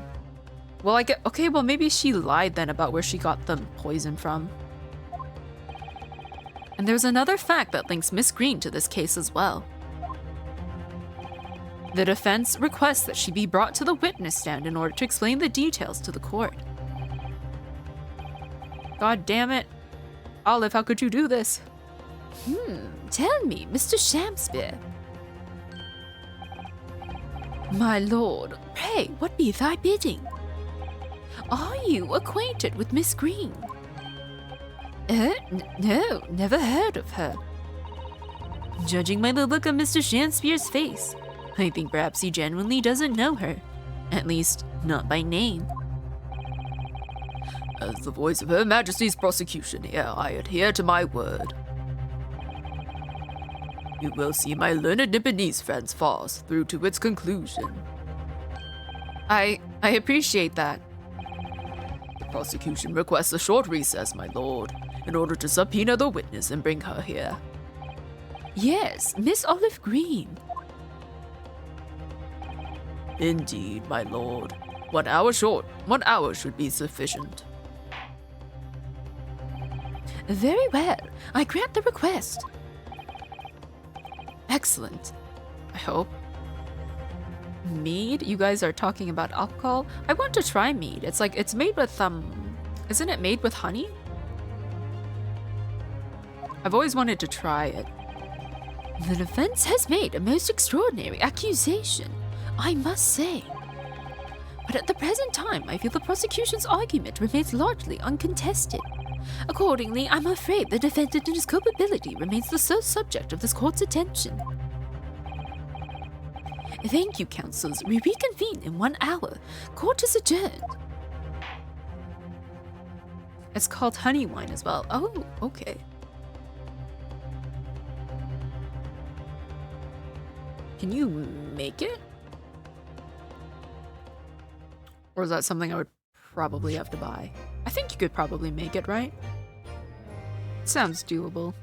Well, okay, well maybe she lied then about where she got the poison from. And there's another fact that links Miss Green to this case as well. The defense requests that she be brought to the witness stand in order to explain the details to the court. God damn it. Olive, how could you do this? Tell me, Mr. Shakespeare. My lord, pray, what be thy bidding? Are you acquainted with Miss Green? No, never heard of her. Judging by the look on Mr. Shakespeare's face, I think perhaps he genuinely doesn't know her. At least, not by name. As the voice of Her Majesty's prosecution here, I adhere to my word. You will see my learned Nipponese friends farce through to its conclusion. I appreciate that. The prosecution requests a short recess, my lord, in order to subpoena the witness and bring her here. Yes, Miss Olive Green. Indeed, my lord. 1 hour short. 1 hour should be sufficient. Very well. I grant the request. Excellent. I hope. Mead? You guys are talking about alcohol? I want to try mead. It's made with, isn't it made with honey? I've always wanted to try it. The defense has made a most extraordinary accusation, I must say. But at the present time, I feel the prosecution's argument remains largely uncontested. Accordingly, I'm afraid the defendant and his culpability remains the sole subject of this court's attention. Thank you, counsels. We reconvene in 1 hour. Court is adjourned. It's called honey wine as well. Oh, okay. Can you make it? Or is that something I would probably have to buy? I think you could probably make it, right? Sounds doable.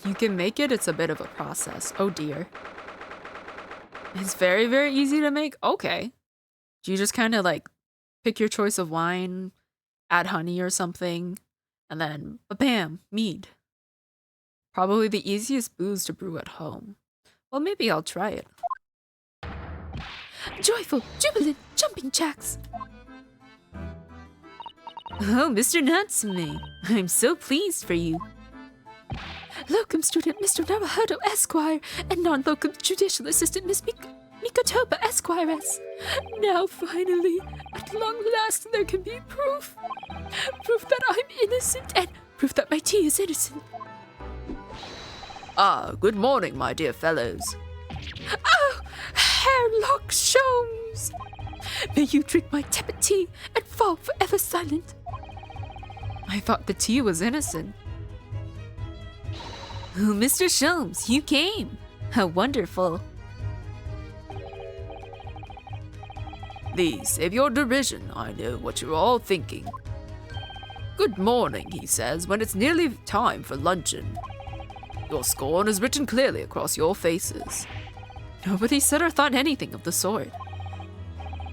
You can make it, it's a bit of a process. Oh dear. It's very, very easy to make? Okay. Do you just kind of like pick your choice of wine, add honey or something, and then bam, mead. Probably the easiest booze to brew at home. Well, maybe I'll try it. Joyful, jubilant, jumping jacks. Oh, Mr. Natsume, I'm so pleased for you. Locum student Mr. Naruhodo Esquire and non-locum judicial assistant Miss Mikotoba Esquiress. Now, finally, at long last, there can be proof. Proof that I'm innocent and proof that my tea is innocent. Ah, good morning, my dear fellows. Oh, Hairlock Sholmes! May you drink my tepid tea and fall forever silent. I thought the tea was innocent. Oh, Mr. Sholmes, you came. How wonderful. Please save your derision. I know what you're all thinking. Good morning, he says, when it's nearly time for luncheon. Your scorn is written clearly across your faces. Nobody said or thought anything of the sort.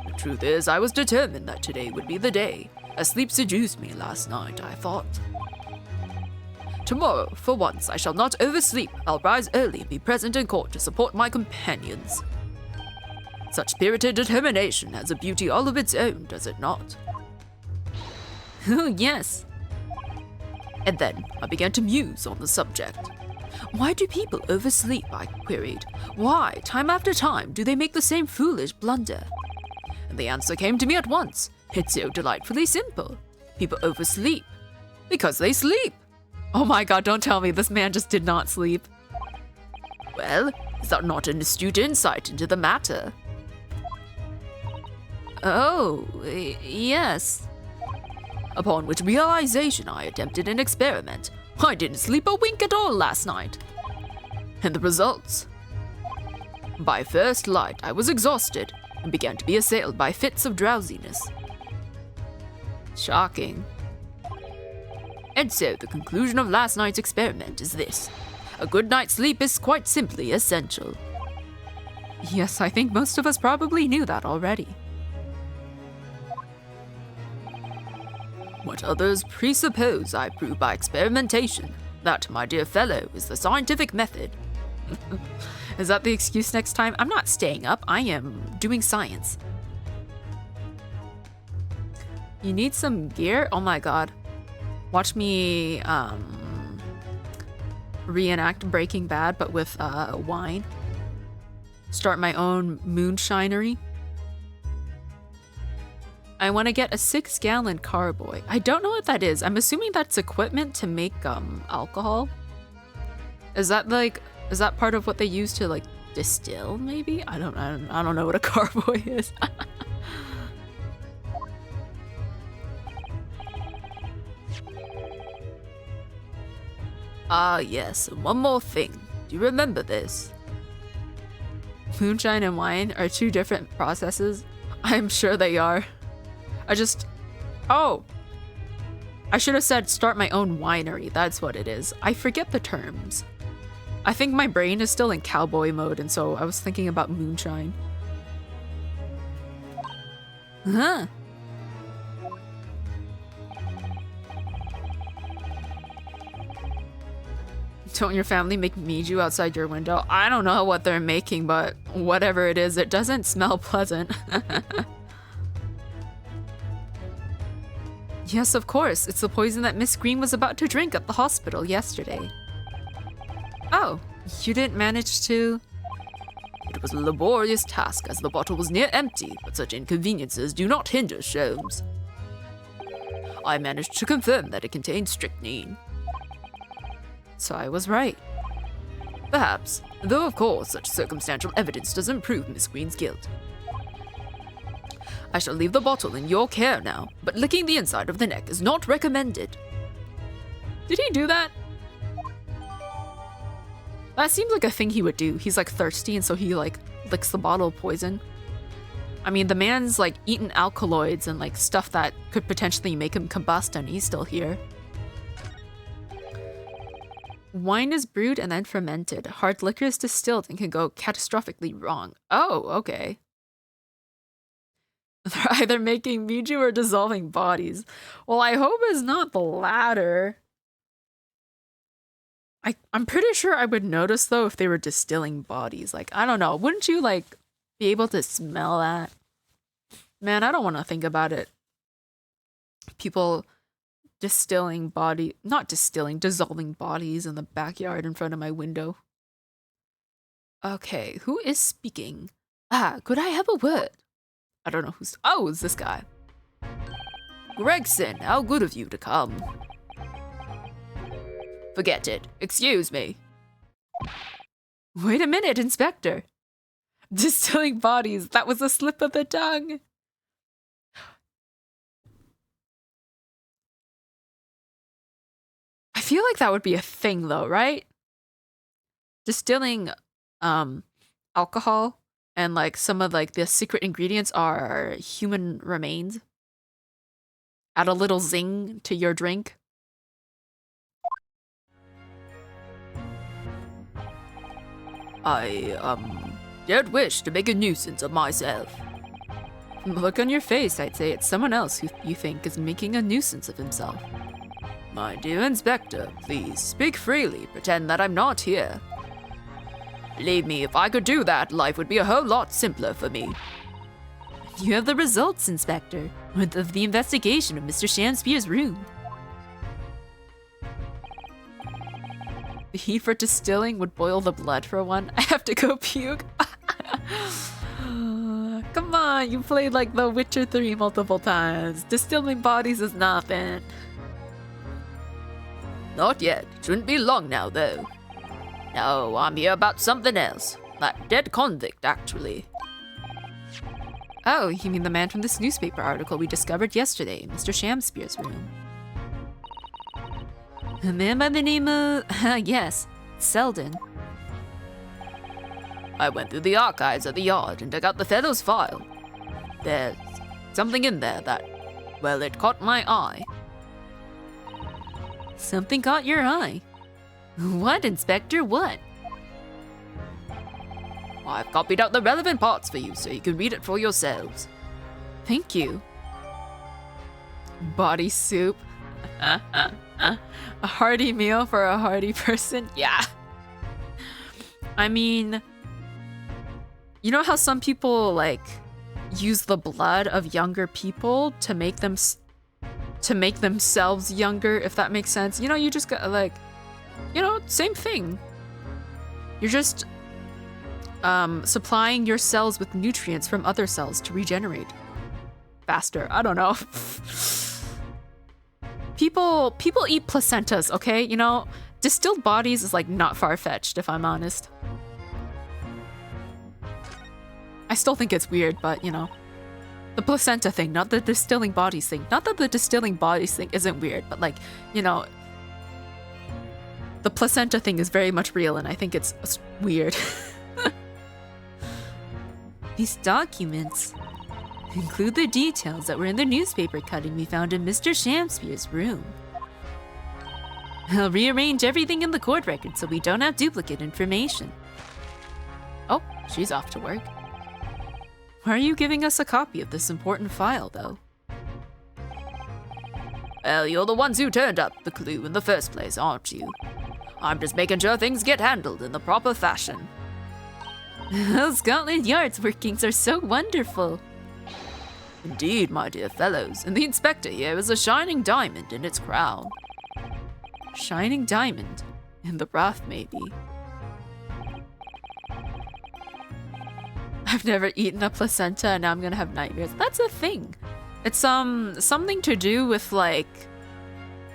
The truth is, I was determined that today would be the day. As sleep seduced me last night, I thought. Tomorrow, for once, I shall not oversleep. I'll rise early and be present in court to support my companions. Such spirited determination has a beauty all of its own, does it not? Oh, yes. And then I began to muse on the subject. Why do people oversleep? I queried. Why, time after time, do they make the same foolish blunder? And the answer came to me at once. It's so delightfully simple. People oversleep because they sleep. Oh my god, don't tell me this man just did not sleep. Well, is that not an astute insight into the matter? Oh, yes. Upon which realization I attempted an experiment. I didn't sleep a wink at all last night. And the results? By first light, I was exhausted and began to be assailed by fits of drowsiness. Shocking. And so the conclusion of last night's experiment is this. A good night's sleep is quite simply essential. Yes, I think most of us probably knew that already. What others presuppose I prove by experimentation. That, my dear fellow, is the scientific method. Is that the excuse next time? I'm not staying up, I am doing science. You need some gear? Oh my god. Watch me reenact Breaking Bad, but with wine. Start my own moonshinery. I want to get a 6-gallon carboy. I don't know what that is. I'm assuming that's equipment to make alcohol. Is that part of what they use to like distill, maybe? I don't know what a carboy is. Ah, yes, and one more thing. Do you remember this? Moonshine and wine are two different processes. I'm sure they are. Oh! I should have said start my own winery. That's what it is. I forget the terms. I think my brain is still in cowboy mode, and so I was thinking about moonshine. Huh. Don't your family make miju outside your window? I don't know what they're making, but whatever it is, it doesn't smell pleasant. Yes, of course. It's the poison that Miss Green was about to drink at the hospital yesterday. Oh, you didn't manage to... It was a laborious task as the bottle was near empty, but such inconveniences do not hinder Shams. I managed to confirm that it contained strychnine. So I was right. Perhaps, though of course such circumstantial evidence doesn't prove Miss Green's guilt. I shall leave the bottle in your care now, but licking the inside of the neck is not recommended. Did he do that? That seems like a thing he would do. He's like thirsty and so he like licks the bottle of poison. I mean, the man's like eaten alkaloids and like stuff that could potentially make him combust and he's still here. Wine is brewed and then fermented. Hard liquor is distilled and can go catastrophically wrong. Oh, okay. They're either making miju or dissolving bodies. Well, I hope it's not the latter. I'm pretty sure I would notice though if they were distilling bodies. Like, I don't know. Wouldn't you like be able to smell that? Man, I don't want to think about it. People dissolving bodies in the backyard in front of my window. Okay, who is speaking? Could I have a word? I don't know who's... Oh, it's this guy. Gregson, how good of you to come. Forget it. Excuse me. Wait a minute, Inspector. Distilling bodies, that was a slip of the tongue. I feel like that would be a thing though, right? Distilling alcohol and like some of like the secret ingredients are human remains. Add a little zing to your drink. I don't wish to make a nuisance of myself. Look on your face, I'd say it's someone else who you think is making a nuisance of himself. My dear Inspector, please speak freely, pretend that I'm not here. Believe me, if I could do that, life would be a whole lot simpler for me. You have the results, Inspector, of the investigation of Mr. Shamspeare's room. The heat for distilling would boil the blood for one. I have to go puke. Come on, you played like The Witcher 3 multiple times. Distilling bodies is nothing. Not yet. Shouldn't be long now, though. No, I'm here about something else. That dead convict, actually. Oh, you mean the man from this newspaper article we discovered yesterday in Mr. Shamspeare's room? A man by the name of... yes, Selden. I went through the archives at the yard and dug out the fellow's file. There's something in there that, well, it caught my eye. Something caught your eye? What, Inspector, what? I've copied out the relevant parts for you so you can read it for yourselves. Thank you. Body soup. A hearty meal for a hearty person? Yeah. I mean, you know how some people like use the blood of younger people to make them to make themselves younger, if that makes sense. You know, you just got like, you know, same thing. You're just supplying your cells with nutrients from other cells to regenerate faster. I don't know. People eat placentas, okay? You know, distilled bodies is like not far-fetched, if I'm honest. I still think it's weird, but you know. The placenta thing, not the distilling bodies thing. Not that the distilling bodies thing isn't weird, but like, you know, the placenta thing is very much real, and I think it's weird. These documents include the details that were in the newspaper cutting we found in Mr. Shamspeare's room. I'll rearrange everything in the court record so we don't have duplicate information. Oh, she's off to work. Why are you giving us a copy of this important file, though? Well, you're the ones who turned up the clue in the first place, aren't you? I'm just making sure things get handled in the proper fashion. Scotland Yard's workings are so wonderful. Indeed, my dear fellows, and the inspector here is a shining diamond in its crown. Shining diamond? In the rough, maybe. I've never eaten a placenta and now I'm gonna have nightmares. That's a thing. It's something to do with like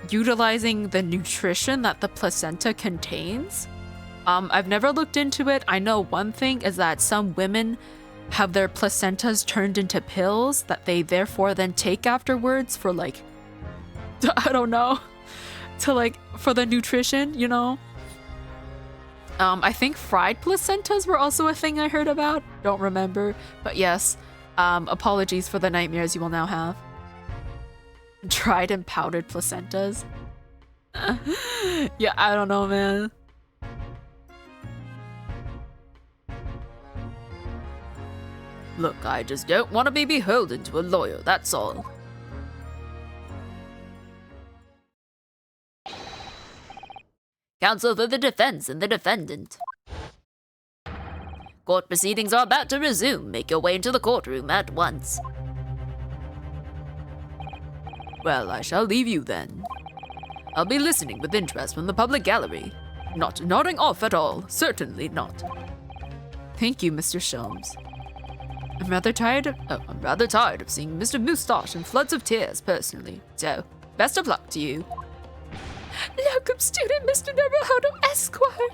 utilizing the nutrition that the placenta contains. I've never looked into it. I know one thing is that some women have their placentas turned into pills that they therefore then take afterwards for like, I don't know, to like, for the nutrition, you know? I think fried placentas were also a thing I heard about. Don't remember, but yes. Apologies for the nightmares you will now have. Dried and powdered placentas. Yeah, I don't know, man. Look, I just don't want to be beholden to a lawyer, that's all. Counsel for the defense and the defendant. Court proceedings are about to resume. Make your way into the courtroom at once. Well, I shall leave you then. I'll be listening with interest from the public gallery. Not nodding off at all, certainly not. Thank you, Mr. Sholmes. I'm rather tired of seeing Mr. Moustache in floods of tears, personally. So, best of luck to you. Locum student Mr. Naruhodo Esquire.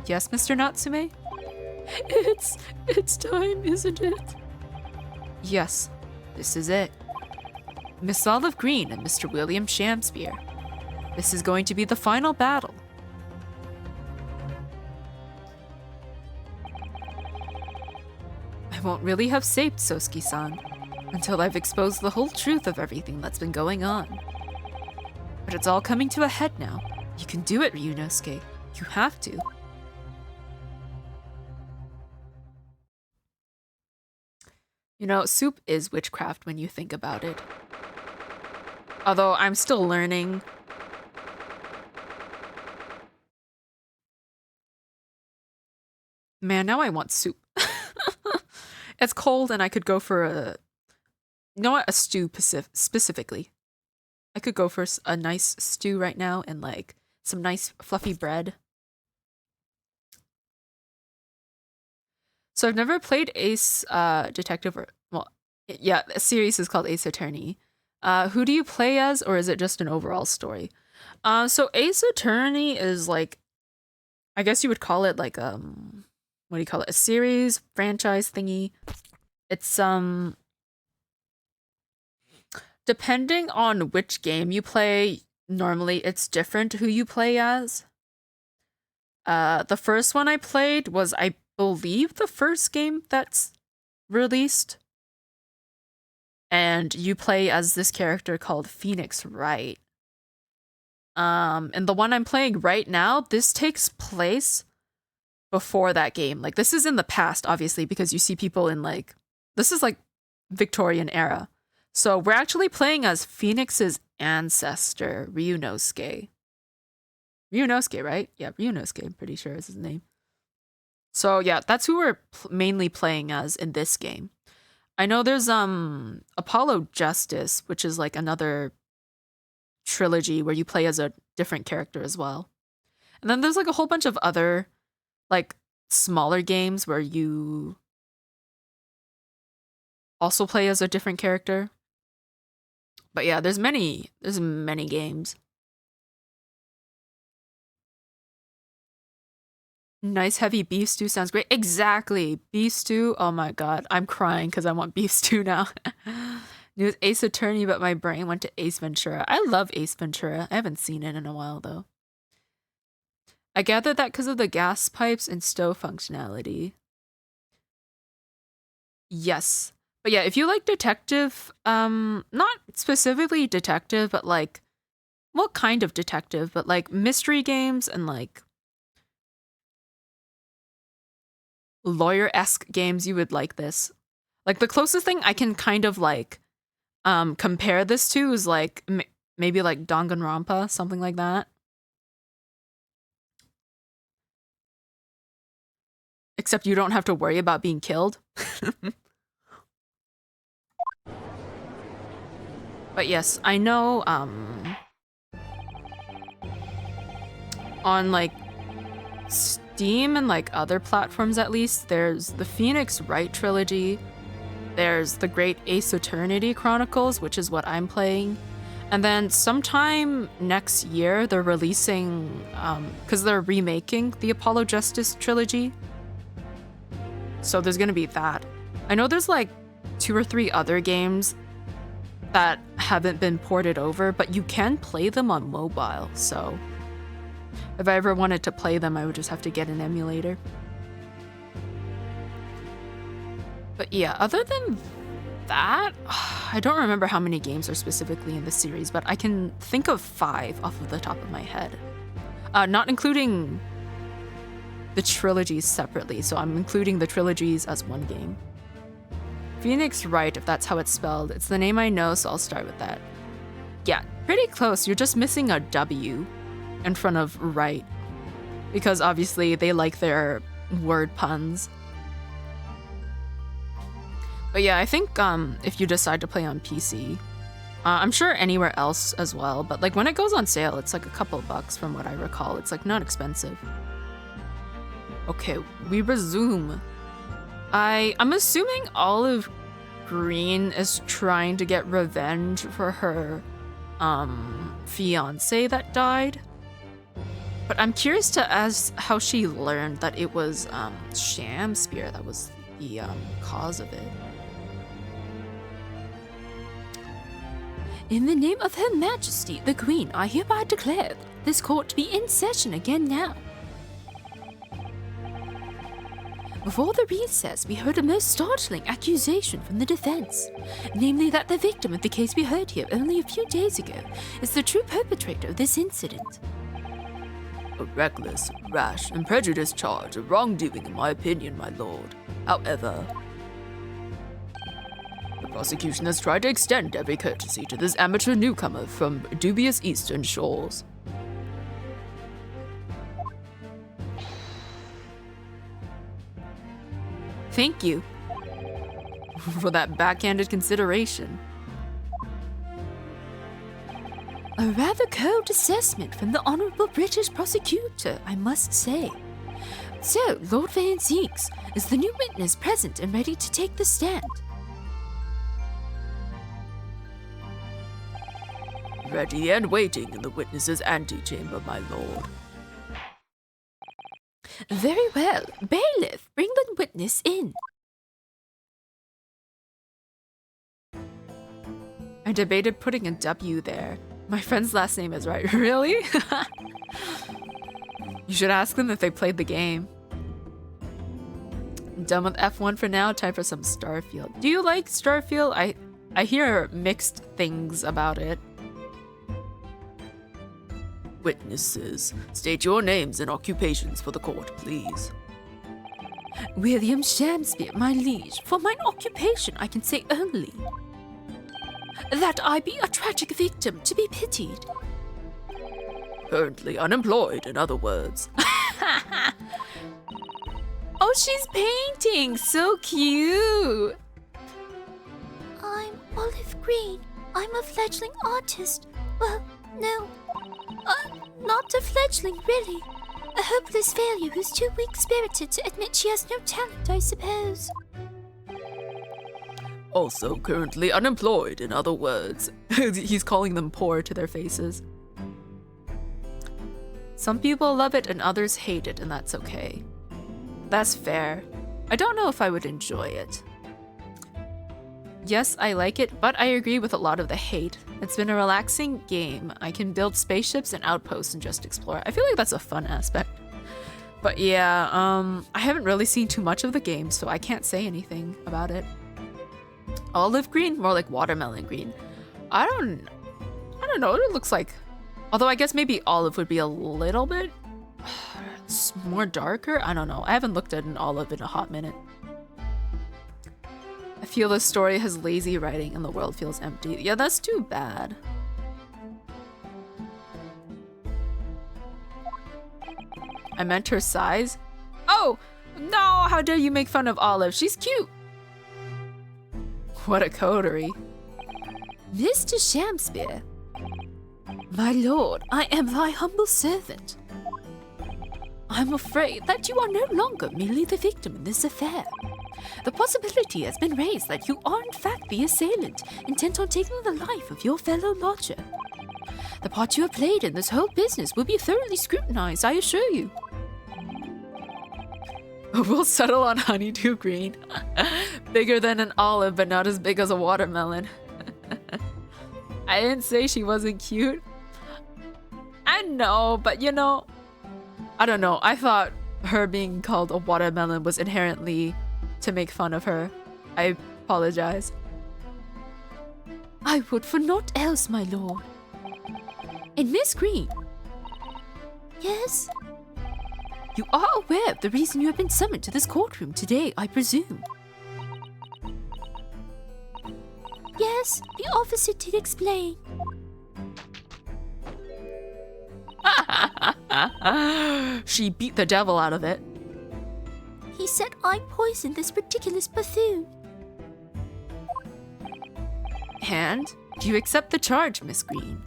Yes, Mr. Natsume? It's time, isn't it? Yes, this is it. Miss Olive Green and Mr. William Shamspeare. This is going to be the final battle. I won't really have saved Sosuke-san until I've exposed the whole truth of everything that's been going on. But it's all coming to a head now. You can do it, Ryunosuke. You have to. You know, soup is witchcraft when you think about it. Although I'm still learning. Man, now I want soup. It's cold and I could go for a... You know what? A stew specifically. I could go for a nice stew right now and like some nice fluffy bread. So I've never played Ace Detective or, well, yeah, a series is called Ace Attorney. Who do you play as, or is it just an overall story? So Ace Attorney is like, I guess you would call it like what do you call it? A series, franchise thingy. It's depending on which game you play, normally it's different who you play as. The first one I played was, I believe, the first game that's released. And you play as this character called Phoenix Wright. And the one I'm playing right now, this takes place before that game. Like, this is in the past, obviously, because you see people in like, this is like Victorian era. So we're actually playing as Phoenix's ancestor, Ryunosuke. Ryunosuke, right? Yeah, Ryunosuke, I'm pretty sure is his name. So yeah, that's who we're mainly playing as in this game. I know there's Apollo Justice, which is like another trilogy where you play as a different character as well. And then there's like a whole bunch of other like smaller games where you also play as a different character. But yeah, there's many games. Nice heavy beef stew sounds great. Exactly. Beef stew. Oh my god. I'm crying because I want beef stew now. It was Ace Attorney, but my brain went to Ace Ventura. I love Ace Ventura. I haven't seen it in a while though. I gathered that because of the gas pipes and stove functionality. Yes. But yeah, if you like detective, not specifically detective, but like, what kind of detective? But like mystery games and like lawyer-esque games, you would like this. Like the closest thing I can kind of like compare this to is like maybe like Danganronpa, something like that. Except you don't have to worry about being killed. But yes, I know on like Steam and like other platforms at least, there's the Phoenix Wright trilogy, there's the Great Ace Attorney Chronicles, which is what I'm playing, and then sometime next year they're releasing, because they're remaking the Apollo Justice trilogy, so there's gonna be that. I know there's like 2 or 3 other games that haven't been ported over, but you can play them on mobile, so if I ever wanted to play them, I would just have to get an emulator. But yeah, other than that, I don't remember how many games are specifically in the series, but I can think of 5 off of the top of my head. Not including the trilogies separately, so I'm including the trilogies as one game. Phoenix Wright, if that's how it's spelled. It's the name I know, so I'll start with that. Yeah, pretty close. You're just missing a W in front of Wright, because obviously they like their word puns. But yeah, I think if you decide to play on PC, I'm sure anywhere else as well, but like when it goes on sale, it's like a couple bucks from what I recall. It's like not expensive. Okay, we resume. I'm assuming Olive Green is trying to get revenge for her fiance that died. But I'm curious to ask how she learned that it was Sham Spear that was the cause of it. In the name of Her Majesty, the Queen, I hereby declare this court to be in session again now. Before the recess, we heard a most startling accusation from the defense, namely that the victim of the case we heard here only a few days ago is the true perpetrator of this incident. A reckless, rash, and prejudiced charge of wrongdoing, in my opinion, my lord. However, the prosecution has tried to extend every courtesy to this amateur newcomer from dubious eastern shores. Thank you for that backhanded consideration. A rather cold assessment from the Honourable British Prosecutor, I must say. So, Lord Van Zeeks, is the new witness present and ready to take the stand? Ready and waiting in the witness's antechamber, my lord. Very well. Bailiff, bring the witness in. I debated putting a W there. My friend's last name is right. Really? You should ask them if they played the game. I'm done with F1 for now. Time for some Starfield. Do you like Starfield? I hear mixed things about it. Witnesses, state your names and occupations for the court, please. William Shamspeare, my liege. For mine occupation, I can say only that I be a tragic victim to be pitied. Currently unemployed, in other words. Oh, she's painting! So cute! I'm Olive Green. I'm a fledgling artist. Well, no. Not a fledgling, really. A hopeless failure who's too weak-spirited to admit she has no talent, I suppose. Also currently unemployed, in other words. He's calling them poor to their faces. Some people love it and others hate it, and that's okay. That's fair. I don't know if I would enjoy it. Yes, I like it, but I agree with a lot of the hate. It's been a relaxing game. I can build spaceships and outposts and just explore. I feel like that's a fun aspect. But yeah, I haven't really seen too much of the game, so I can't say anything about it. Olive green? More like watermelon green. I don't know what it looks like. Although I guess maybe olive would be a little bit more darker. I don't know. I haven't looked at an olive in a hot minute. I feel the story has lazy writing and the world feels empty. Yeah, that's too bad. I meant her size. Oh, no, how dare you make fun of Olive? She's cute. What a coterie. Mr. Shamspeare. My lord, I am thy humble servant. I'm afraid that you are no longer merely the victim in this affair. The possibility has been raised that you are in fact the assailant, intent on taking the life of your fellow lodger. The part you have played in this whole business will be thoroughly scrutinized, I assure you. We'll settle on honeydew green. Bigger than an olive, but not as big as a watermelon. I didn't say she wasn't cute. I know, but you know, I don't know. I thought her being called a watermelon was inherently to make fun of her. I apologize. I would for naught else, my lord. And Miss Green. Yes? You are aware of the reason you have been summoned to this courtroom today, I presume. Yes, the officer did explain. She beat the devil out of it. He said I poisoned this ridiculous buffoon. And do you accept the charge, Miss Green?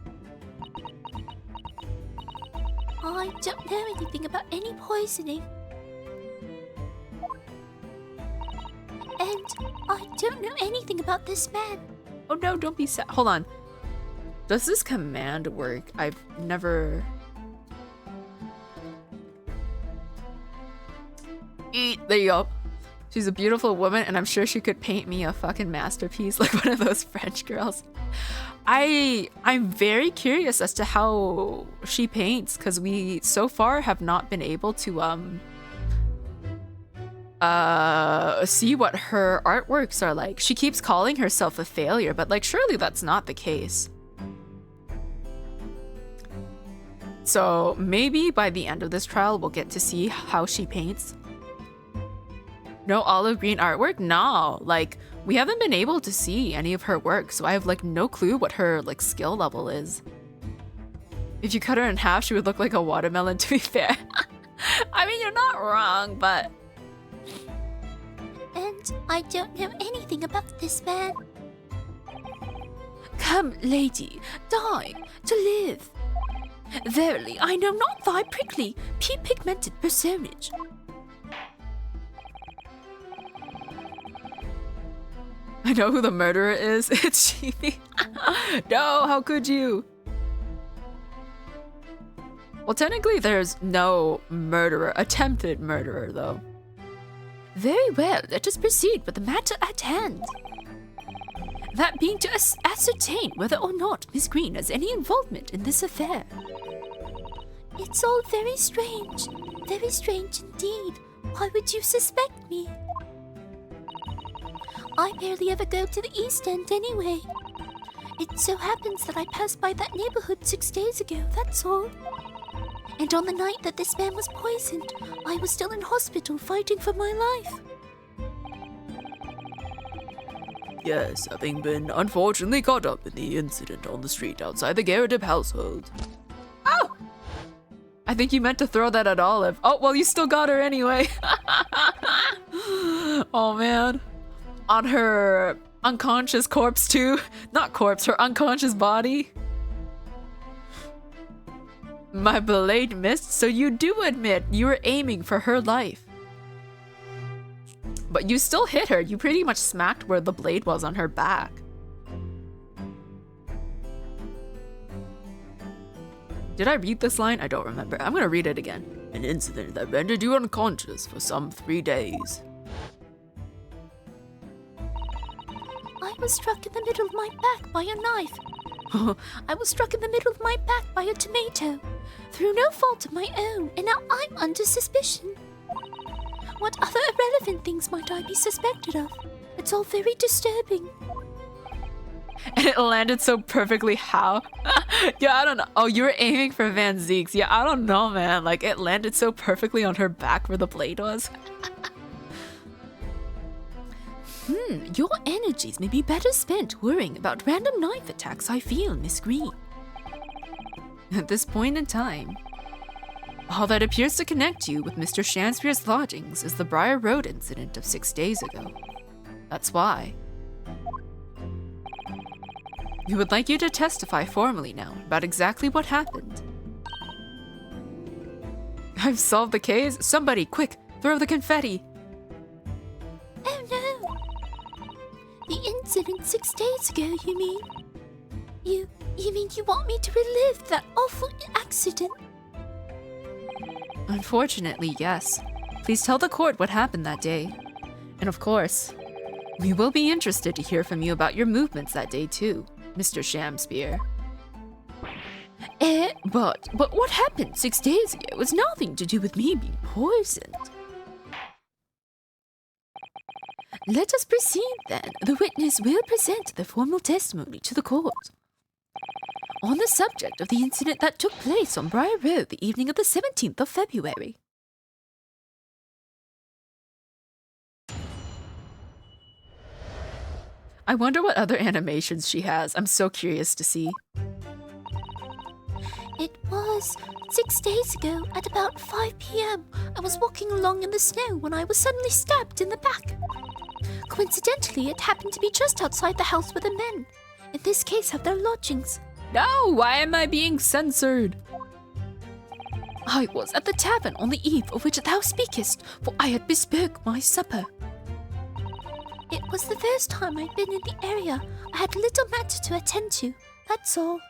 I don't know anything about any poisoning. And I don't know anything about this man. Oh no, don't be sad. Hold on. Does this command work? I've never... Eat. There you go. She's a beautiful woman, and I'm sure she could paint me a fucking masterpiece like one of those French girls. I'm very curious as to how she paints, because we so far have not been able to see what her artworks are like. She keeps calling herself a failure, but like surely that's not the case. So maybe by the end of this trial we'll get to see how she paints. No olive green artwork? No, like we haven't been able to see any of her work, so I have like no clue what her like skill level is. If you cut her in half, she would look like a watermelon, to be fair. I mean, you're not wrong, but... And I don't know anything about this man. Come, lady, die to live. Verily, I know not thy prickly, pea-pigmented personage. I know who the murderer is. It's Chibi. No, how could you? Well, technically there's no murderer, attempted murderer though. Very well, let us proceed with the matter at hand. That being to ascertain whether or not Miss Green has any involvement in this affair. It's all very strange indeed. Why would you suspect me? I barely ever go to the East End anyway. It so happens that I passed by that neighborhood 6 days ago, that's all. And on the night that this man was poisoned, I was still in hospital fighting for my life. Yes, having been unfortunately caught up in the incident on the street outside the Garrett household. Oh! I think you meant to throw that at Olive. Oh, well, you still got her anyway. Oh, man. On her unconscious corpse, too. Not corpse, her unconscious body. My blade missed, so you do admit you were aiming for her life. But you still hit her. You pretty much smacked where the blade was on her back. Did I read this line? I don't remember. I'm gonna read it again. An incident that rendered you unconscious for some 3 days. I was struck in the middle of my back by a knife. I was struck in the middle of my back by a tomato. Through no fault of my own, and now I'm under suspicion. What other irrelevant things might I be suspected of? It's all very disturbing. And it landed so perfectly. How? Yeah, I don't know. Oh, you were aiming for Van Zeek's. Yeah, I don't know, man. Like, it landed so perfectly on her back where the blade was. Your energies may be better spent worrying about random knife attacks, I feel, Miss Green. At this point in time, all that appears to connect you with Mr. Shakespeare's lodgings is the Briar Road incident of 6 days ago. That's why. We would like you to testify formally now about exactly what happened. I've solved the case. Somebody, quick, throw the confetti. Oh no! The incident 6 days ago, you mean? You mean you want me to relive that awful accident? Unfortunately, yes. Please tell the court what happened that day. And of course, we will be interested to hear from you about your movements that day too, Mr. Shamspear. But what happened 6 days ago was nothing to do with me being poisoned. Let us proceed then. The witness will present the formal testimony to the court on the subject of the incident that took place on Briar Road the evening of the 17th of February. I wonder what other animations she has. I'm so curious to see. It was 6 days ago at about 5 p.m. I was walking along in the snow when I was suddenly stabbed in the back. Coincidentally, it happened to be just outside the house where the men, in this case, have their lodgings. No, why am I being censored? I was at the tavern on the eve of which thou speakest, for I had bespoke my supper. It was the first time I'd been in the area. I had little matter to attend to, that's all.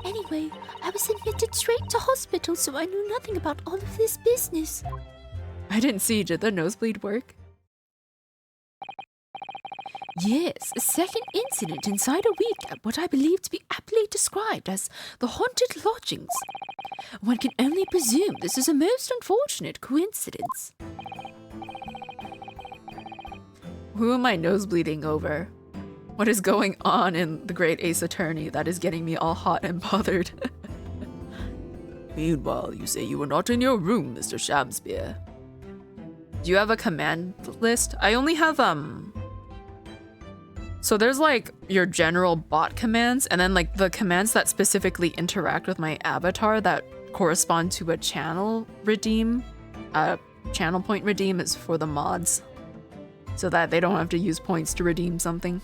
Anyway, I was admitted straight to hospital, so I knew nothing about all of this business. I didn't see. Did the nosebleed work? Yes, a second incident inside a week at what I believe to be aptly described as the haunted lodgings. One can only presume this is a most unfortunate coincidence. Who am I nosebleeding over? What is going on in the Great Ace Attorney that is getting me all hot and bothered? Meanwhile, you say you were not in your room, Mr. Shamspear. Do you have a command list? I only have, So there's like your general bot commands, and then like the commands that specifically interact with my avatar that correspond to a channel redeem. Channel point redeem is for the mods, so that they don't have to use points to redeem something.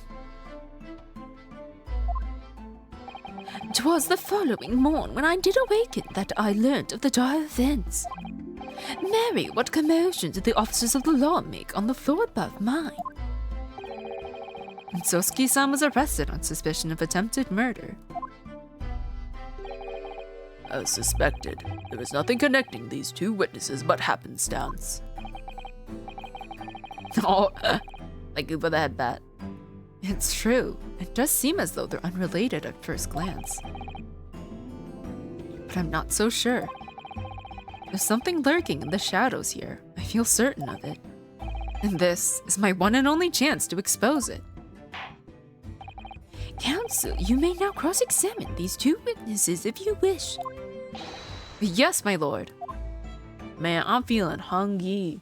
'Twas the following morn when I did awaken that I learnt of the dire events. Mary, what commotion did the officers of the law make on the floor above mine? Sosuke-san was arrested on suspicion of attempted murder. As suspected, there is nothing connecting these two witnesses but happenstance. Oh, like Uba the Headbat. It's true. It does seem as though they're unrelated at first glance. But I'm not so sure. There's something lurking in the shadows here. I feel certain of it. And this is my one and only chance to expose it. Counsel, you may now cross-examine these two witnesses if you wish. Yes, my lord. Man, I'm feeling hungry.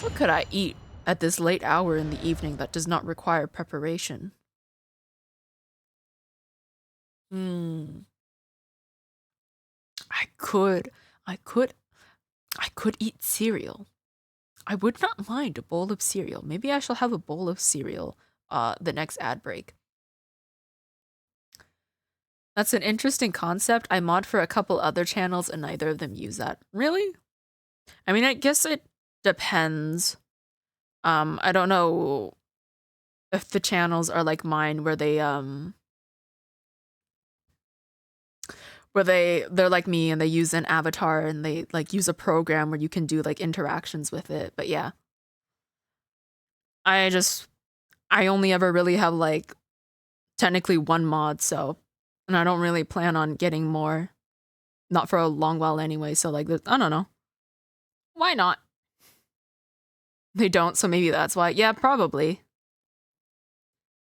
What could I eat at this late hour in the evening that does not require preparation? I could eat cereal. I would not mind a bowl of cereal. Maybe I shall have a bowl of cereal the next ad break. That's an interesting concept. I mod for a couple other channels and neither of them use that. Really? I mean, I guess it depends. I don't know if the channels are like mine where they where they're like me and they use an avatar and they like use a program where you can do like interactions with it. But yeah, I only ever really have like technically one mod, so, and I don't really plan on getting more, not for a long while anyway. So like, I don't know, why not? They don't, so maybe that's why. Yeah, probably.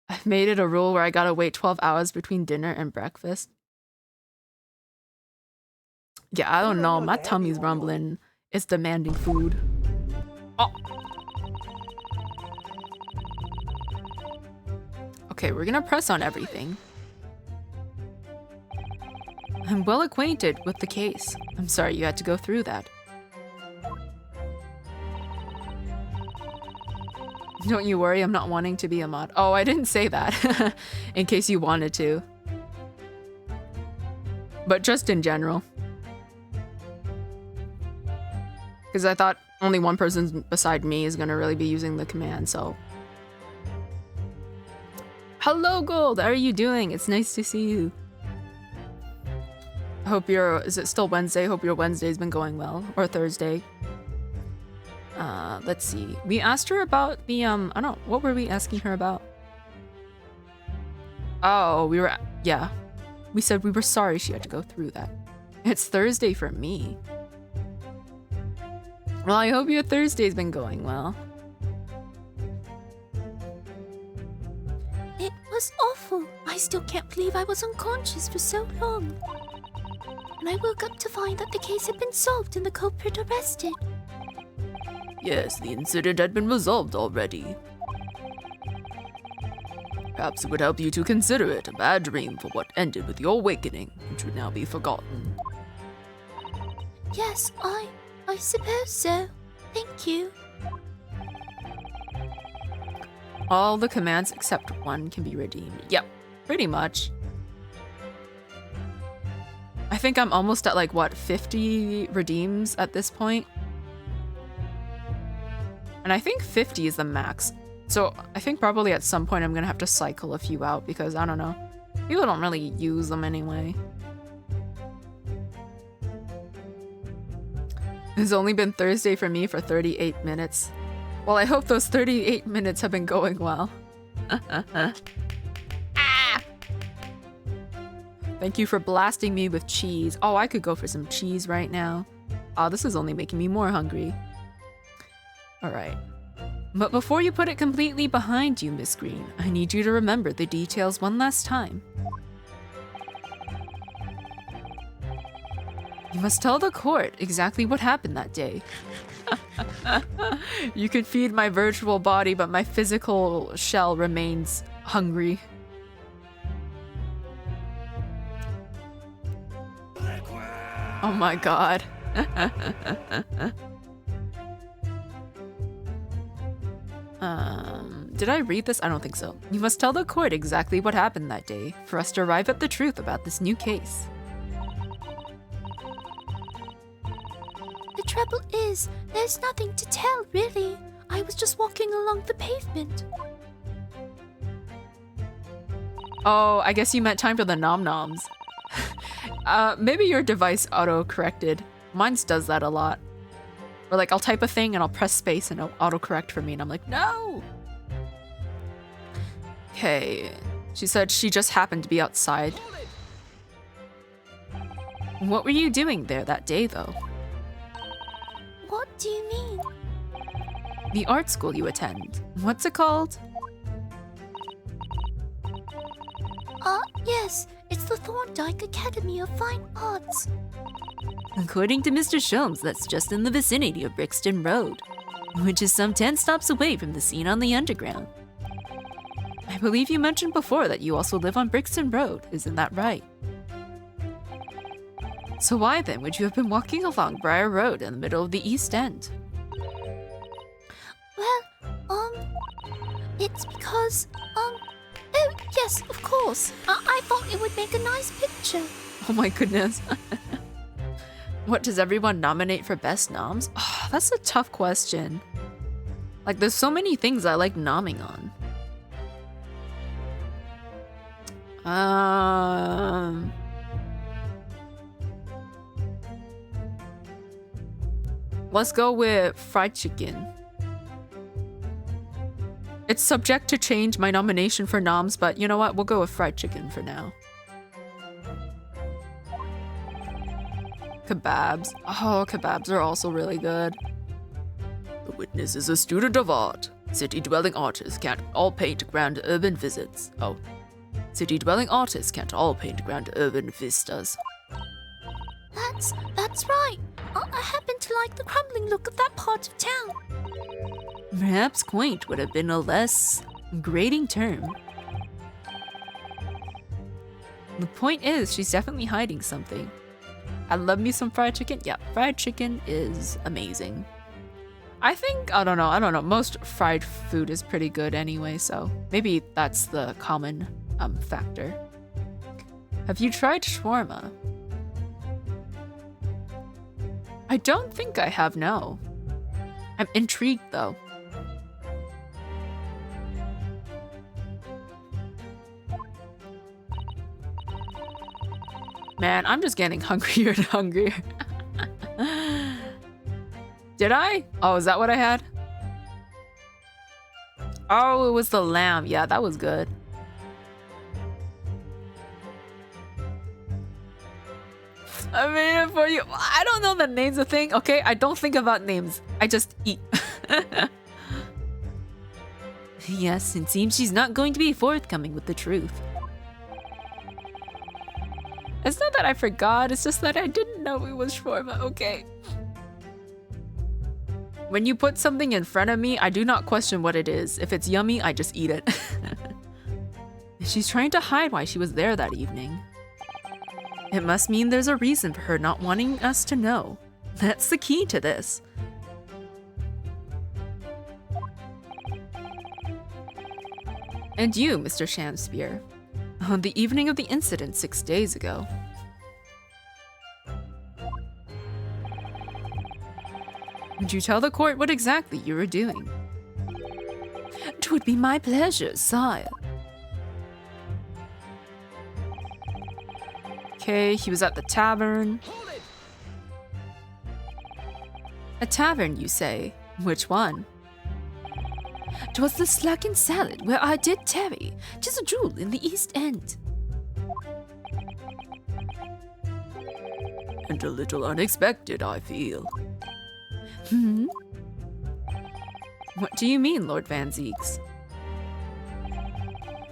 I've made it a rule where I gotta wait 12 hours between dinner and breakfast. Yeah, I don't know. My tummy's rumbling. It's demanding food. Oh. Okay, we're gonna press on everything. I'm well acquainted with the case. I'm sorry you had to go through that. Don't you worry, I'm not wanting to be a mod. Oh, I didn't say that. In case you wanted to. But just in general. Because I thought only one person beside me is going to really be using the command, so. Hello, Gold! How are you doing? It's nice to see you. I hope is it still Wednesday? Hope your Wednesday's been going well. Or Thursday. Let's see. We asked her about the, I don't know, what were we asking her about? Oh, yeah. We said we were sorry she had to go through that. It's Thursday for me. Well, I hope your Thursday's been going well. It was awful. I still can't believe I was unconscious for so long. And I woke up to find that the case had been solved and the culprit arrested. Yes, the incident had been resolved already. Perhaps it would help you to consider it a bad dream for what ended with your awakening, which would now be forgotten. Yes, I suppose so. Thank you. All the commands except one can be redeemed. Yep, pretty much. I think I'm almost at like, what, 50 redeems at this point? And I think 50 is the max. So I think probably at some point I'm gonna have to cycle a few out because I don't know. People don't really use them anyway. It's only been Thursday for me for 38 minutes. Well, I hope those 38 minutes have been going well. Ah! Thank you for blasting me with cheese. Oh, I could go for some cheese right now. Oh, this is only making me more hungry. Alright. But before you put it completely behind you, Miss Green, I need you to remember the details one last time. You must tell the court exactly what happened that day. You could feed my virtual body, but my physical shell remains hungry. Oh my god. Did I read this? I don't think so. You must tell the court exactly what happened that day for us to arrive at the truth about this new case. The trouble is, there's nothing to tell, really. I was just walking along the pavement. Oh, I guess you meant time for the nom-noms. Maybe your device auto-corrected. Mine's does that a lot. Or like, I'll type a thing and I'll press space and it'll auto-correct for me and I'm like, no! Okay. She said she just happened to be outside. What were you doing there that day, though? What do you mean? The art school you attend. What's it called? Yes. It's the Thorndike Academy of Fine Arts. According to Mr. Shams, that's just in the vicinity of Brixton Road, which is some 10 stops away from the scene on the Underground. I believe you mentioned before that you also live on Brixton Road, isn't that right? So why then would you have been walking along Briar Road in the middle of the East End? Well, it's because, oh yes, of course. I thought it would make a nice picture. Oh my goodness. What, does everyone nominate for best noms? Oh, that's a tough question. Like, there's so many things I like nomming on. Let's go with fried chicken. It's subject to change, my nomination for noms, but you know what? We'll go with fried chicken for now. Kebabs. Oh, kebabs are also really good. The witness is a student of art. City-dwelling artists can't all paint grand urban visits. Oh. City-dwelling artists can't all paint grand urban vistas. That's right. I happen to like the crumbling look of that part of town. Perhaps quaint would have been a less grating term. The point is, she's definitely hiding something. I love me some fried chicken. Yeah, fried chicken is amazing. I think, I don't know. Most fried food is pretty good anyway, so maybe that's the common factor. Have you tried shawarma? I don't think I have, no. I'm intrigued though. Man, I'm just getting hungrier and hungrier. Did I? Oh, is that what I had? Oh, it was the lamb. Yeah, that was good. I made it for you. I don't know the names of things, okay? I don't think about names. I just eat. Yes, it seems she's not going to be forthcoming with the truth. It's not that I forgot, it's just that I didn't know it was shawarma, okay? When you put something in front of me, I do not question what it is. If it's yummy, I just eat it. She's trying to hide why she was there that evening. It must mean there's a reason for her not wanting us to know. That's the key to this. And you, Mr. Shamspear, on the evening of the incident 6 days ago. Would you tell the court what exactly you were doing? It would be my pleasure, sire. Okay, he was at the tavern. Hold it! A tavern, you say? Which one? 'Twas the Slug and Salad where I did tarry. 'Tis a jewel in the East End. And a little unexpected, I feel. What do you mean, Lord Van Zeeks?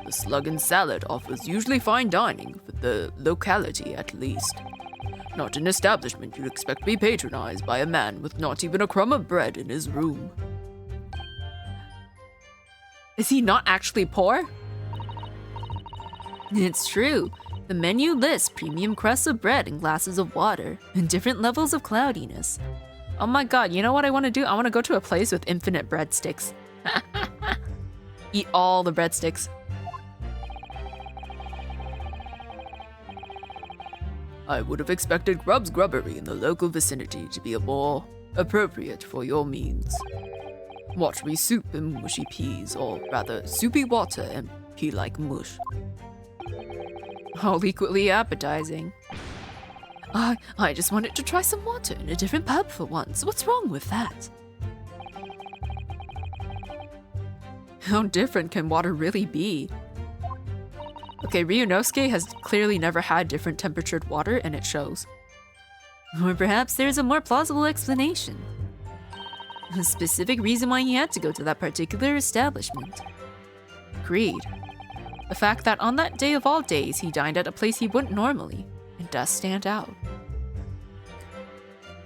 The Slug and Salad offers usually fine dining, for the locality at least. Not an establishment you'd expect to be patronized by a man with not even a crumb of bread in his room. Is he not actually poor? It's true. The menu lists premium crusts of bread and glasses of water, and different levels of cloudiness. Oh my god, you know what I want to do? I want to go to a place with infinite breadsticks. Eat all the breadsticks. I would have expected Grub's Grubbery in the local vicinity to be more appropriate for your means. Watery soup and mushy peas, or rather, soupy water and pea-like mush. All equally appetizing. I just wanted to try some water in a different pub for once. What's wrong with that? How different can water really be? Okay, Ryunosuke has clearly never had different temperatured water, and it shows. Or perhaps there's a more plausible explanation. A specific reason why he had to go to that particular establishment. Agreed. The fact that on that day of all days he dined at a place he wouldn't normally, it does stand out.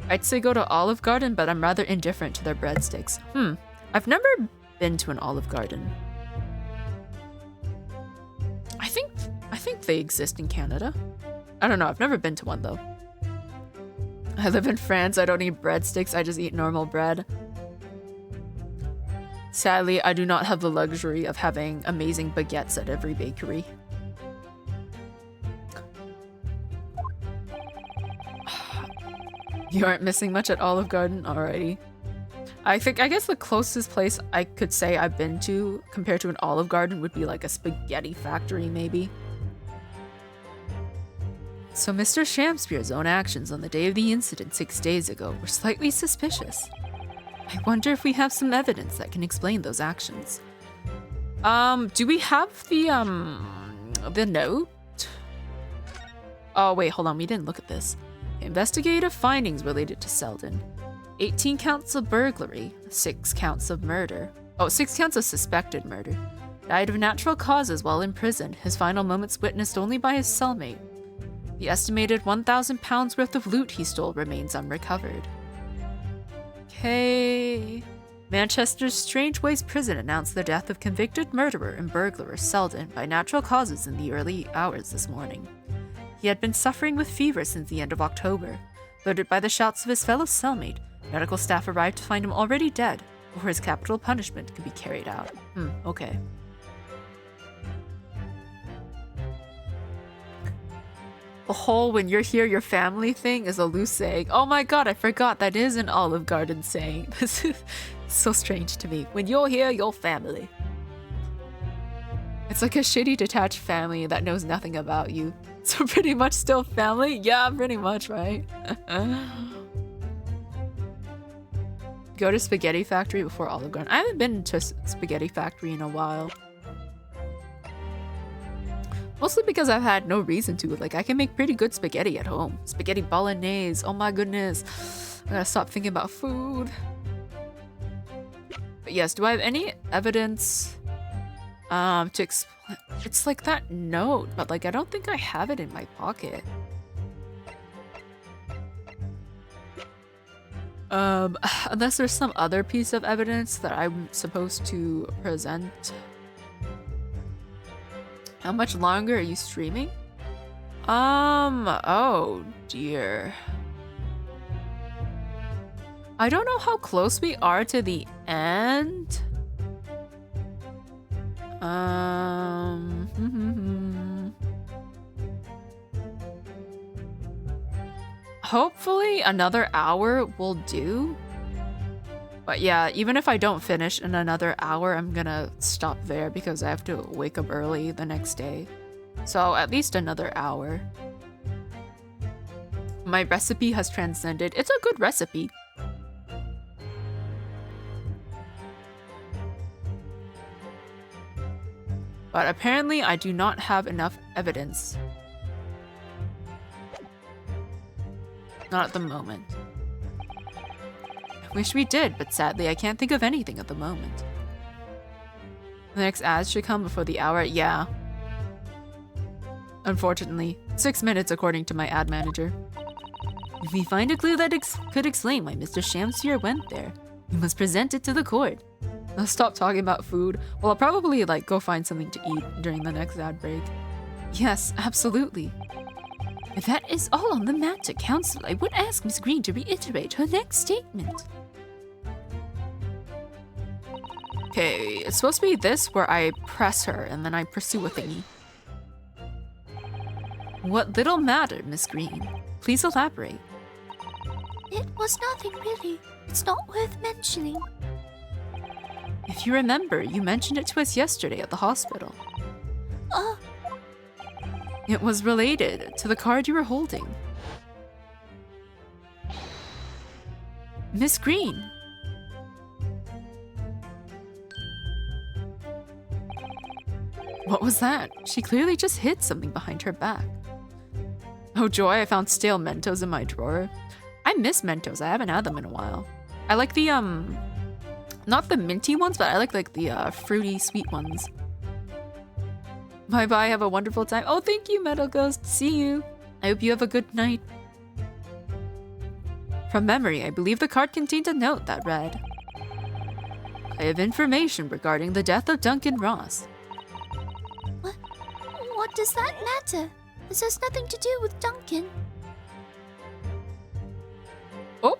I'd say go to Olive Garden, but I'm rather indifferent to their breadsticks. I've never been to an Olive Garden. I think they exist in Canada. I don't know, I've never been to one though. I live in France, I don't eat breadsticks, I just eat normal bread. Sadly, I do not have the luxury of having amazing baguettes at every bakery. You aren't missing much at Olive Garden? Alrighty. I guess the closest place I could say I've been to compared to an Olive Garden would be like a spaghetti factory, maybe. So Mr. Shamspeare's own actions on the day of the incident 6 days ago were slightly suspicious. I wonder if we have some evidence that can explain those actions. Do we have the note? Oh wait, hold on, we didn't look at this. Investigative findings related to Selden. 18 counts of burglary, 6 counts of murder. Oh, 6 counts of suspected murder. Died of natural causes while in prison, his final moments witnessed only by his cellmate. The estimated 1,000 pounds worth of loot he stole remains unrecovered. Okay. Manchester's Strange Ways prison announced the death of convicted murderer and burglar Selden by natural causes in the early hours this morning. He had been suffering with fever since the end of October. Alerted by the shouts of his fellow cellmate, medical staff arrived to find him already dead, before his capital punishment could be carried out. Okay. The whole "when you're here, your family" thing is a loose saying. Oh my god, I forgot that is an Olive Garden saying. This is so strange to me. When you're here, your family. It's like a shitty detached family that knows nothing about you. So pretty much still family? Yeah, pretty much, right? Go to Spaghetti Factory before Olive Garden. I haven't been to Spaghetti Factory in a while. Mostly because I've had no reason to. Like, I can make pretty good spaghetti at home. Spaghetti bolognese. Oh my goodness. I gotta stop thinking about food. But yes, do I have any evidence to explain? It's like that note, but like I don't think I have it in my pocket. Unless there's some other piece of evidence that I'm supposed to present. How much longer are you streaming? Oh dear. I don't know how close we are to the end. Hopefully another hour will do. But yeah, even if I don't finish in another hour, I'm gonna stop there because I have to wake up early the next day. So at least another hour. My recipe has transcended. It's a good recipe. But apparently I do not have enough evidence. Not at the moment. I wish we did, but sadly I can't think of anything at the moment. The next ads should come before the hour. Yeah. Unfortunately, 6 minutes according to my ad manager. If we find a clue that could explain why Mr. Shamsphere went there, we must present it to the court. I'll stop talking about food. Well, I'll probably like go find something to eat during the next ad break. Yes, absolutely. If that is all on the matter, counsel, I would ask Miss Green to reiterate her next statement. Okay, it's supposed to be this where I press her and then I pursue a thingy. What little matter, Miss Green? Please elaborate. It was nothing really. It's not worth mentioning. If you remember, you mentioned it to us yesterday at the hospital. It was related to the card you were holding. Miss Green. What was that? She clearly just hid something behind her back. Oh joy, I found stale Mentos in my drawer. I miss Mentos. I haven't had them in a while. I like the not the minty ones, but I like the fruity sweet ones. Bye bye, have a wonderful time. Oh, thank you, Metal Ghost. See you. I hope you have a good night. From memory, I believe the card contained a note that read, I have information regarding the death of Duncan Ross. What does that matter? This has nothing to do with Duncan. Oh.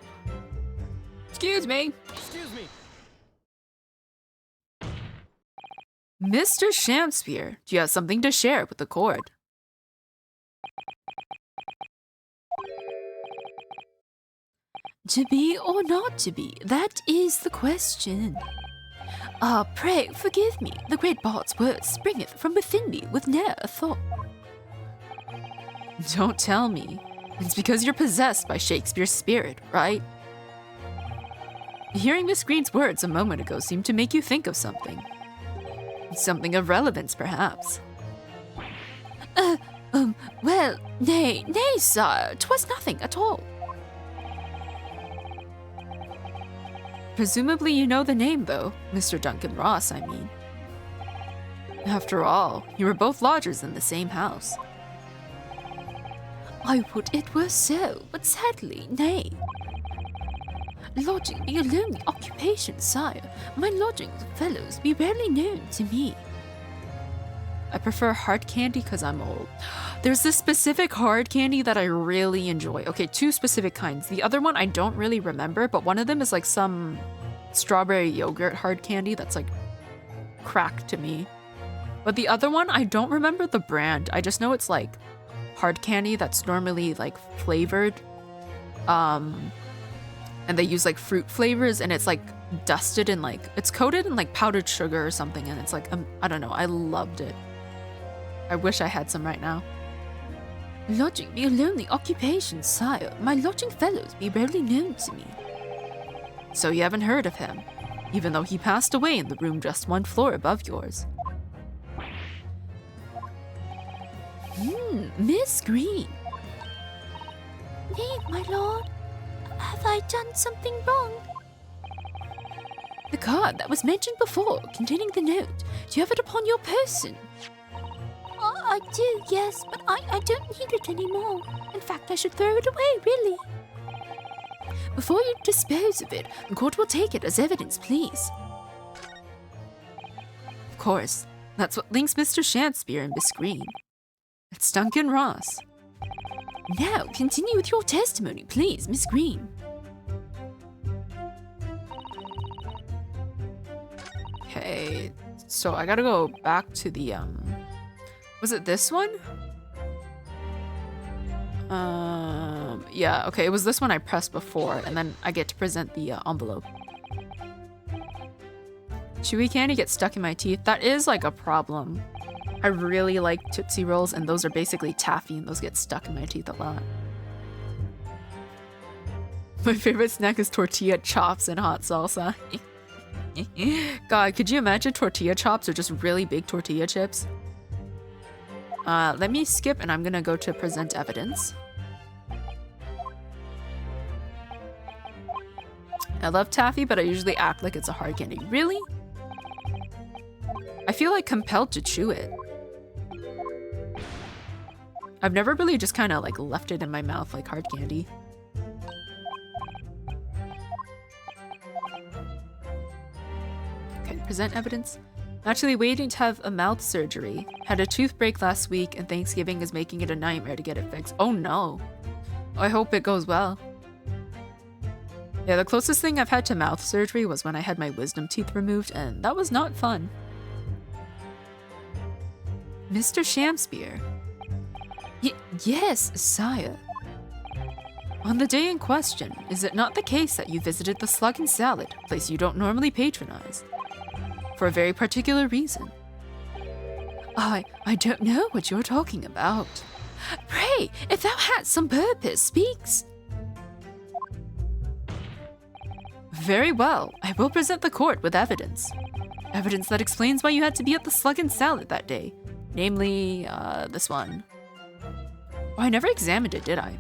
Excuse me. Excuse me. Mr. Shamsphere, do you have something to share with the court? To be or not to be, that is the question. Pray forgive me, the great bard's words springeth from within me with ne'er a thought. Don't tell me. It's because you're possessed by Shakespeare's spirit, right? Hearing Miss Green's words a moment ago seemed to make you think of something. Something of relevance, perhaps. Well, nay, sire, 'twas nothing at all. Presumably you know the name, though, Mr. Duncan Ross, I mean. After all, you were both lodgers in the same house. I would it were so, but sadly, nay. Lodging be a lonely occupation, sire. My lodging fellows be rarely known to me. I prefer hard candy because I'm old. There's this specific hard candy that I really enjoy. Okay, 2 specific kinds. The other one I don't really remember, but one of them is like some strawberry yogurt hard candy that's like crack to me. But the other one, I don't remember the brand. I just know it's like hard candy that's normally like flavored. And they use like fruit flavors, and it's like dusted in like, it's coated in like powdered sugar or something, and it's like, I don't know, I loved it. I wish I had some right now. Lodging be a lonely occupation, sire. My lodging fellows be rarely known to me. So you haven't heard of him, even though he passed away in the room just 1 floor above yours. Miss Green. Nay, my lord. Have I done something wrong? The card that was mentioned before, containing the note. Do you have it upon your person? I do, yes, but I don't need it anymore. In fact, I should throw it away, really. Before you dispose of it, the court will take it as evidence, please. Of course, that's what links Mr. Shakespeare and Miss Green. It's Duncan Ross. Now, continue with your testimony, please, Miss Green. Okay, so I gotta go back to the, was it this one? Yeah, okay, it was this one I pressed before, and then I get to present the envelope. Chewy candy gets stuck in my teeth. That is like a problem. I really like Tootsie Rolls, and those are basically taffy, and those get stuck in my teeth a lot. My favorite snack is tortilla chops and hot salsa. God, could you imagine tortilla chops or just really big tortilla chips? Let me skip, and I'm gonna go to present evidence. I love taffy, but I usually act like it's a hard candy. Really? I feel like compelled to chew it. I've never really just kind of like left it in my mouth like hard candy. Okay, present evidence. I'm actually waiting to have a mouth surgery. Had a tooth break last week, and Thanksgiving is making it a nightmare to get it fixed. Oh no. I hope it goes well. Yeah, the closest thing I've had to mouth surgery was when I had my wisdom teeth removed, and that was not fun. Mr. Shakespeare. Yes, sire. On the day in question, is it not the case that you visited the Slug and Salad, a place you don't normally patronize? For a very particular reason. I don't know what you're talking about. Pray, if thou hadst some purpose, speaks. Very well, I will present the court with evidence. Evidence that explains why you had to be at the Slug and Salad that day. Namely, this one. Oh, I never examined it, did I?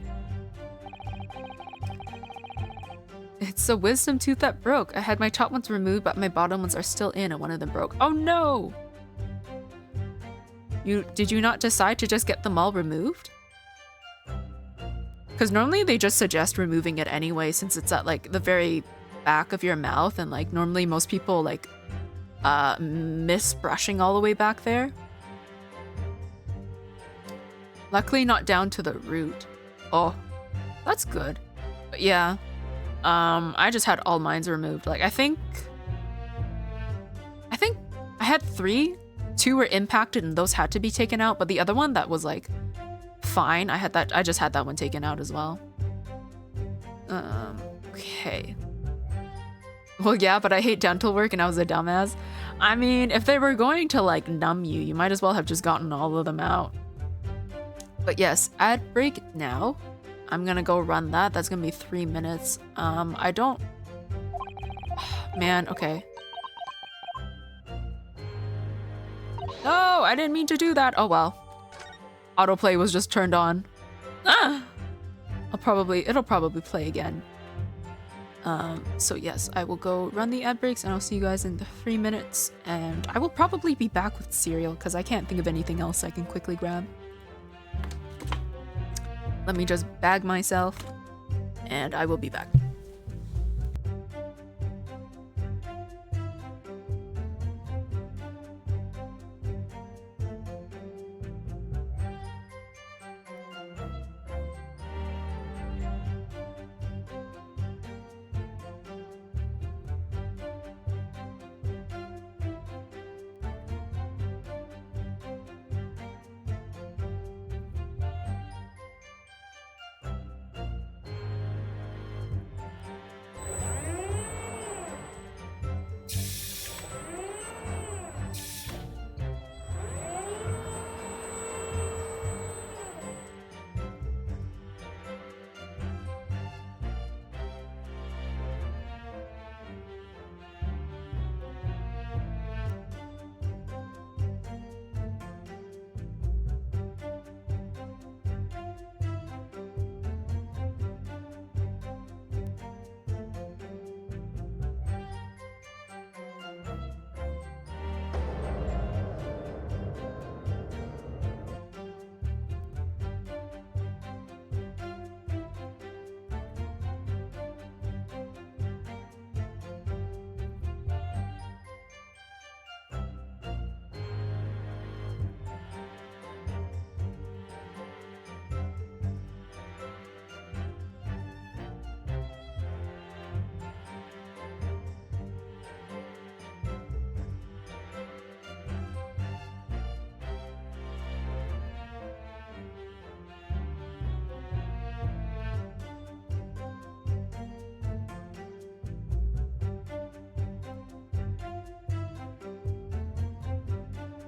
It's a wisdom tooth that broke. I had my top ones removed, but my bottom ones are still in, and one of them broke. Oh no! Did you not decide to just get them all removed? Because normally they just suggest removing it anyway, since it's at like the very back of your mouth, and like normally most people like miss brushing all the way back there. Luckily not down to the root. Oh, that's good. But yeah, I just had all mines removed. Like I think I had 3. 2 were impacted and those had to be taken out, but the other one that was like fine, I just had that one taken out as well. Okay. Well, yeah, but I hate dental work and I was a dumbass. I mean, if they were going to like numb you, you might as well have just gotten all of them out. But yes, ad break now. I'm gonna go run that. That's gonna be 3 minutes. I don't... Man, okay. No, I didn't mean to do that. Oh well. Autoplay was just turned on. Ah! It'll probably play again. So yes, I will go run the ad breaks and I'll see you guys in 3 minutes. And I will probably be back with cereal because I can't think of anything else I can quickly grab. Let me just bag myself and I will be back.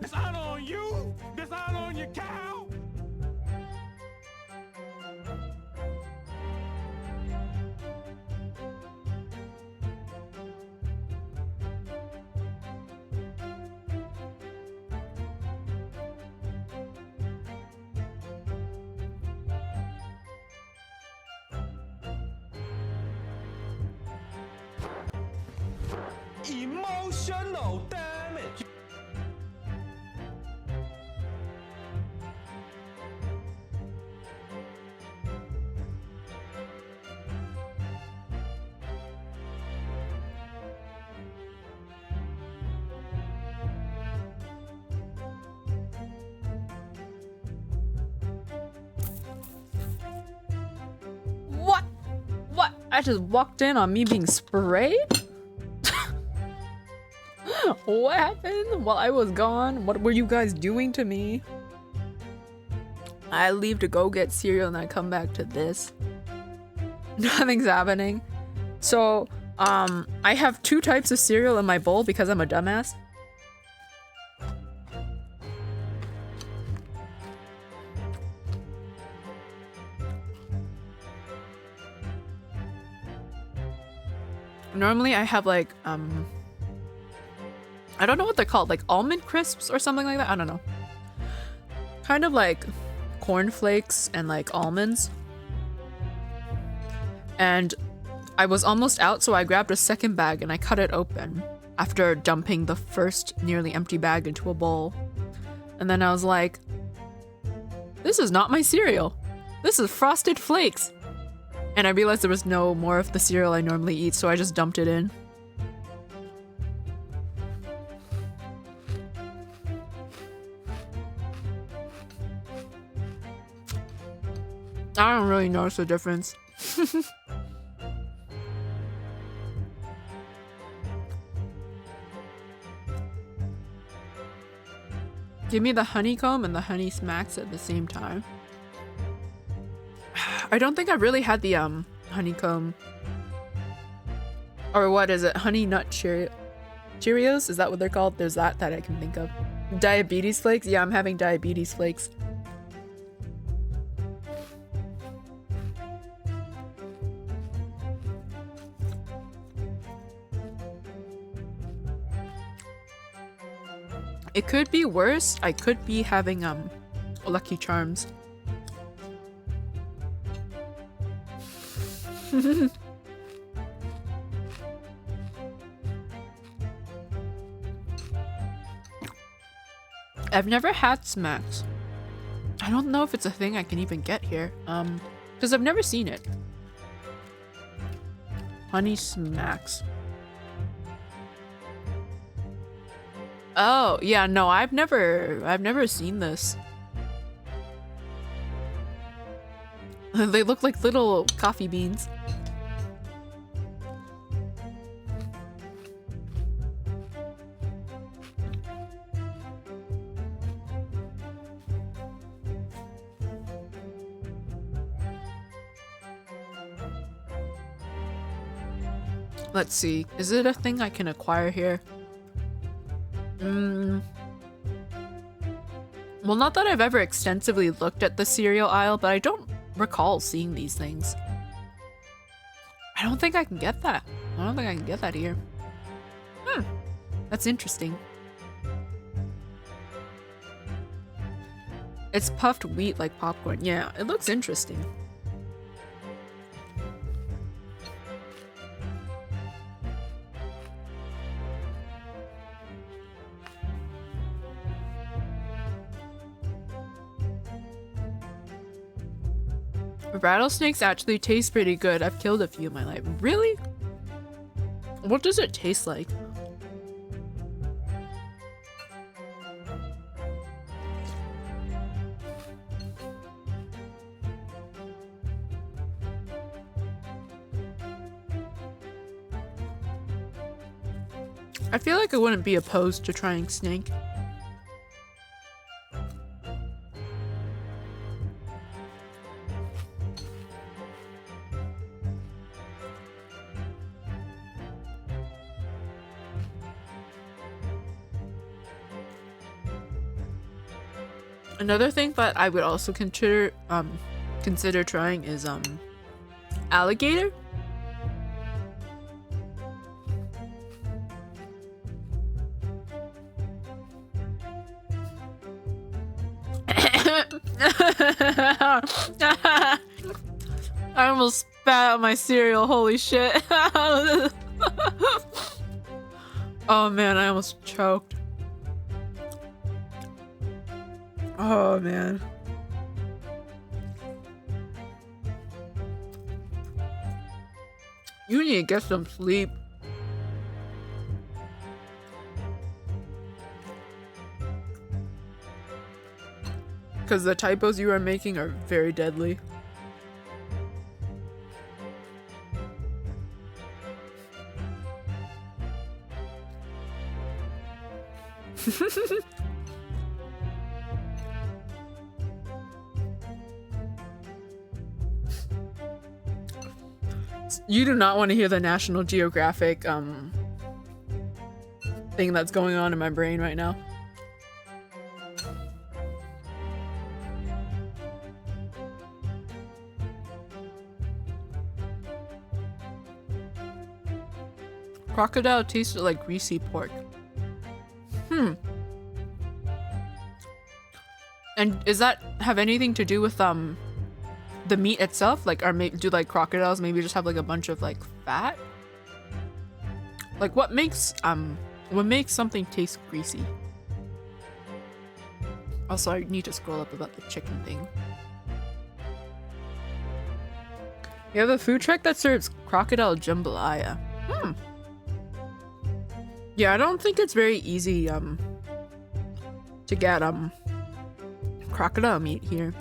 Dishonor on you? Dishonor on your cow? Emotional damage. What? What? I just walked in on me being sprayed? What happened while I was gone? What were you guys doing to me? I leave to go get cereal and I come back to this. Nothing's happening. So, I have 2 types of cereal in my bowl because I'm a dumbass. Normally I have like, I don't know what they're called, like almond crisps or something like that. I don't know. Kind of like cornflakes and like almonds. And I was almost out, so I grabbed a second bag and I cut it open after dumping the first nearly empty bag into a bowl. And then I was like, this is not my cereal. This is Frosted Flakes. And I realized there was no more of the cereal I normally eat, so I just dumped it in. I don't really notice the difference. Give me the honeycomb and the honey smacks at the same time. I don't think I've really had the honeycomb. Or what is it? Honey nut Cheerios? Is that what they're called? There's that I can think of. Diabetes flakes? Yeah, I'm having diabetes flakes. It could be worse. I could be having Lucky Charms. I've never had smacks. I don't know if it's a thing I can even get here. Because I've never seen it. Honey smacks. Oh, yeah, no, I've never seen this. They look like little coffee beans. Let's see. Is it a thing I can acquire here? Well, not that I've ever extensively looked at the cereal aisle, but I don't recall seeing these things. I don't think I can get that. I don't think I can get that here. That's interesting. It's puffed wheat like popcorn. Yeah, it looks interesting. Rattlesnakes actually taste pretty good. I've killed a few in my life. Really? What does it taste like? I feel like I wouldn't be opposed to trying snake. Another thing that I would also consider trying is alligator. I almost spat out my cereal, holy shit. Oh man, I almost choked. Oh man. You need to get some sleep. Because the typos you are making are very deadly. You do not want to hear the National Geographic thing that's going on in my brain right now. Crocodile tasted like greasy pork. And does that have anything to do with the meat itself? Like, do like crocodiles maybe just have like a bunch of like fat? Like what makes something taste greasy? Also, I need to scroll up about the chicken thing. You have a food truck that serves crocodile jambalaya. Yeah, I don't think it's very easy to get crocodile meat here.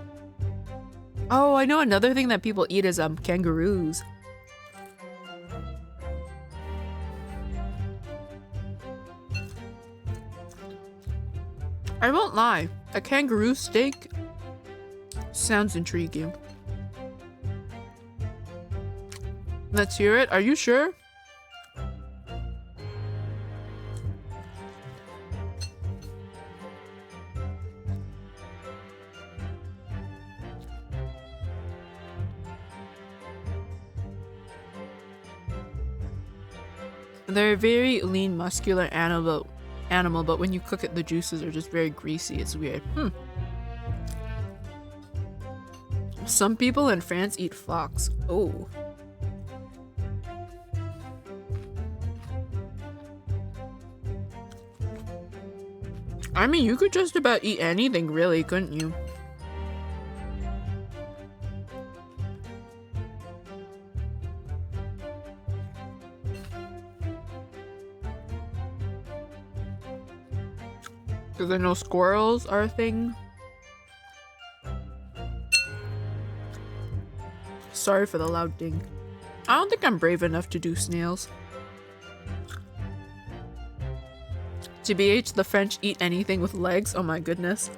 Oh, I know another thing that people eat is kangaroos. I won't lie, a kangaroo steak sounds intriguing. Let's hear it. Are you sure? They're a very lean, muscular animal animal, but when you cook it, the juices are just very greasy. It's weird. Some people in France eat fox. Oh. I mean, you could just about eat anything, really, couldn't you? Because I know squirrels are a thing. Sorry for the loud ding. I don't think I'm brave enough to do snails. TBH, the French eat anything with legs? Oh my goodness.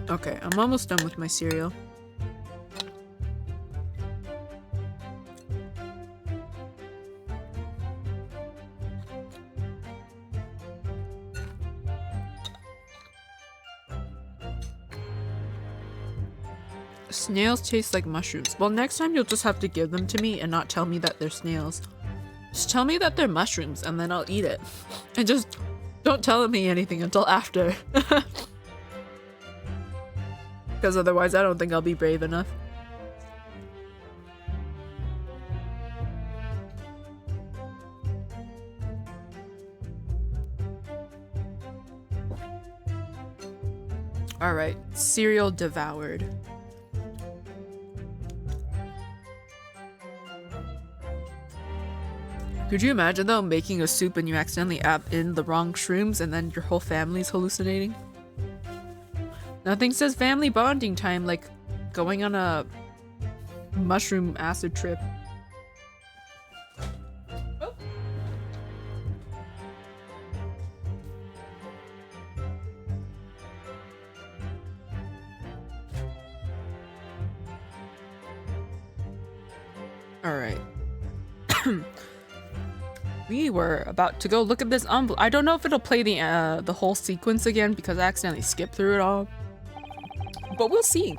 Okay, I'm almost done with my cereal. Snails taste like mushrooms. Well, next time you'll just have to give them to me and not tell me that they're snails. Just tell me that they're mushrooms and then I'll eat it. And just don't tell me anything until after. Because otherwise I don't think I'll be brave enough. Alright, cereal devoured. Could you imagine though, making a soup and you accidentally add in the wrong shrooms and then your whole family's hallucinating? Nothing says family bonding time like going on a mushroom acid trip. Oh. All right. We were about to go look at this envelope. I don't know if it'll play the whole sequence again because I accidentally skipped through it all. But we'll see.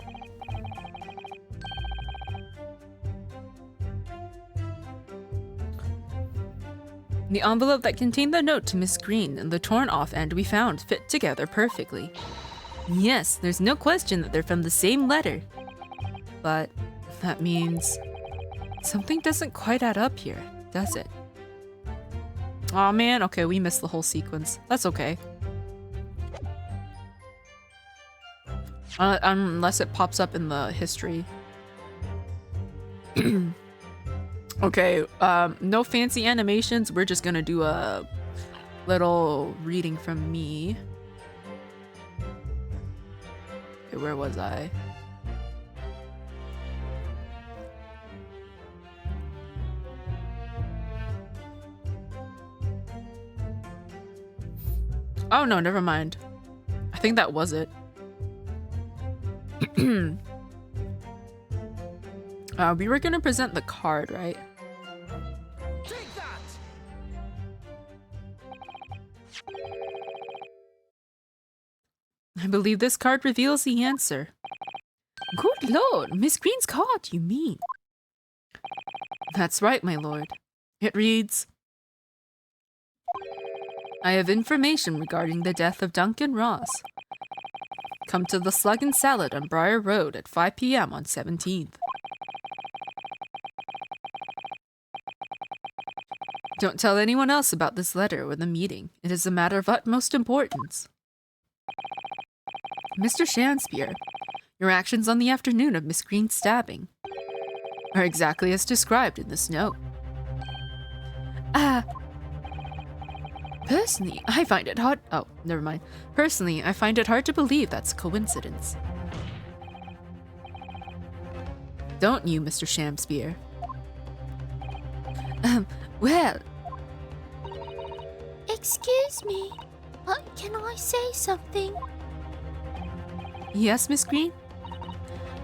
The envelope that contained the note to Miss Green and the torn off end we found fit together perfectly. Yes, there's no question that they're from the same letter. But that means something doesn't quite add up here, does it? Aw man, okay, we missed the whole sequence. That's okay. Unless it pops up in the history. Okay, no fancy animations. We're just gonna do a little reading from me. Okay, where was I? Oh no, never mind. I think that was it. We were gonna present the card, right? Take that! I believe this card reveals the answer. Good lord, Miss Green's card, you mean? That's right, my lord. It reads, I have information regarding the death of Duncan Ross. Come to the Slug and Salad on Briar Road at 5 p.m. on 17th. Don't tell anyone else about this letter or the meeting. It is a matter of utmost importance. Mr. Shakespeare, your actions on the afternoon of Miss Green's stabbing are exactly as described in this note. Personally, I find it hard. Oh, never mind. Personally, I find it hard to believe that's a coincidence. Don't you, Mr. Shakespeare? Well. Excuse me. Can I say something? Yes, Miss Green?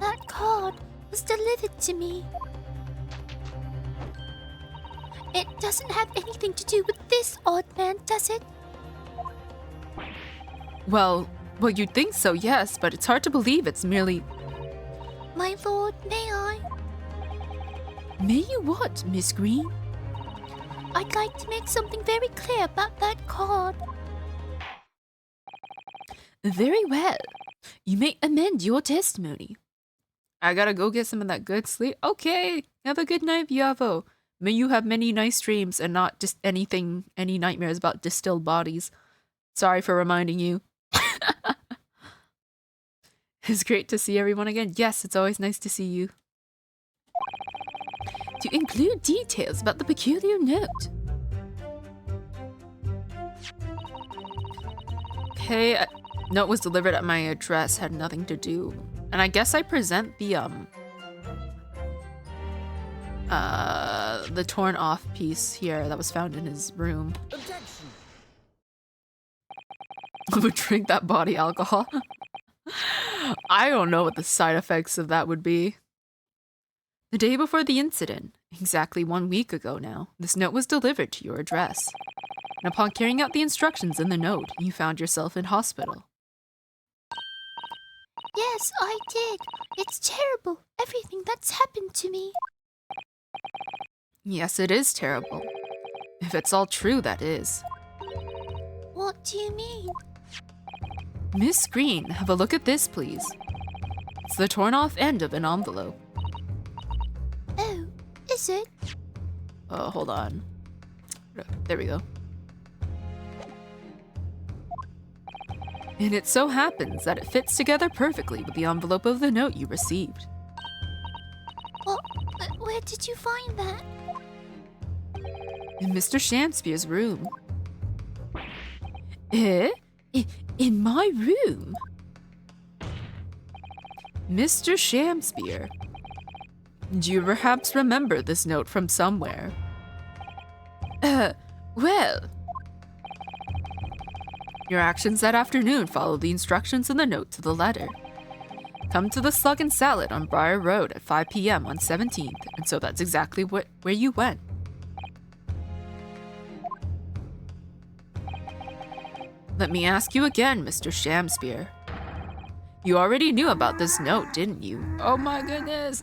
that card was delivered to me. It doesn't have anything to do with this odd man, does it? Well, you'd think so, yes, but it's hard to believe it's merely... My lord, may I? May you what, Miss Green? I'd like to make something very clear about that card. Very well. You may amend your testimony. I gotta go get some of that good sleep. Okay, have a good night, Biavo. May you have many nice dreams and not just any nightmares about distilled bodies. Sorry for reminding you. It's great to see everyone again. Yes, it's always nice to see you. To include details about the peculiar note. Okay, note was delivered at my address, had nothing to do. And I guess I present the torn off piece here that was found in his room. Objection. I would drink that body alcohol. I don't know what the side effects of that would be. The day before the incident, exactly 1 week ago now, this note was delivered to your address. And upon carrying out the instructions in the note, you found yourself in hospital. Yes, I did. It's terrible, everything that's happened to me. Yes, it is terrible. If it's all true, that is. What do you mean? Miss Green, have a look at this, please. It's the torn off end of an envelope. Oh, is it? Hold on. There we go. And it so happens that it fits together perfectly with the envelope of the note you received. Well, where did you find that? In Mr. Shakespeare's room. Eh? In my room? Mr. Shakespeare. Do you perhaps remember this note from somewhere? Well, your actions that afternoon followed the instructions in the note to the letter. Come to the Slug and Salad on Briar Road at 5 p.m. on 17th, and so that's exactly where you went. Let me ask you again, Mr. Shakespeare. You already knew about this note, didn't you? Oh my goodness!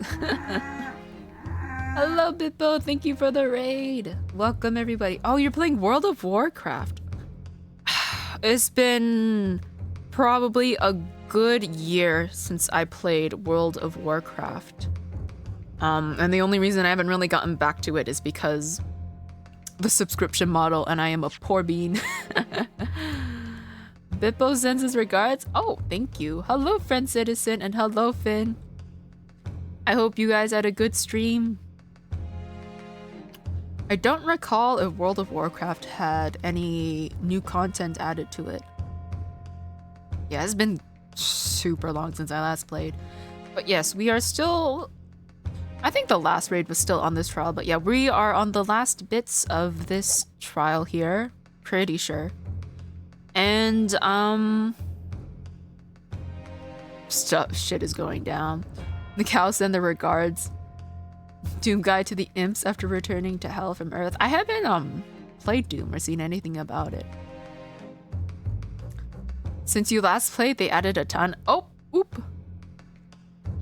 Hello, Bippo. Thank you for the raid. Welcome, everybody. Oh, you're playing World of Warcraft. It's been probably a good year since I played World of Warcraft. And the only reason I haven't really gotten back to it is because the subscription model, and I am a poor bean. Bippo sends his regards. Oh, thank you. Hello, friend citizen, and hello, Finn. I hope you guys had a good stream. I don't recall if World of Warcraft had any new content added to it. Yeah, it's been super long since I last played. But yes, we are still... I think the last raid was still on this trial, but yeah, we are on the last bits of this trial here. Pretty sure. And, shit is going down. The cows send their regards. Doom guide to the imps after returning to hell from Earth. I haven't, played Doom or seen anything about it. Since you last played, they added a ton. Oh, oop.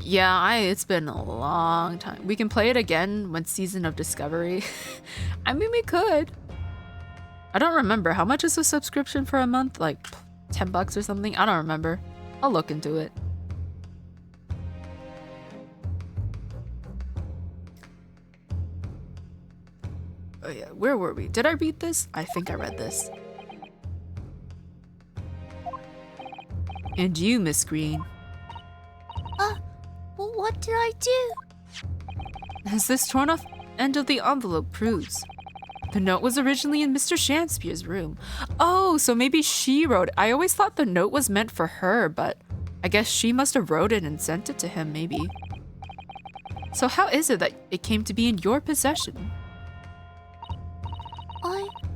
Yeah, it's been a long time. We can play it again when Season of Discovery. I mean, we could. I don't remember. How much is a subscription for a month? Like $10 or something? I don't remember. I'll look into it. Oh yeah, where were we? Did I read this? I think I read this. And you, Miss Green. What did I do? As this torn off end of the envelope proves, the note was originally in Mr. Shakespeare's room. Oh, so maybe she wrote it. I always thought the note was meant for her, but I guess she must have wrote it and sent it to him, maybe. So how is it that it came to be in your possession?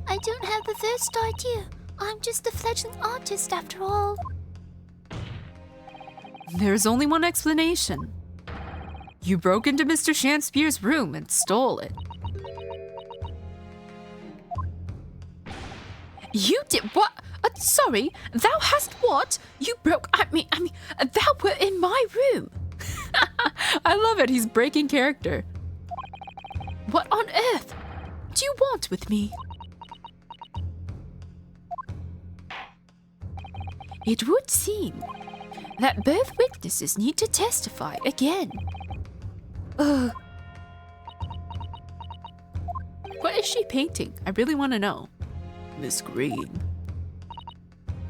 I don't have the first idea. I'm just a fledgling artist after all. There's only one explanation. You broke into Mr. Shakespeare's room and stole it. You did what? Sorry, thou hast what? You broke. I mean, thou were in my room. I love it. He's breaking character. What on earth do you want with me? It would seem that both witnesses need to testify again. What is she painting? I really want to know. Miss Green,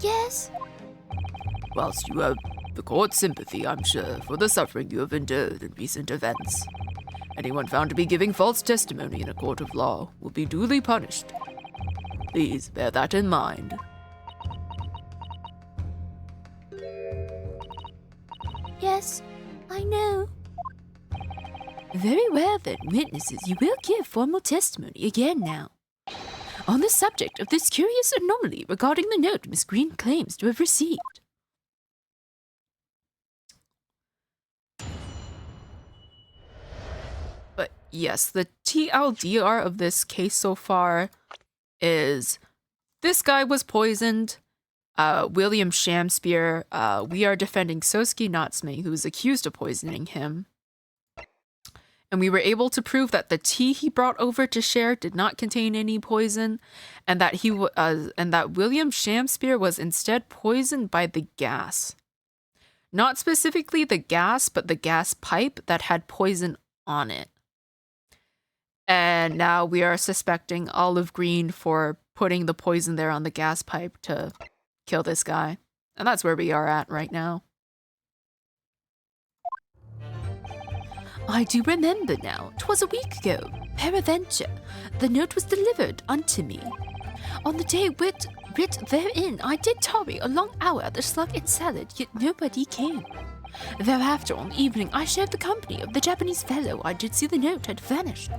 Yes? whilst you have the court's sympathy, I'm sure, for the suffering you have endured in recent events, anyone found to be giving false testimony in a court of law will be duly punished. Please bear that in mind. Yes, I know. Very well then, witnesses, you will give formal testimony again now. On the subject of this curious anomaly regarding the note Miss Green claims to have received. But yes, the TLDR of this case so far is this guy was poisoned. William Shamspear. We are defending Sosuke Natsume, who is accused of poisoning him. And we were able to prove that the tea he brought over to share did not contain any poison, and that William Shamspear was instead poisoned by the gas. Not specifically the gas, but the gas pipe that had poison on it. And now we are suspecting Olive Green for putting the poison there on the gas pipe to kill this guy. And that's where we are at right now. I do remember now, 'twas a week ago, peradventure, the note was delivered unto me. On the day writ therein, I did tarry a long hour at the slug and salad, yet nobody came. Thereafter, on the evening, I shared the company of the Japanese fellow I did see the note had vanished.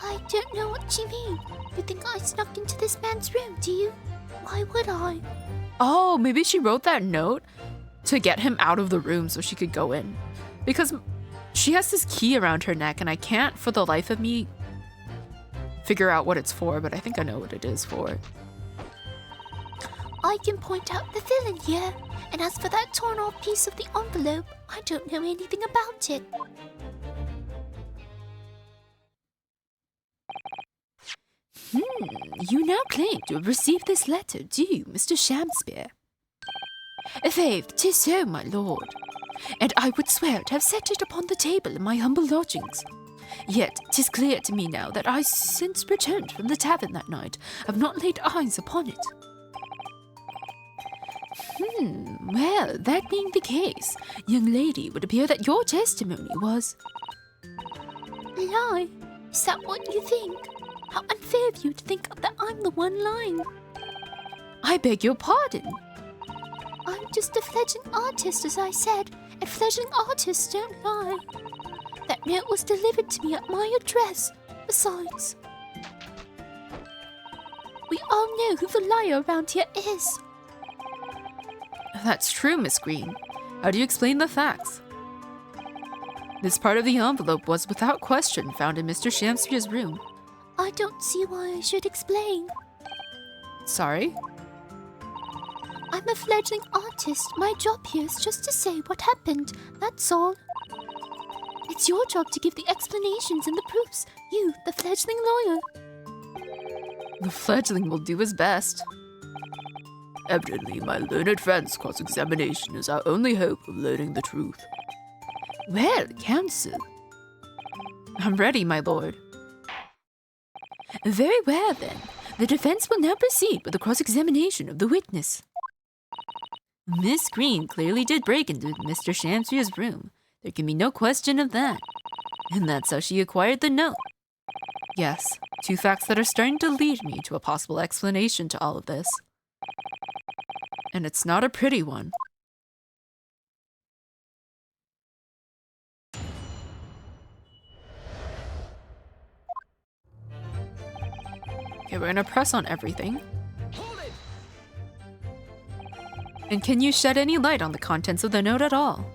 I don't know what you mean. You think I snuck into this man's room, do you? Why would I? Oh, maybe she wrote that note to get him out of the room so she could go in. Because she has this key around her neck and I can't for the life of me figure out what it's for, but I think I know what it is for. I can point out the villain here. And as for that torn off piece of the envelope, I don't know anything about it. You now claim to have received this letter, do you, Mr. Shamspear? Faith, 'tis so, my lord, and I would swear to have set it upon the table in my humble lodgings. Yet 'tis clear to me now that I, since returned from the tavern that night, have not laid eyes upon it. Well, that being the case, young lady, it would appear that your testimony was... Lie? Is that what you think? How unfair of you to think that I'm the one lying. I beg your pardon. I'm just a fledgling artist, as I said, and fledgling artists don't lie. That note was delivered to me at my address. Besides, we all know who the liar around here is. That's true, Miss Green. How do you explain the facts? This part of the envelope was without question found in Mr. Shamspear's room. I don't see why I should explain. Sorry? I'm a fledgling artist. My job here is just to say what happened, that's all. It's your job to give the explanations and the proofs. You, the fledgling lawyer. The fledgling will do his best. Evidently, my learned friend's cross-examination is our only hope of learning the truth. Well, counsel. I'm ready, my lord. Very well, then. The defense will now proceed with the cross-examination of the witness. Miss Green clearly did break into Mr. Shamspear's room. There can be no question of that. And that's how she acquired the note. Yes, two facts that are starting to lead me to a possible explanation to all of this. And it's not a pretty one. Okay, we're gonna press on everything. And can you shed any light on the contents of the note at all?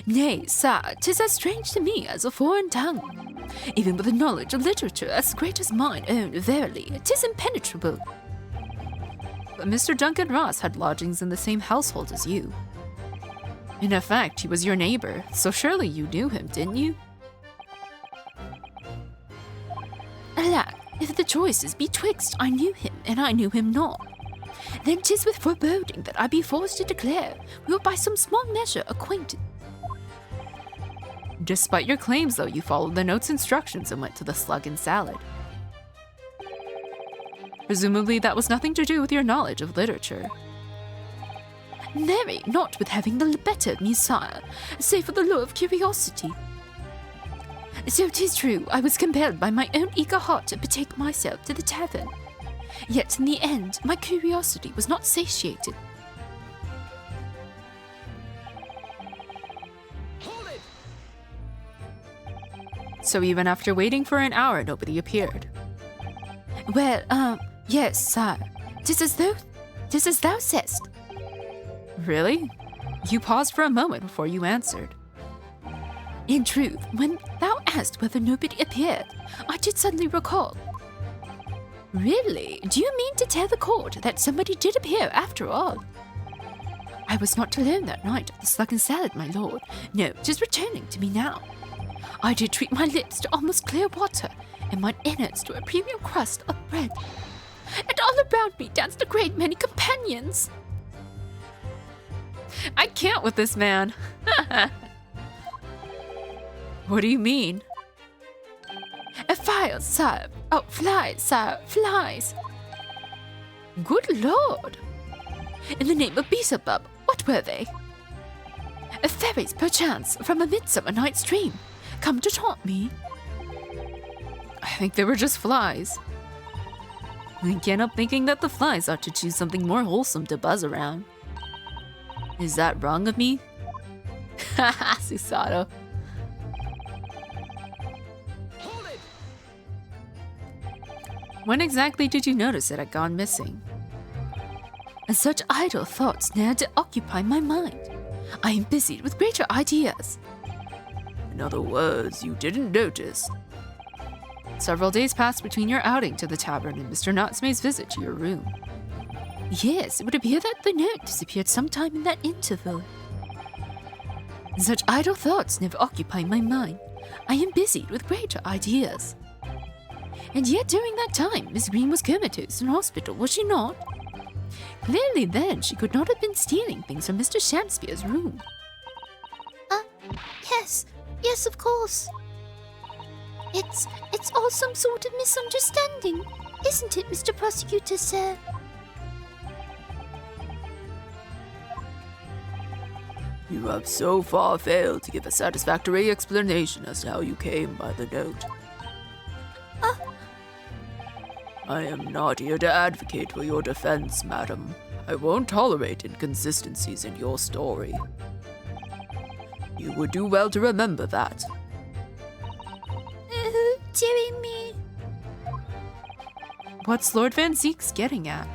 Nay, sir, 'tis as strange to me as a foreign tongue. Even with a knowledge of literature as great as mine own, verily, 'tis impenetrable. But Mr. Duncan Ross had lodgings in the same household as you. In effect, he was your neighbor, so surely you knew him, didn't you? Alack, if the choice is betwixt I knew him and I knew him not, then 'tis with foreboding that I be forced to declare we were by some small measure acquainted. Despite your claims, though, you followed the note's instructions and went to the Slug and Salad. Presumably, that was nothing to do with your knowledge of literature. Marry, not with having the better of me, sire, save for the lure of curiosity. So 'tis true, I was compelled by my own eager heart to betake myself to the tavern. Yet in the end, my curiosity was not satiated. Hold it! So even after waiting for an hour, nobody appeared. Well, yes, sire. 'Tis as thou sayest. Really? You paused for a moment before you answered. In truth, when thou asked whether nobody appeared, I did suddenly recall. Really? Do you mean to tell the court that somebody did appear after all? I was not alone that night at the Slug and Salad, my lord. No, 'tis returning to me now. I did treat my lips to almost clear water, and my innards to a premium crust of bread. And all around me danced a great many companions. I can't with this man. What do you mean? A file, sire. Oh, flies, sire, flies. Good lord. In the name of Beelzebub, what were they? Fairies, perchance, from a midsummer night's dream, come to taunt me. I think they were just flies. I can't help thinking that the flies ought to choose something more wholesome to buzz around. Is that wrong of me? Haha, Susato. Hold it! When exactly did you notice it had gone missing? And such idle thoughts ne'er to occupy my mind. I am busied with greater ideas. In other words, you didn't notice. Several days passed between your outing to the tavern and Mr. Natsume's visit to your room. Yes, it would appear that the note disappeared sometime in that interval. Such idle thoughts never occupy my mind. I am busied with greater ideas. And yet during that time, Miss Green was comatose in hospital, was she not? Clearly then, she could not have been stealing things from Mr. Shakespeare's room. Yes, of course. It's all some sort of misunderstanding, isn't it, Mr. Prosecutor, sir? You have so far failed to give a satisfactory explanation as to how you came by the note. I am not here to advocate for your defense, madam. I won't tolerate inconsistencies in your story. You would do well to remember that. Dearie me. What's Lord Van Zeek's getting at?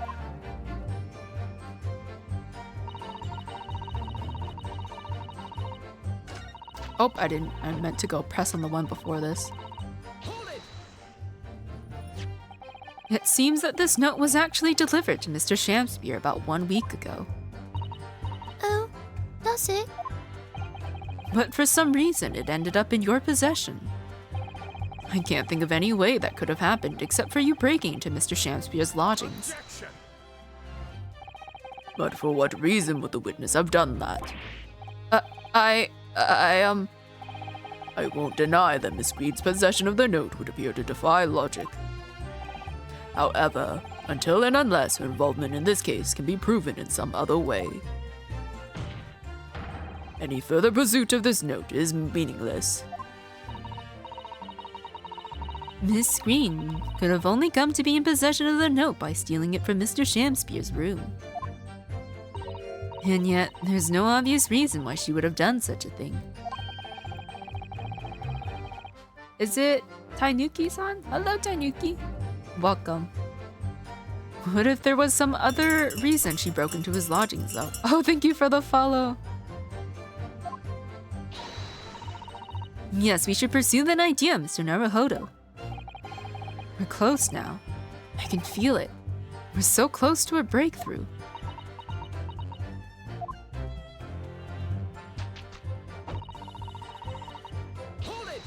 Oh, I didn't. I meant to go press on the one before this. Hold it! It seems that this note was actually delivered to Mr. Shakespeare about 1 week ago. Oh, does it? But for some reason, it ended up in your possession. I can't think of any way that could have happened except for you breaking into Mr. Shakespeare's lodgings. Objection! But for what reason would the witness have done that? I won't deny that Miss Green's possession of the note would appear to defy logic. However, until and unless her involvement in this case can be proven in some other way, any further pursuit of this note is meaningless. Miss Green could have only come to be in possession of the note by stealing it from Mr. Shakespeare's room. And yet, there's no obvious reason why she would have done such a thing. Is it Tainuki-san? Hello, Tainuki. Welcome. What if there was some other reason she broke into his lodgings, though? Oh, thank you for the follow. Yes, we should pursue that idea, Mr. Naruhodo. We're close now. I can feel it. We're so close to a breakthrough. Hold it!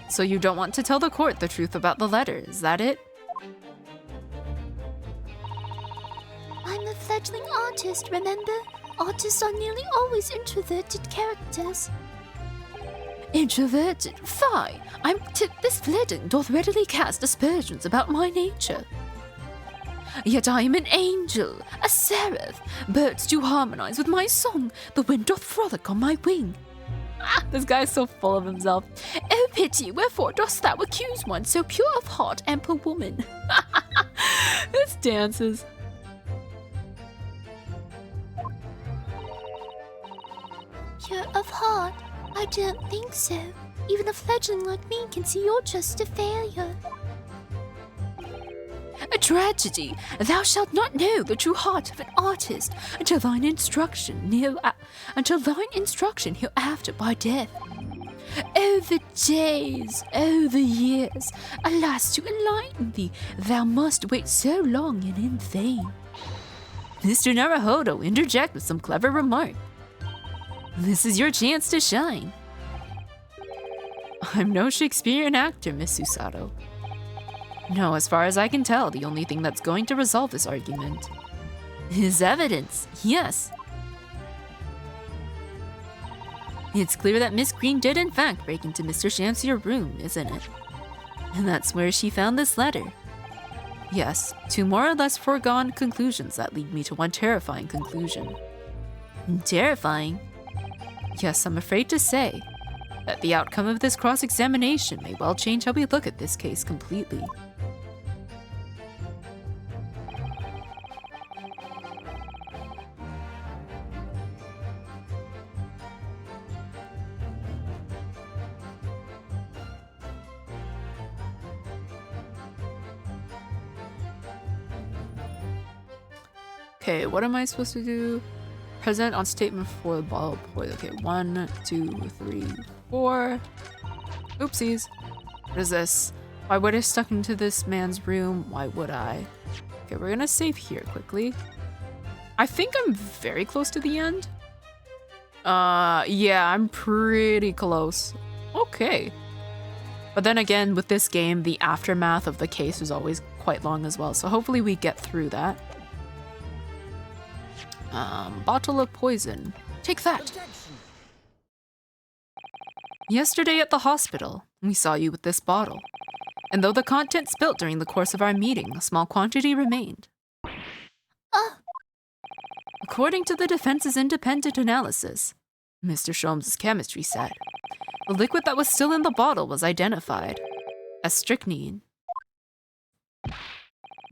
So you don't want to tell the court the truth about the letter, is that it? I'm a fledgling artist, remember? Artists are nearly always introverted characters. Introverted? Fie! This flitting doth readily cast aspersions about my nature. Yet I am an angel, a seraph. Birds do harmonize with my song. The wind doth frolic on my wing. This guy's so full of himself. Oh pity, wherefore dost thou accuse one so pure of heart and poor woman? This dances. Pure of heart? I don't think so. Even a fledgling like me can see you're just a failure. A tragedy! Thou shalt not know the true heart of an artist until thine instruction hereafter by death. Oh the days, oh the years! Alas, to enlighten thee, thou must wait so long and in vain. Mr. Naruhodo, interject with some clever remark. This is your chance to shine. I'm no Shakespearean actor, Miss Susato. No, as far as I can tell, the only thing that's going to resolve this argument is evidence, yes. It's clear that Miss Green did in fact break into Mr. Sham's room, isn't it? And that's where she found this letter. Yes, two more or less foregone conclusions that lead me to one terrifying conclusion. Terrifying? Yes, I'm afraid to say that the outcome of this cross-examination may well change how we look at this case completely. Okay, what am I supposed to do? Present on statement for the ball of poison. Okay, 1, 2, 3, 4. Oopsies. What is this? Why would I stuck into this man's room? Why would I? Okay, we're gonna save here quickly. I think I'm very close to the end. Yeah, I'm pretty close. Okay. But then again, with this game, the aftermath of the case is always quite long as well. So hopefully we get through that. Bottle of poison. Take that. Yesterday at the hospital, we saw you with this bottle. And though the contents spilt during the course of our meeting, a small quantity remained. According to the defense's independent analysis, Mr. Sholmes' chemistry said, the liquid that was still in the bottle was identified as strychnine.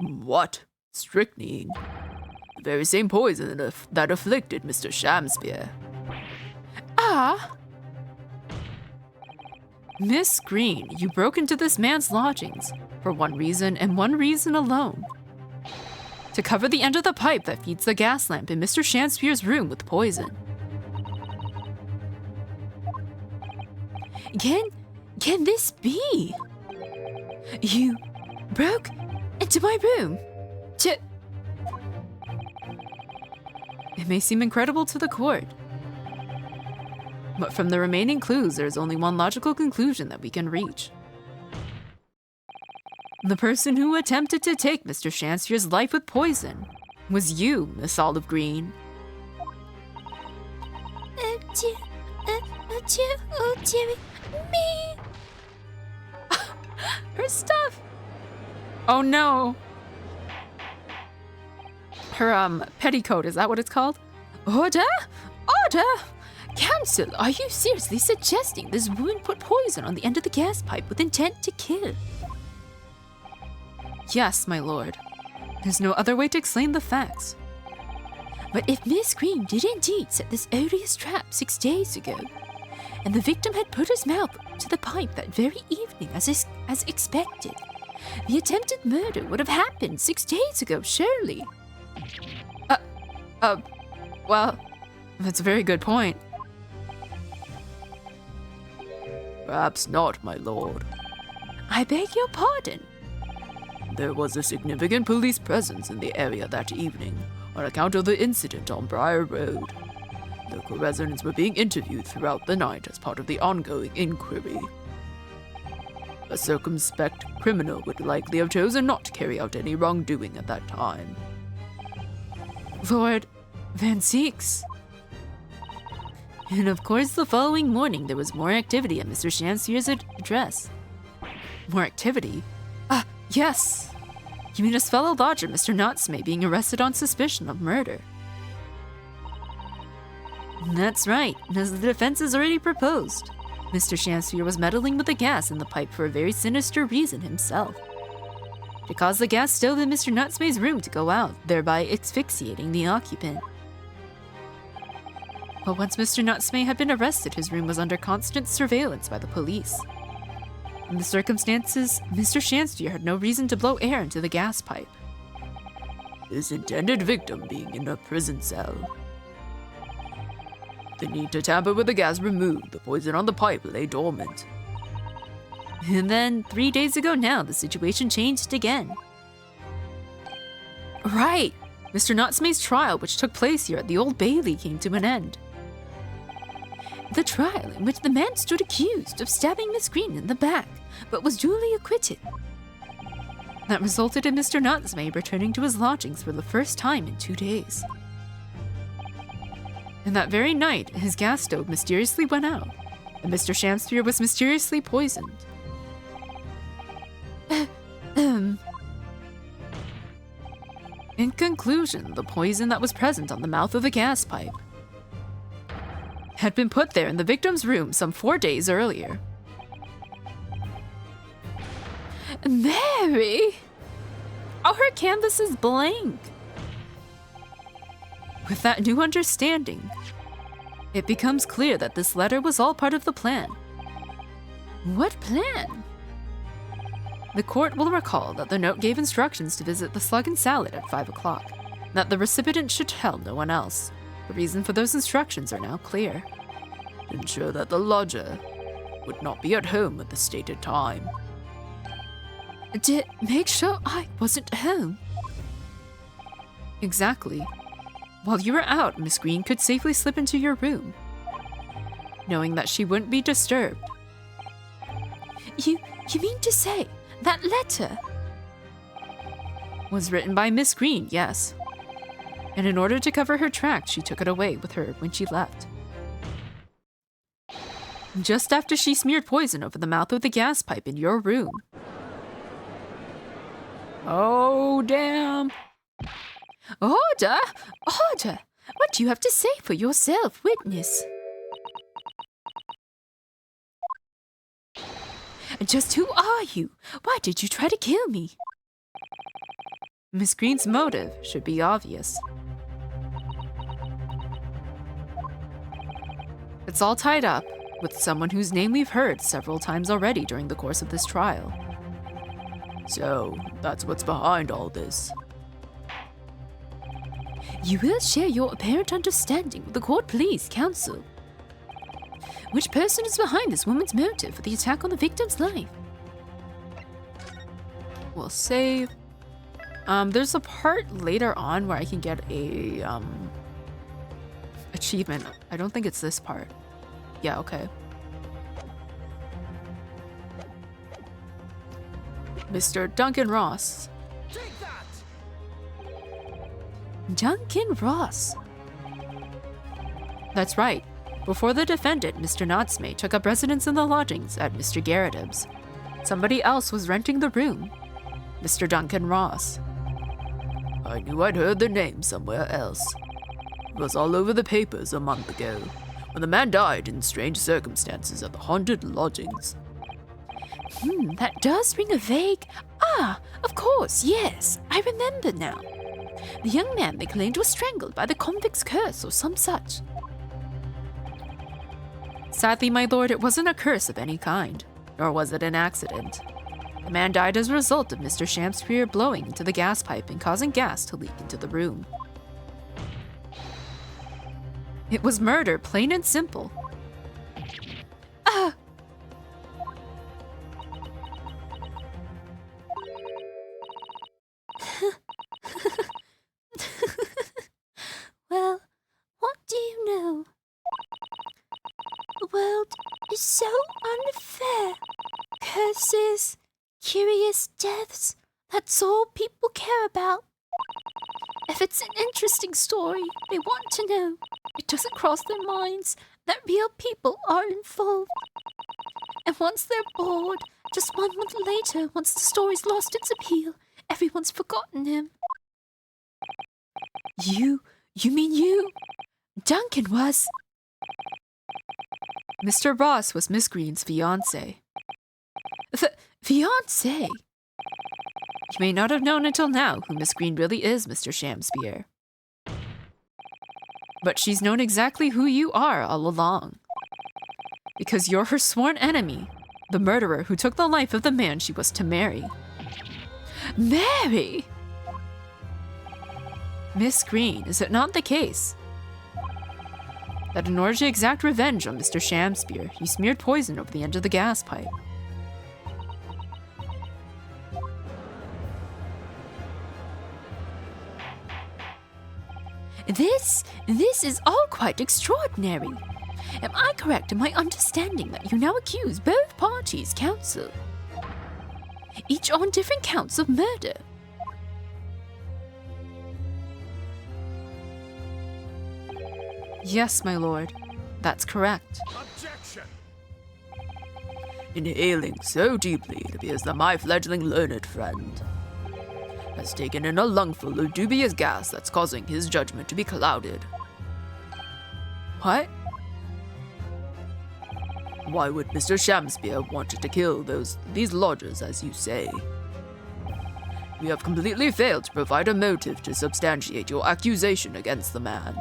What? Strychnine? The very same poison that afflicted Mr. Shamspeare. Ah! Miss Green, you broke into this man's lodgings for one reason and one reason alone. To cover the end of the pipe that feeds the gas lamp in Mr. Shamspeare's room with poison. Can this be? You broke into my room to... It may seem incredible to the court, but from the remaining clues, there's only one logical conclusion that we can reach. The person who attempted to take Mr. Shamspeare's life with poison was you, Miss Olive Green. Oh dear, me! Her stuff! Oh no! Her, petticoat, is that what it's called? Order? Order! Counsel, are you seriously suggesting this woman put poison on the end of the gas pipe with intent to kill? Yes, my lord. There's no other way to explain the facts. But if Miss Green did indeed set this odious trap 6 days ago, and the victim had put his mouth to the pipe that very evening as expected, the attempted murder would have happened 6 days ago, surely. Well, that's a very good point. Perhaps not, my lord. I beg your pardon. There was a significant police presence in the area that evening on account of the incident on Briar Road. Local residents were being interviewed throughout the night as part of the ongoing inquiry. A circumspect criminal would likely have chosen not to carry out any wrongdoing at that time. Lord Van Seeks. And of course, the following morning, there was more activity at Mr. Shamsphere's address. More activity? Ah, yes! You mean his fellow lodger, Mr. Natsume, being arrested on suspicion of murder. That's right, as the defense has already proposed. Mr. Shamsphere was meddling with the gas in the pipe for a very sinister reason himself. To cause the gas stove in Mr. Natsume's room to go out, thereby asphyxiating the occupant. But once Mr. Natsume had been arrested, his room was under constant surveillance by the police. In the circumstances, Mr. Shamsphere had no reason to blow air into the gas pipe. His intended victim being in a prison cell. The need to tamper with the gas removed, the poison on the pipe lay dormant. And then, 3 days ago now, the situation changed again. Right! Mr. Natsume's trial, which took place here at the Old Bailey, came to an end. The trial in which the man stood accused of stabbing Miss Green in the back, but was duly acquitted. That resulted in Mr. Natsume returning to his lodgings for the first time in 2 days. And that very night, his gas stove mysteriously went out, and Mr. Shamsphere was mysteriously poisoned. In conclusion, the poison that was present on the mouth of the gas pipe had been put there in the victim's room some 4 days earlier. Mary! Oh, her canvas is blank! With that new understanding, it becomes clear that this letter was all part of the plan. What plan? The court will recall that the note gave instructions to visit the Slug and Salad at 5 o'clock, that the recipient should tell no one else. The reason for those instructions are now clear. To ensure that the lodger would not be at home at the stated time. To make sure I wasn't home. Exactly. While you were out, Miss Green could safely slip into your room, knowing that she wouldn't be disturbed. You mean to say that letter Was written by Miss Green, yes. And in order to cover her tracks, she took it away with her when she left. Just after she smeared poison over the mouth of the gas pipe in your room. Oh, damn. Order! Order! What do you have to say for yourself, witness? Just who are you? Why did you try to kill me? Miss Green's motive should be obvious. It's all tied up with someone whose name we've heard several times already during the course of this trial. So, that's what's behind all this. You will share your apparent understanding with the court, please, counsel. Which person is behind this woman's motive for the attack on the victim's life? We'll save. There's a part later on where I can get a achievement. I don't think it's this part. Yeah, okay. Mr. Duncan Ross. Take that! Duncan Ross. That's right. Before the defendant, Mr. Natsume, took up residence in the lodgings at Mr. Garrett's, somebody else was renting the room. Mr. Duncan Ross. I knew I'd heard the name somewhere else. It was all over the papers a month ago, when the man died in strange circumstances at the haunted lodgings. That does ring a vague... Ah, of course, yes, I remember now. The young man they claimed was strangled by the convict's curse or some such. Sadly, my lord, it wasn't a curse of any kind, nor was it an accident. The man died as a result of Mr. Shamsphere blowing into the gas pipe and causing gas to leak into the room. It was murder, plain and simple. so unfair. Curses, curious deaths, that's all people care about. If it's an interesting story, they want to know. It doesn't cross their minds that real people are involved. And once they're bored, just 1 month later, once the story's lost its appeal, everyone's forgotten him. You mean you? Duncan was. Mr. Ross was Miss Green's fiancé. Fiancé? You may not have known until now who Miss Green really is, Mr. Shamspeare. But she's known exactly who you are all along. Because you're her sworn enemy, the murderer who took the life of the man she was to marry. Mary! Miss Green, is it not the case that in order to exact revenge on Mr. Shamspeare, you smeared poison over the end of the gas pipe? This is all quite extraordinary. Am I correct in my understanding that you now accuse both parties' counsel, each on different counts of murder? Yes, my lord. That's correct. Objection! Inhaling so deeply, it appears that my fledgling learned friend has taken in a lungful of dubious gas that's causing his judgment to be clouded. What? Why would Mr. Shamspeare wanted to kill these lodgers, as you say? We have completely failed to provide a motive to substantiate your accusation against the man.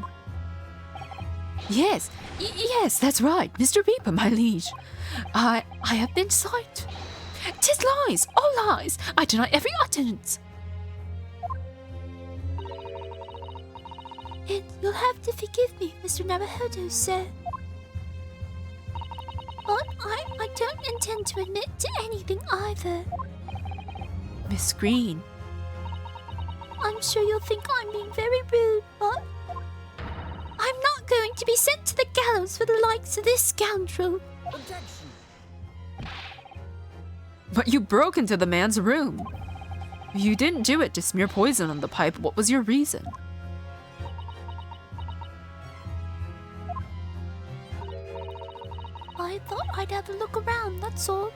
Yes, yes, that's right, Mr. Reaper, my liege. I have been sight. 'Tis lies, all lies. I deny every utterance. And you'll have to forgive me, Mr. Narahodo, sir. But I don't intend to admit to anything either. Miss Green. I'm sure you'll think I'm being very rude, but I'm not going to be sent to the gallows for the likes of this scoundrel. Objection! But you broke into the man's room. If you didn't do it to smear poison on the pipe, what was your reason? I thought I'd have a look around, that's all.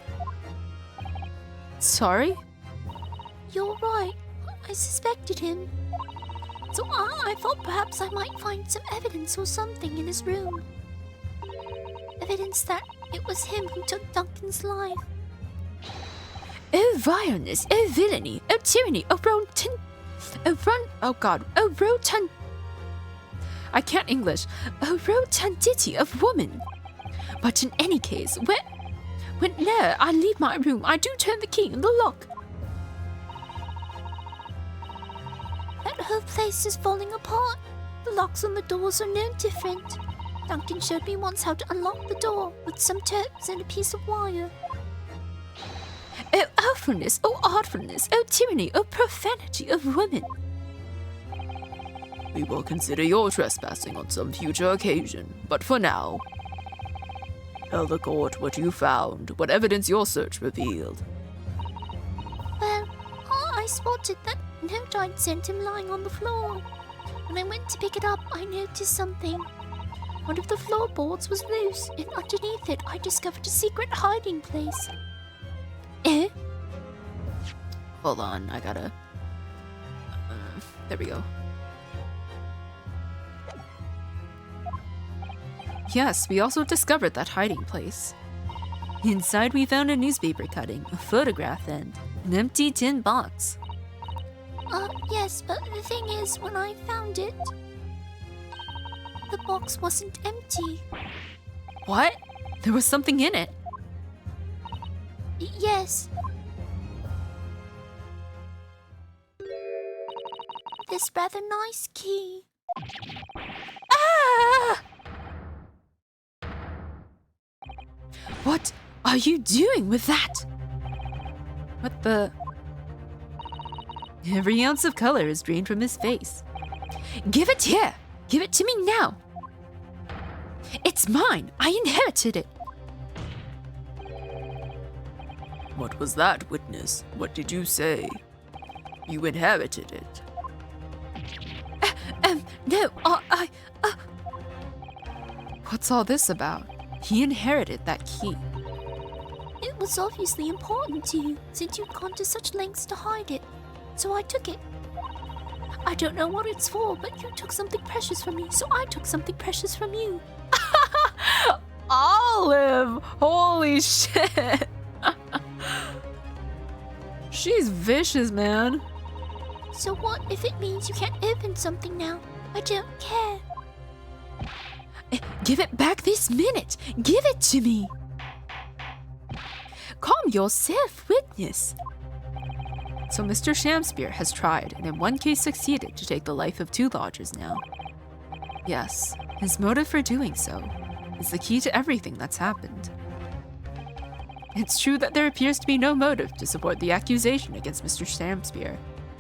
Sorry? You're right. I suspected him. So I thought perhaps I might find some evidence or something in his room. Evidence that it was him who took Duncan's life. Oh vileness, oh villainy, oh tyranny, oh rotund... I can't English. Oh rotundity of woman. But in any case, whene'er I leave my room, I do turn the key in the lock. That whole place is falling apart. The locks on the doors are no different. Duncan showed me once how to unlock the door with some Turks and a piece of wire. Oh awfulness, oh artfulness, oh tyranny, oh profanity of women. We will consider your trespassing on some future occasion, but for now, tell the court what you found, what evidence your search revealed. Well, I spotted that note I'd sent him lying on the floor. When I went to pick it up, I noticed something. One of the floorboards was loose, and underneath it I discovered a secret hiding place. Eh? Hold on, I gotta... there we go. Yes, we also discovered that hiding place. Inside, we found a newspaper cutting, a photograph, and an empty tin box. Yes, but the thing is, when I found it, the box wasn't empty. What? There was something in it. Yes. This rather nice key. Ah! What are you doing with that? What the... Every ounce of color is drained from his face. Give it here! Give it to me now! It's mine! I inherited it! What was that, witness? What did you say? You inherited it. No, What's all this about? He inherited that key. It was obviously important to you, since you'd gone to such lengths to hide it. So I took it. I don't know what it's for, but you took something precious from me, so I took something precious from you. Olive! Holy shit! She's vicious, man. So what if it means you can't open something now? I don't care. give it back this minute. Give it to me. Calm yourself, witness. So Mr. Shamspear has tried, and in one case succeeded, to take the life of 2 lodgers now. Yes, his motive for doing so is the key to everything that's happened. It's true that there appears to be no motive to support the accusation against Mr. Shamspear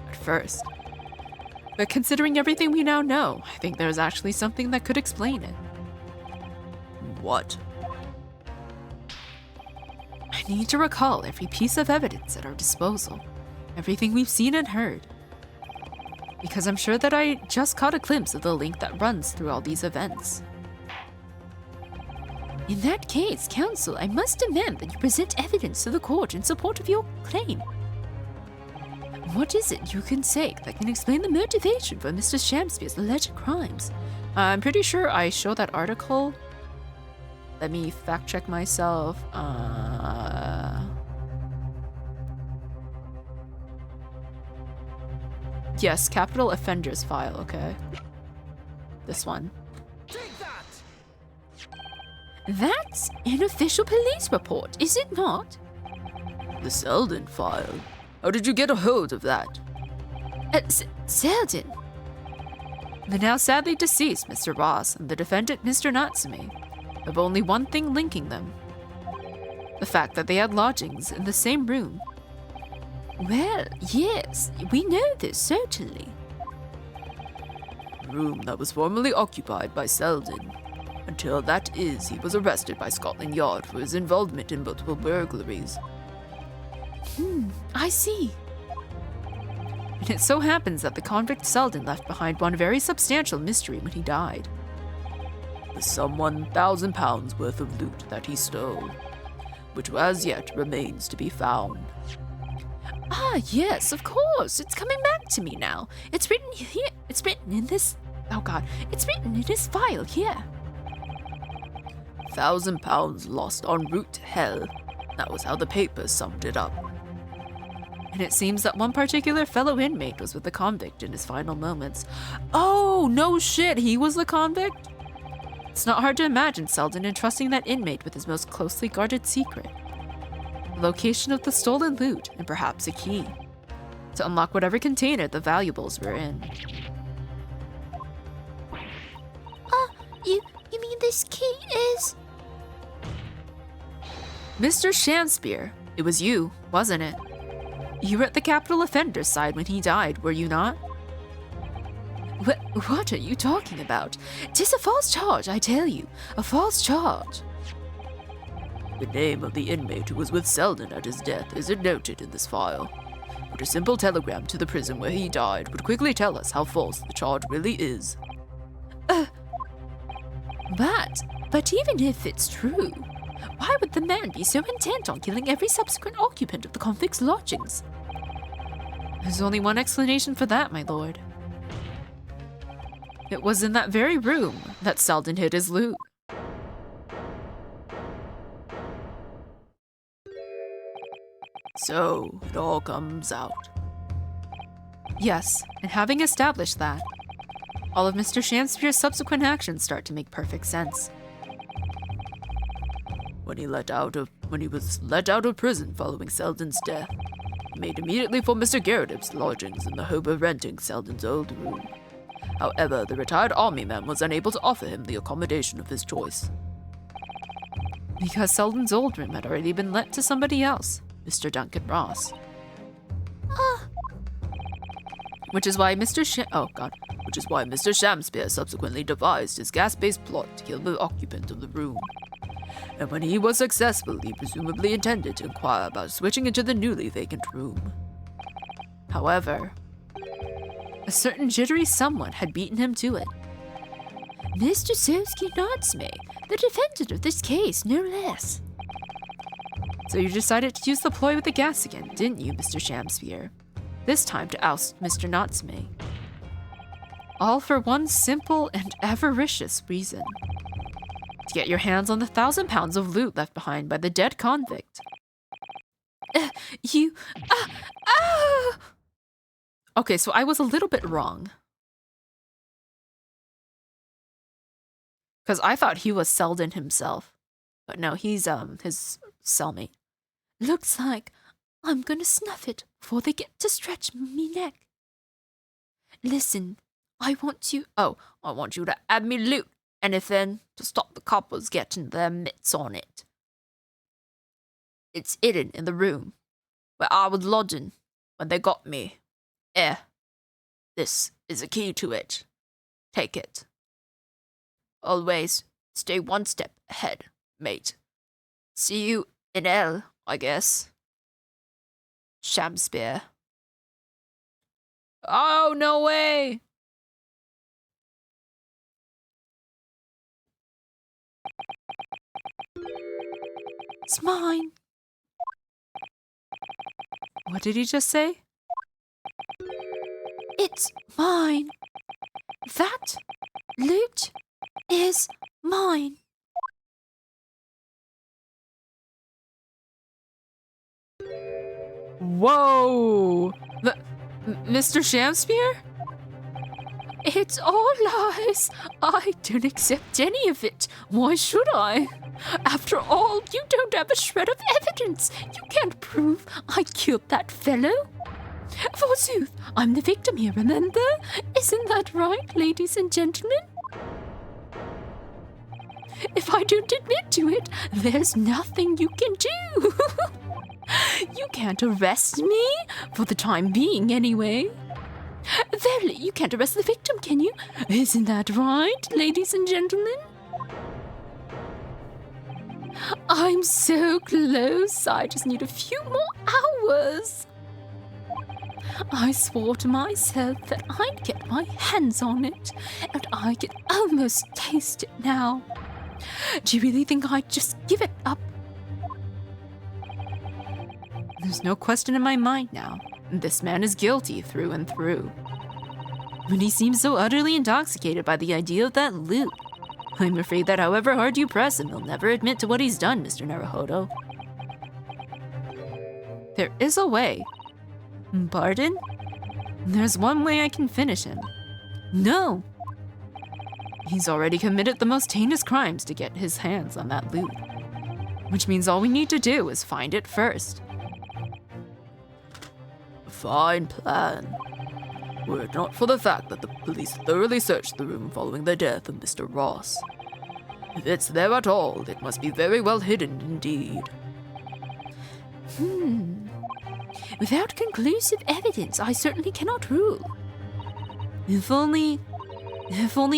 at first. But considering everything we now know, I think there's actually something that could explain it. What? I need to recall every piece of evidence at our disposal, everything we've seen and heard. Because I'm sure that I just caught a glimpse of the link that runs through all these events. In that case, counsel, I must demand that you present evidence to the court in support of your claim. What is it you can say that can explain the motivation for Mr. Shamspear's alleged crimes? I'm pretty sure I showed that article. Let me fact check myself. Yes, capital offenders file, okay. This one. Take that! That's an official police report, is it not? The Selden file? How did you get a hold of that? Selden. The now sadly deceased Mr. Ross and the defendant Mr. Natsumi have only one thing linking them. The fact that they had lodgings in the same room. Well, yes, we know this, certainly. Room that was formerly occupied by Selden. Until that is, he was arrested by Scotland Yard for his involvement in multiple burglaries. I see. And it so happens that the convict Selden left behind one very substantial mystery when he died. The some £1,000 worth of loot that he stole, which as yet remains to be found. Ah, yes, of course. It's coming back to me now. It's written here. It's written in this. Oh God, it's written in this file here. £1,000 lost en route to hell. That was how the papers summed it up. And it seems that one particular fellow inmate was with the convict in his final moments. Oh, no shit, he was the convict? It's not hard to imagine Selden entrusting that inmate with his most closely guarded secret. The location of the stolen loot, and perhaps a key, to unlock whatever container the valuables were in. You mean this key is... Mr. Shamspear, it was you, wasn't it? You were at the capital offender's side when he died, were you not? What are you talking about? 'Tis a false charge, I tell you. A false charge. The name of the inmate who was with Selden at his death isn't noted in this file, but a simple telegram to the prison where he died would quickly tell us how false the charge really is. But even if it's true, why would the man be so intent on killing every subsequent occupant of the convict's lodgings? There's only one explanation for that, my lord. It was in that very room that Selden hid his loot. So, it all comes out. Yes, and having established that, all of Mr. Shamspear's subsequent actions start to make perfect sense. When he was let out of prison following Selden's death, he made immediately for Mr. Garrett's lodgings in the hope of renting Selden's old room. However, the retired army man was unable to offer him the accommodation of his choice. Because Selden's old room had already been let to somebody else, Mr. Duncan Ross. Which is why Mr. Shamspear subsequently devised his gas-based plot to kill the occupant of the room. and when he was successful, he presumably intended to inquire about switching into the newly vacant room. However, a certain jittery someone had beaten him to it. Mr. Sowski Natsume, the defendant of this case, no less. So you decided to use the ploy with the gas again, didn't you, Mr. Shamsphere? This time to oust Mr. Natsume. All for one simple and avaricious reason. To get your hands on the 1,000 pounds of loot left behind by the dead convict. Okay, so I was a little bit wrong. Because I thought he was Selden himself. But no, he's his cellmate. Looks like I'm gonna snuff it before they get to stretch me neck. Listen, I want you to add me loot, anything to stop the coppers getting their mitts on it. It's hidden in the room where I was lodging when they got me. This is a key to it. Take it. Always stay one step ahead, mate. See you in L, I guess. Shamsphere. Oh, no way! It's mine. What did he just say? It's mine. That loot is mine. Whoa! Mr. Shamsphere? It's all lies. I don't accept any of it. Why should I? After all, you don't have a shred of evidence. You can't prove I killed that fellow. Forsooth, I'm the victim here, remember? Isn't that right, ladies and gentlemen? If I don't admit to it, there's nothing you can do. You can't arrest me, for the time being anyway. Verily, you can't arrest the victim, can you? Isn't that right, ladies and gentlemen? I'm so close, I just need a few more hours. I swore to myself that I'd get my hands on it, and I can almost taste it now. Do you really think I'd just give it up? There's no question in my mind now. This man is guilty through and through. But he seems so utterly intoxicated by the idea of that loot. I'm afraid that however hard you press him, he'll never admit to what he's done, Mr. Naruhodo. There is a way. Pardon? There's one way I can finish him. No! He's already committed the most heinous crimes to get his hands on that loot. Which means all we need to do is find it first. Fine plan. Were it not for the fact that the police thoroughly searched the room following the death of Mr. Ross. If it's there at all, it must be very well hidden indeed. Without conclusive evidence, I certainly cannot rule. If only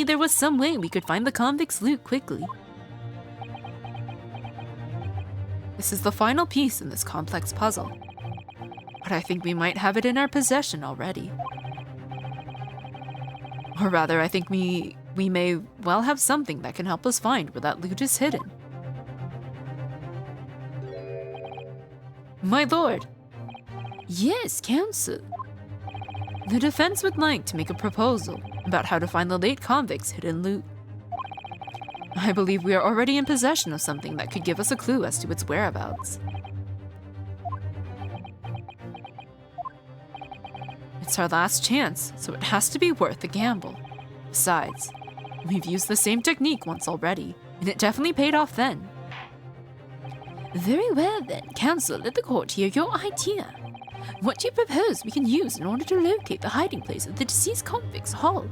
there was some way we could find the convict's loot quickly. This is the final piece in this complex puzzle. But I think we might have it in our possession already. Or rather, I think we may well have something that can help us find where that loot is hidden. My lord. Yes, counsel. The defense would like to make a proposal about how to find the late convict's hidden loot. I believe we are already in possession of something that could give us a clue as to its whereabouts. It's our last chance, so it has to be worth the gamble. Besides, we've used the same technique once already, and it definitely paid off then. Very well then, counsel, let the court hear your idea. What do you propose we can use in order to locate the hiding place of the deceased convict's hull?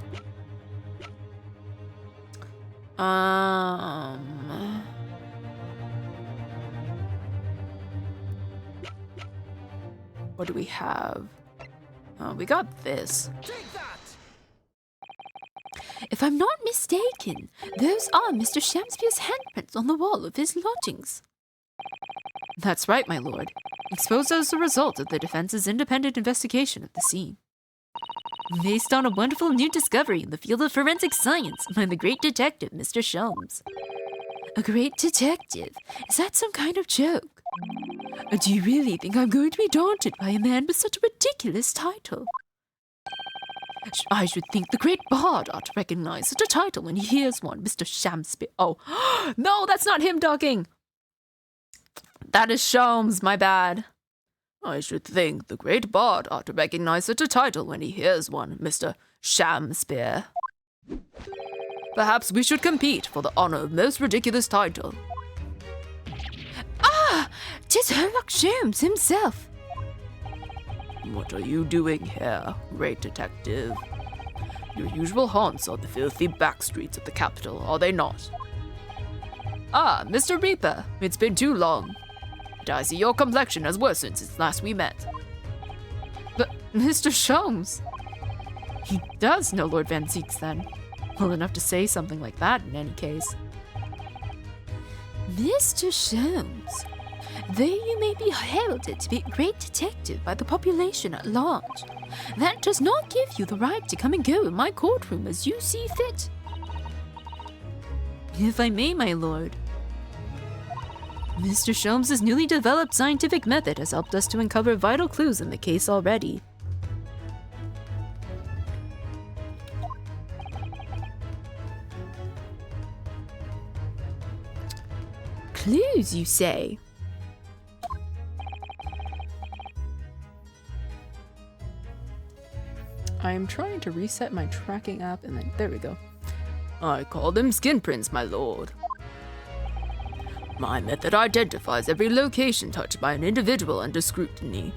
What do we have? We got this. Take that! If I'm not mistaken, those are Mr. Shamspeare's handprints on the wall of his lodgings. That's right, my lord. Exposed as a result of the defense's independent investigation of the scene. Based on a wonderful new discovery in the field of forensic science by the great detective, Mr. Shams. A great detective? Is that some kind of joke? Or do you really think I'm going to be daunted by a man with such a ridiculous title? I should think the great bard ought to recognize such a title when he hears one, Mr. Shamspeare. Oh, No, that's not him talking. That is Shams, my bad. I should think the great bard ought to recognize such a title when he hears one, Mr. Shamspeare. Perhaps we should compete for the honor of most ridiculous title. Ah! 'Tis Sherlock Holmes himself. What are you doing here, great detective? Your usual haunts are the filthy back streets of the capital, are they not? Ah, Mr. Reaper, it's been too long. But I see your complexion has worsened since last we met. But Mr. Shams, he does know Lord Van Zieks then. Well enough to say something like that in any case. Mr. Sholmes, though you may be heralded to be a great detective by the population at large, that does not give you the right to come and go in my courtroom as you see fit. If I may, my lord. Mr. Sholmes' newly developed scientific method has helped us to uncover vital clues in the case already. Clues, you say? I'm trying to reset my tracking app and then there we go. I call them skin prints, my lord. My method identifies every location touched by an individual under scrutiny.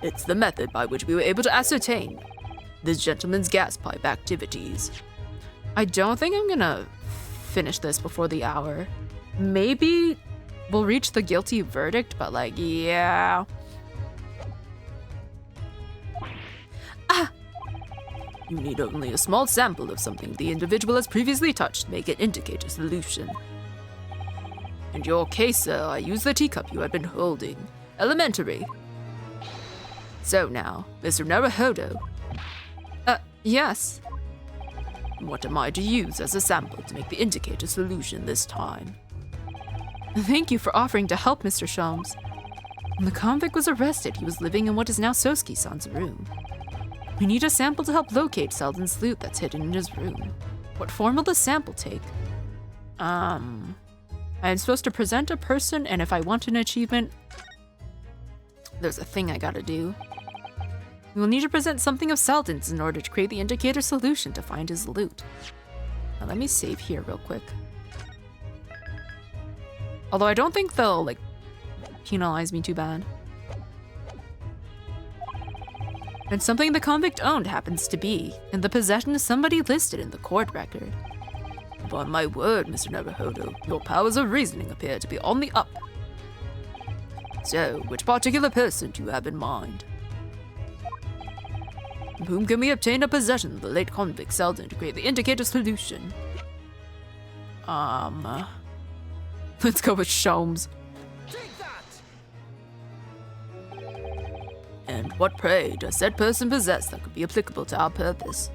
It's the method by which we were able to ascertain this gentleman's gas pipe activities. I don't think I'm gonna finish this before the hour. Maybe we'll reach the guilty verdict, but like, yeah. You need only a small sample of something the individual has previously touched to make it indicate a solution. In your case, sir, I used the teacup you had been holding. Elementary. So now, Mr. Naruhodo, Yes. what am I to use as a sample to make the indicator solution this time? Thank you for offering to help, Mr. Shams. When the convict was arrested, he was living in what is now Soski-san's room. We need a sample to help locate Selden's loot that's hidden in his room. What form will the sample take? I'm supposed to present a person, and if I want an achievement, there's a thing I gotta do. We will need to present something of Selden's in order to create the indicator solution to find his loot. Now let me save here real quick. Although I don't think they'll, like, penalize me too bad. And something the convict owned happens to be in the possession of somebody listed in the court record. Upon my word, Mr. Naruhodo, your powers of reasoning appear to be on the up. So, which particular person do you have in mind? From whom can we obtain a possession of the late convict Selden to create the indicator solution? Let's go with Shams. Take that! And what, pray, does said person possess that could be applicable to our purpose?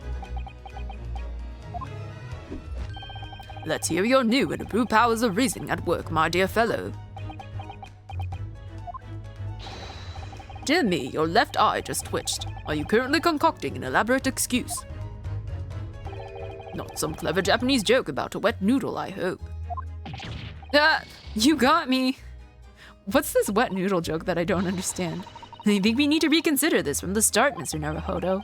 Let's hear your new and improved powers of reasoning at work, my dear fellow. Dear me, your left eye just twitched. Are you currently concocting an elaborate excuse? Not some clever Japanese joke about a wet noodle, I hope. Ah, you got me. What's this wet noodle joke that I don't understand? I think we need to reconsider this from the start, Mr. Naruhodo.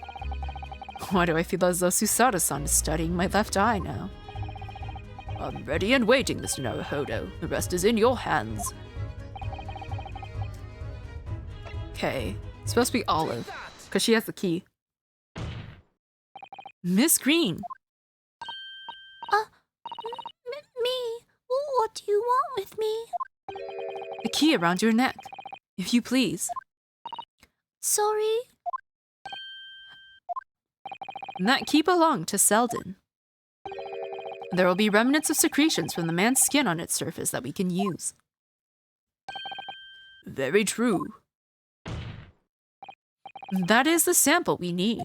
Why do I feel as though Susada-san is studying my left eye now? I'm ready and waiting, Mr. Naruhodo. The rest is in your hands. Okay, it's supposed to be Olive, because she has the key. Miss Green. Me? What do you want with me? The key around your neck, if you please. Sorry? And that key belonged to Selden. There will be remnants of secretions from the man's skin on its surface that we can use. Very true. That is the sample we need.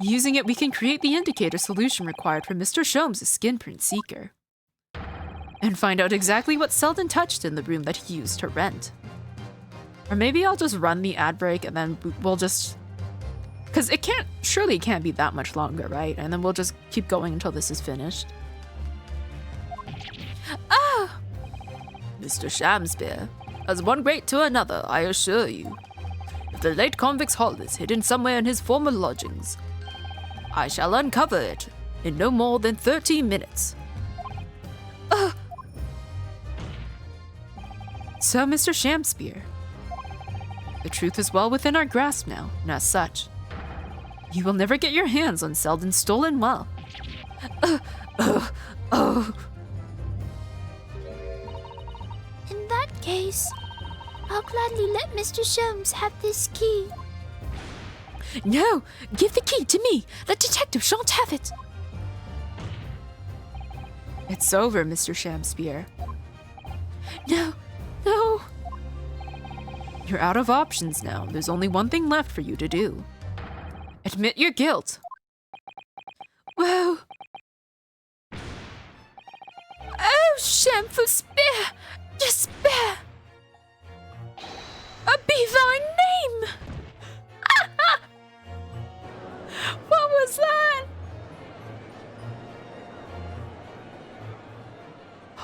Using it, we can create the indicator solution required for Mr. Shom's skin print seeker. And find out exactly what Selden touched in the room that he used to rent. Or maybe I'll just run the ad break and then we'll just... Because surely it can't be that much longer, right? And then we'll just keep going until this is finished. Ah! Mr. Shamspeare, as one great to another, I assure you. If the late convict's hall is hidden somewhere in his former lodgings, I shall uncover it in no more than 30 minutes. So, Mr. Shamspeare, the truth is well within our grasp now, and as such, you will never get your hands on Selden's stolen wealth. In that case, I'll gladly let Mr. Sholmes have this key. No! Give the key to me! The detective shan't have it! It's over, Mr. Shamspeare. No! No! You're out of options now. There's only one thing left for you to do. Admit your guilt. Whoa! Oh, Sham, for spare! Despair! Be thy name! What was that?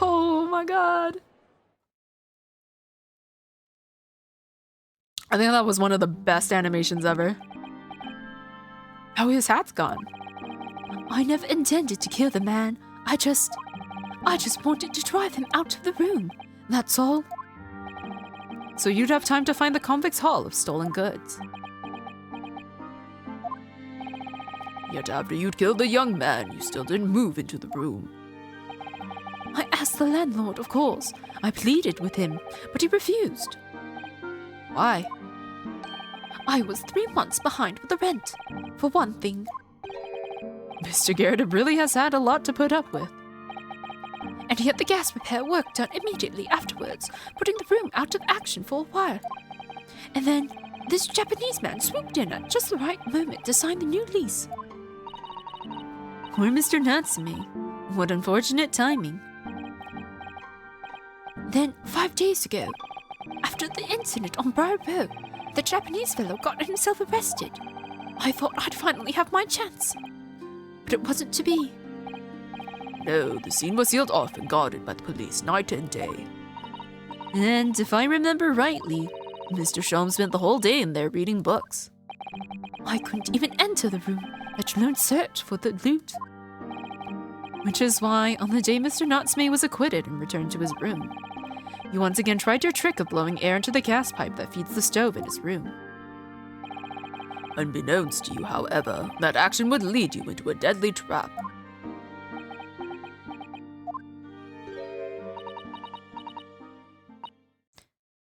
Oh my god. I think that was one of the best animations ever. Oh, his hat's gone. I never intended to kill the man. I just wanted to drive him out of the room. That's all. So you'd have time to find the convict's haul of stolen goods. Yet after you'd killed the young man, you still didn't move into the room. I asked the landlord, of course. I pleaded with him, but he refused. Why? I was 3 months behind with the rent, for one thing. Mr. Garrett really has had a lot to put up with. And he had the gas repair work done immediately afterwards, putting the room out of action for a while. And then this Japanese man swooped in at just the right moment to sign the new lease. Poor Mr. Natsume. What unfortunate timing. Then 5 days ago, after the incident on Briar Row, the Japanese fellow got himself arrested. I thought I'd finally have my chance. But it wasn't to be. No, the scene was sealed off and guarded by the police night and day. And if I remember rightly, Mr. Shom spent the whole day in there reading books. I couldn't even enter the room, let alone search for the loot. Which is why, on the day Mr. Natsume was acquitted and returned to his room, you once again tried your trick of blowing air into the gas pipe that feeds the stove in his room. Unbeknownst to you, however, that action would lead you into a deadly trap.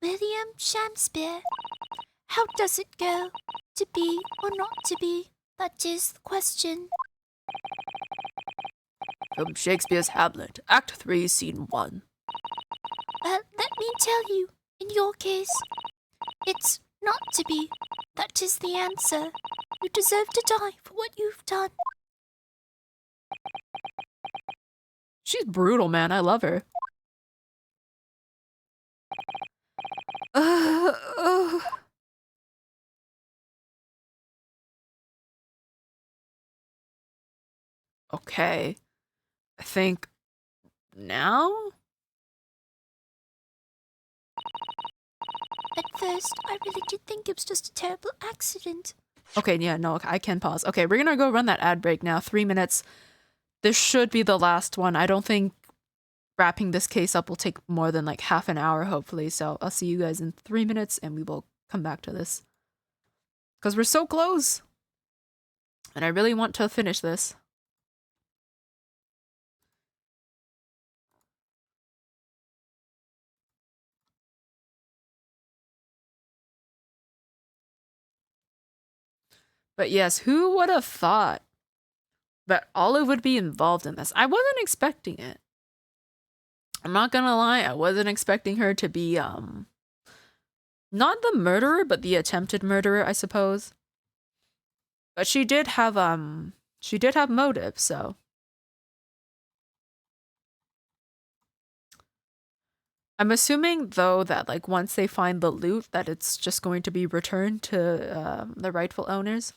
William Shamspeare, how does it go? To be or not to be? That is the question. From Shakespeare's Hamlet, Act 3, Scene 1. Let me tell you, in your case, it's not to be. That is the answer. You deserve to die for what you've done. She's brutal, man. I love her. Okay. I think now? At first, I really did think it was just a terrible accident. Okay, yeah, no, I can pause. Okay, we're gonna go run that ad break now. 3 minutes. This should be the last one. I don't think wrapping this case up will take more than like half an hour, hopefully. So I'll see you guys in 3 minutes and we will come back to this. Because we're so close. And I really want to finish this. But yes, who would have thought that Olive would be involved in this. I wasn't expecting it. I'm not gonna lie, I wasn't expecting her to be, not the murderer, but the attempted murderer, I suppose. But she did have motive, so. I'm assuming, though, that, like, once they find the loot, that it's just going to be returned to, the rightful owners.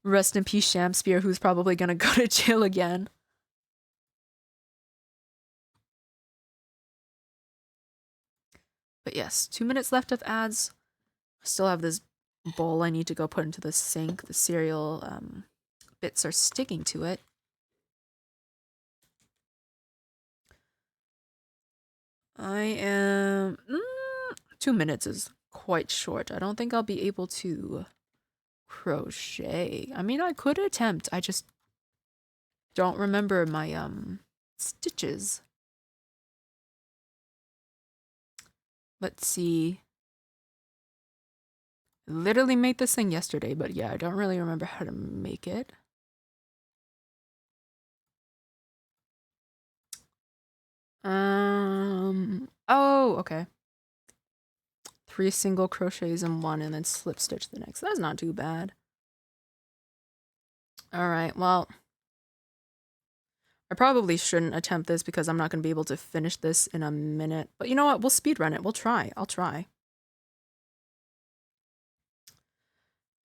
Rest in peace, Sham, who's probably gonna go to jail again. But yes, 2 minutes left of ads. I still have this bowl I need to go put into the sink. The cereal bits are sticking to it. I am... 2 minutes is quite short. I don't think I'll be able to crochet. I mean, I could attempt. I just don't remember my stitches. Let's see. I literally made this thing yesterday, but yeah, I don't really remember how to make it. Oh, okay. 3 single crochets in one and then slip stitch the next. That's not too bad. All right, well, I probably shouldn't attempt this because I'm not going to be able to finish this in a minute. But you know what? We'll speedrun it. We'll try. I'll try.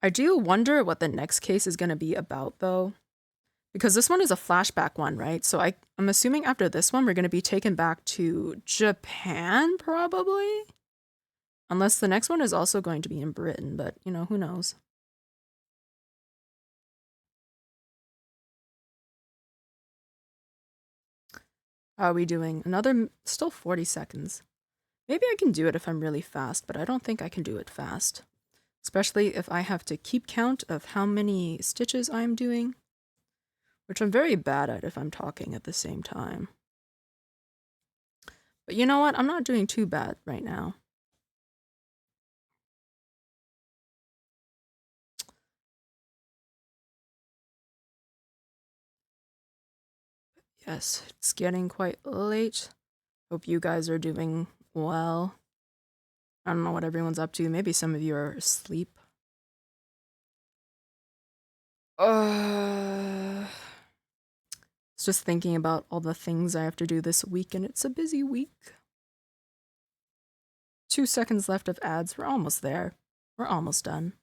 I do wonder what the next case is going to be about, though. Because this one is a flashback one, right? So I'm assuming after this one, we're going to be taken back to Japan, probably? Unless the next one is also going to be in Britain, but, you know, who knows? How are we doing? Another, still 40 seconds. Maybe I can do it if I'm really fast, but I don't think I can do it fast. Especially if I have to keep count of how many stitches I'm doing. Which I'm very bad at if I'm talking at the same time. But you know what? I'm not doing too bad right now. Yes, it's getting quite late. Hope you guys are doing well. I don't know what everyone's up to. Maybe some of you are asleep. It's just thinking about all the things I have to do this week, and it's a busy week. 2 seconds left of ads. We're almost there. We're almost done.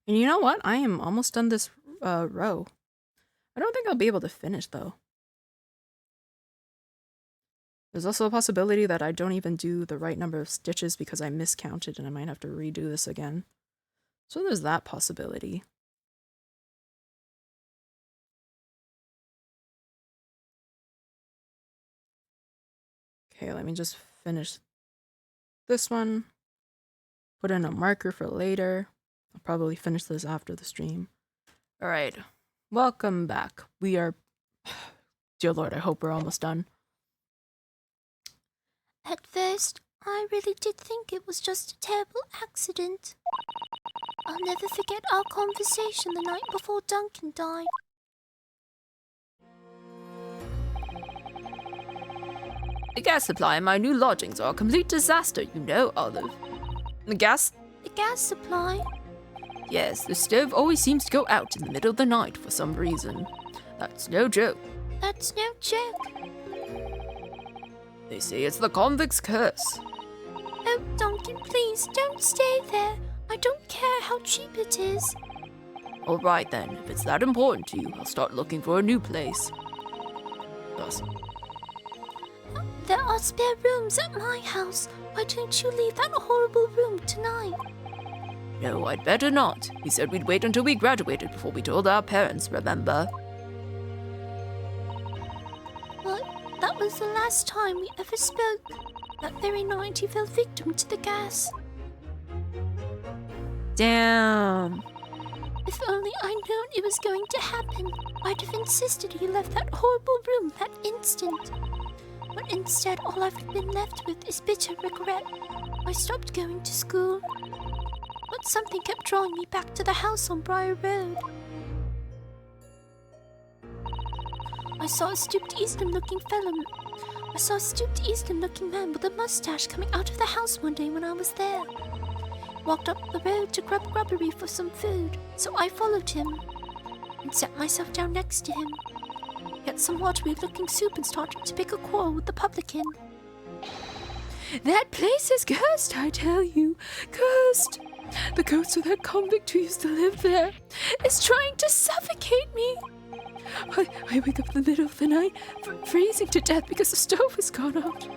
And you know what? I am almost done this row. I don't think I'll be able to finish, though. There's also a possibility that I don't even do the right number of stitches because I miscounted and I might have to redo this again. So there's that possibility. Okay, let me just finish this one. Put in a marker for later. I'll probably finish this after the stream. All right, welcome back. We are, dear Lord, I hope we're almost done. At first, I really did think it was just a terrible accident. I'll never forget our conversation the night before Duncan died. The gas supply in my new lodgings are a complete disaster, you know, Olive. The gas? The gas supply? Yes, the stove always seems to go out in the middle of the night for some reason. That's no joke. That's no joke. They say it's the convict's curse. Oh, Duncan, please, don't stay there. I don't care how cheap it is. All right then, if it's that important to you, I'll start looking for a new place. Thus, There are spare rooms at my house. Why don't you leave that horrible room tonight? no, I'd better not. He said we'd wait until we graduated before we told our parents, remember? Well, that was the last time we ever spoke. That very night he fell victim to the gas. Damn. If only I'd known it was going to happen, I'd have insisted he left that horrible room that instant. But instead, all I've been left with is bitter regret. I stopped going to school. but something kept drawing me back to the house on Briar Road. I saw a stooped Eastern-looking man with a mustache coming out of the house one day when I was there. Walked up the road to Grubbery for some food, so I followed him and sat myself down next to him. He had some watery-looking soup and started to pick a quarrel with the publican. That place is cursed, I tell you. Cursed. The ghost of that convict who used to live there is trying to suffocate me. I wake up in the middle of the night, freezing to death because the stove has gone out.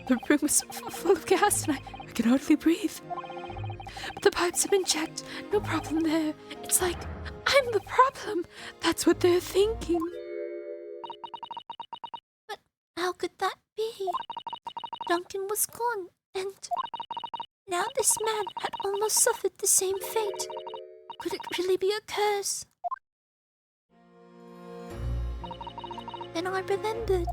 The room is full of gas and I can hardly breathe. But the pipes have been checked, no problem there. It's like, I'm the problem. That's what they're thinking. But how could that be? Duncan was gone, and now this man had almost suffered the same fate. Could it really be a curse? Then I remembered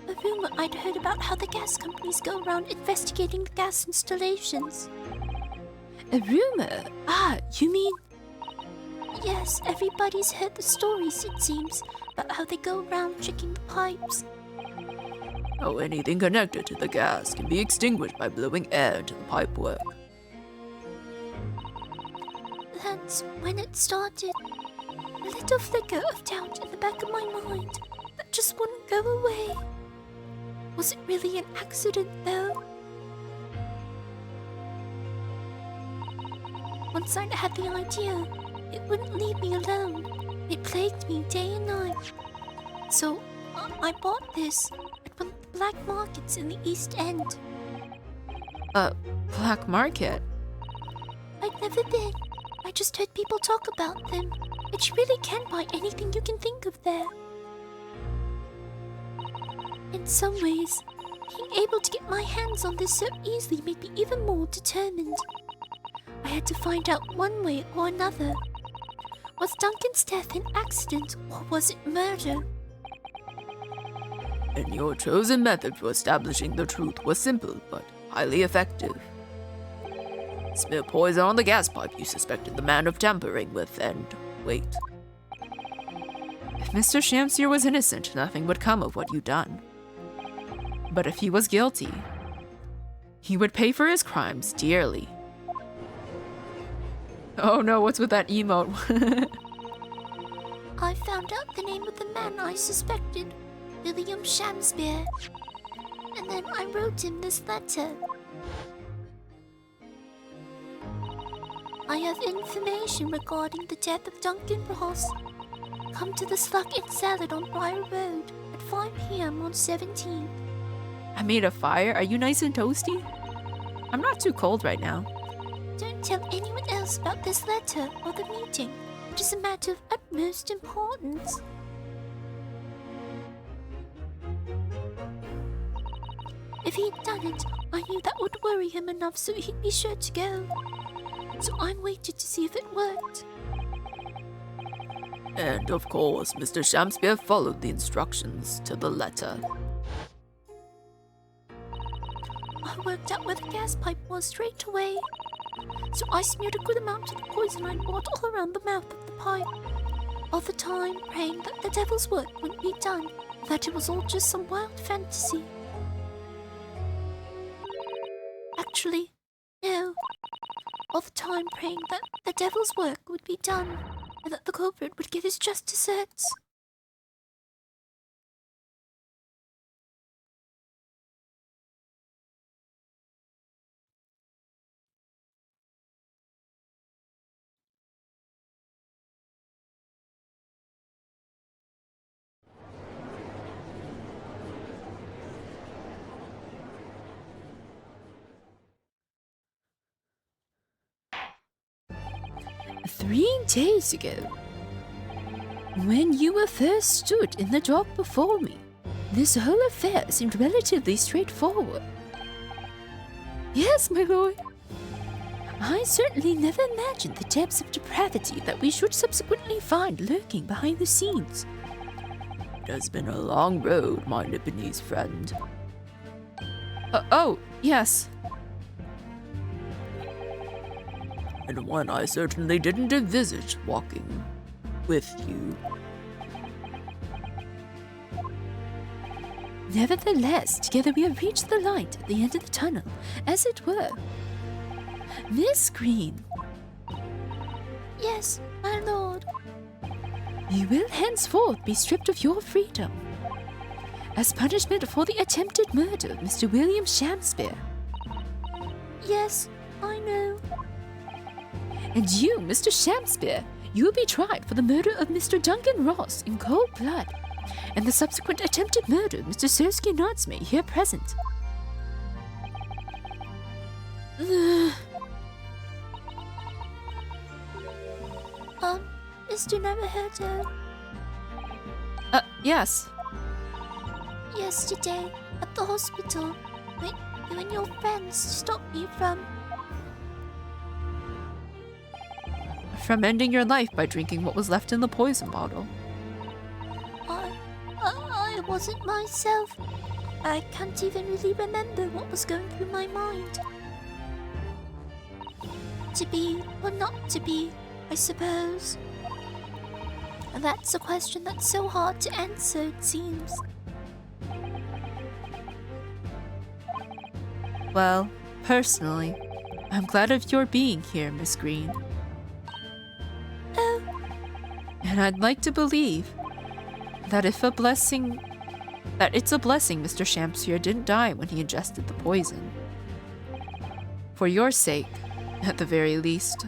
a rumor I'd heard about how the gas companies go around investigating the gas installations. A rumor? Ah, you mean? Yes, everybody's heard the stories, it seems, about how they go around checking the pipes. How anything connected to the gas can be extinguished by blowing air into the pipework. That's when it started. A little flicker of doubt in the back of my mind that just wouldn't go away. Was it really an accident, though? Once I had the idea, it wouldn't leave me alone. It plagued me day and night. So, I bought this at one of the black markets in the East End. Black market? I'd never been. I just heard people talk about them. But you really can buy anything you can think of there. In some ways, being able to get my hands on this so easily made me even more determined. I had to find out one way or another. Was Duncan's death an accident or was it murder? And your chosen method for establishing the truth was simple but highly effective. Smear poison on the gas pipe you suspected the man of tampering with and wait. If Mr. Shamsier was innocent, nothing would come of what you'd done. But if he was guilty, he would pay for his crimes dearly. Oh no, what's with that emote? I found out the name of the man I suspected, William Shamspeare. And then I wrote him this letter. I have information regarding the death of Duncan Ross. Come to the Slug and Salad on Briar Road at 5 p.m. on 17th. I made a fire. Are you nice and toasty? I'm not too cold right now. Don't tell anyone else about this letter or the meeting. It is a matter of utmost importance. If he'd done it, I knew that would worry him enough so he'd be sure to go. So I waited to see if it worked. And of course, Mr. Shamspeare followed the instructions to the letter. I worked out where the gas pipe was straight away. So I smeared a good amount of the poison I bought all around the mouth of the pipe. All the time praying that the devil's work wouldn't be done, that it was all just some wild fantasy. Actually, no. All the time praying that the devil's work would be done, and that the culprit would get his just desserts. "3 days ago, when you were first stood in the dock before me, this whole affair seemed relatively straightforward." "Yes, my lord. I certainly never imagined the depths of depravity that we should subsequently find lurking behind the scenes." It has been a long road, my Nipponese friend. Oh, yes. and one I certainly didn't envisage walking with you. Nevertheless, together we have reached the light at the end of the tunnel, as it were. Miss Green, Yes, my lord. you will henceforth be stripped of your freedom as punishment for the attempted murder of Mr. William Shamspeare. Yes, I know. And you, Mr. Shamspeare, you will be tried for the murder of Mr. Duncan Ross in cold blood, and the subsequent attempted murder of Mr. Sersky Nodsme here present. Mr. Naruhodo, Yes. yesterday at the hospital, when you and your friends stopped me from... From ending your life by drinking what was left in the poison bottle. I wasn't myself. I can't even really remember what was going through my mind. To be or not to be, I suppose. That's a question that's so hard to answer, it seems. Well, personally, I'm glad of your being here, Miss Green. Oh, And I'd like to believe that it's a blessing Mr. Shamspeare didn't die when he ingested the poison. For your sake, at the very least.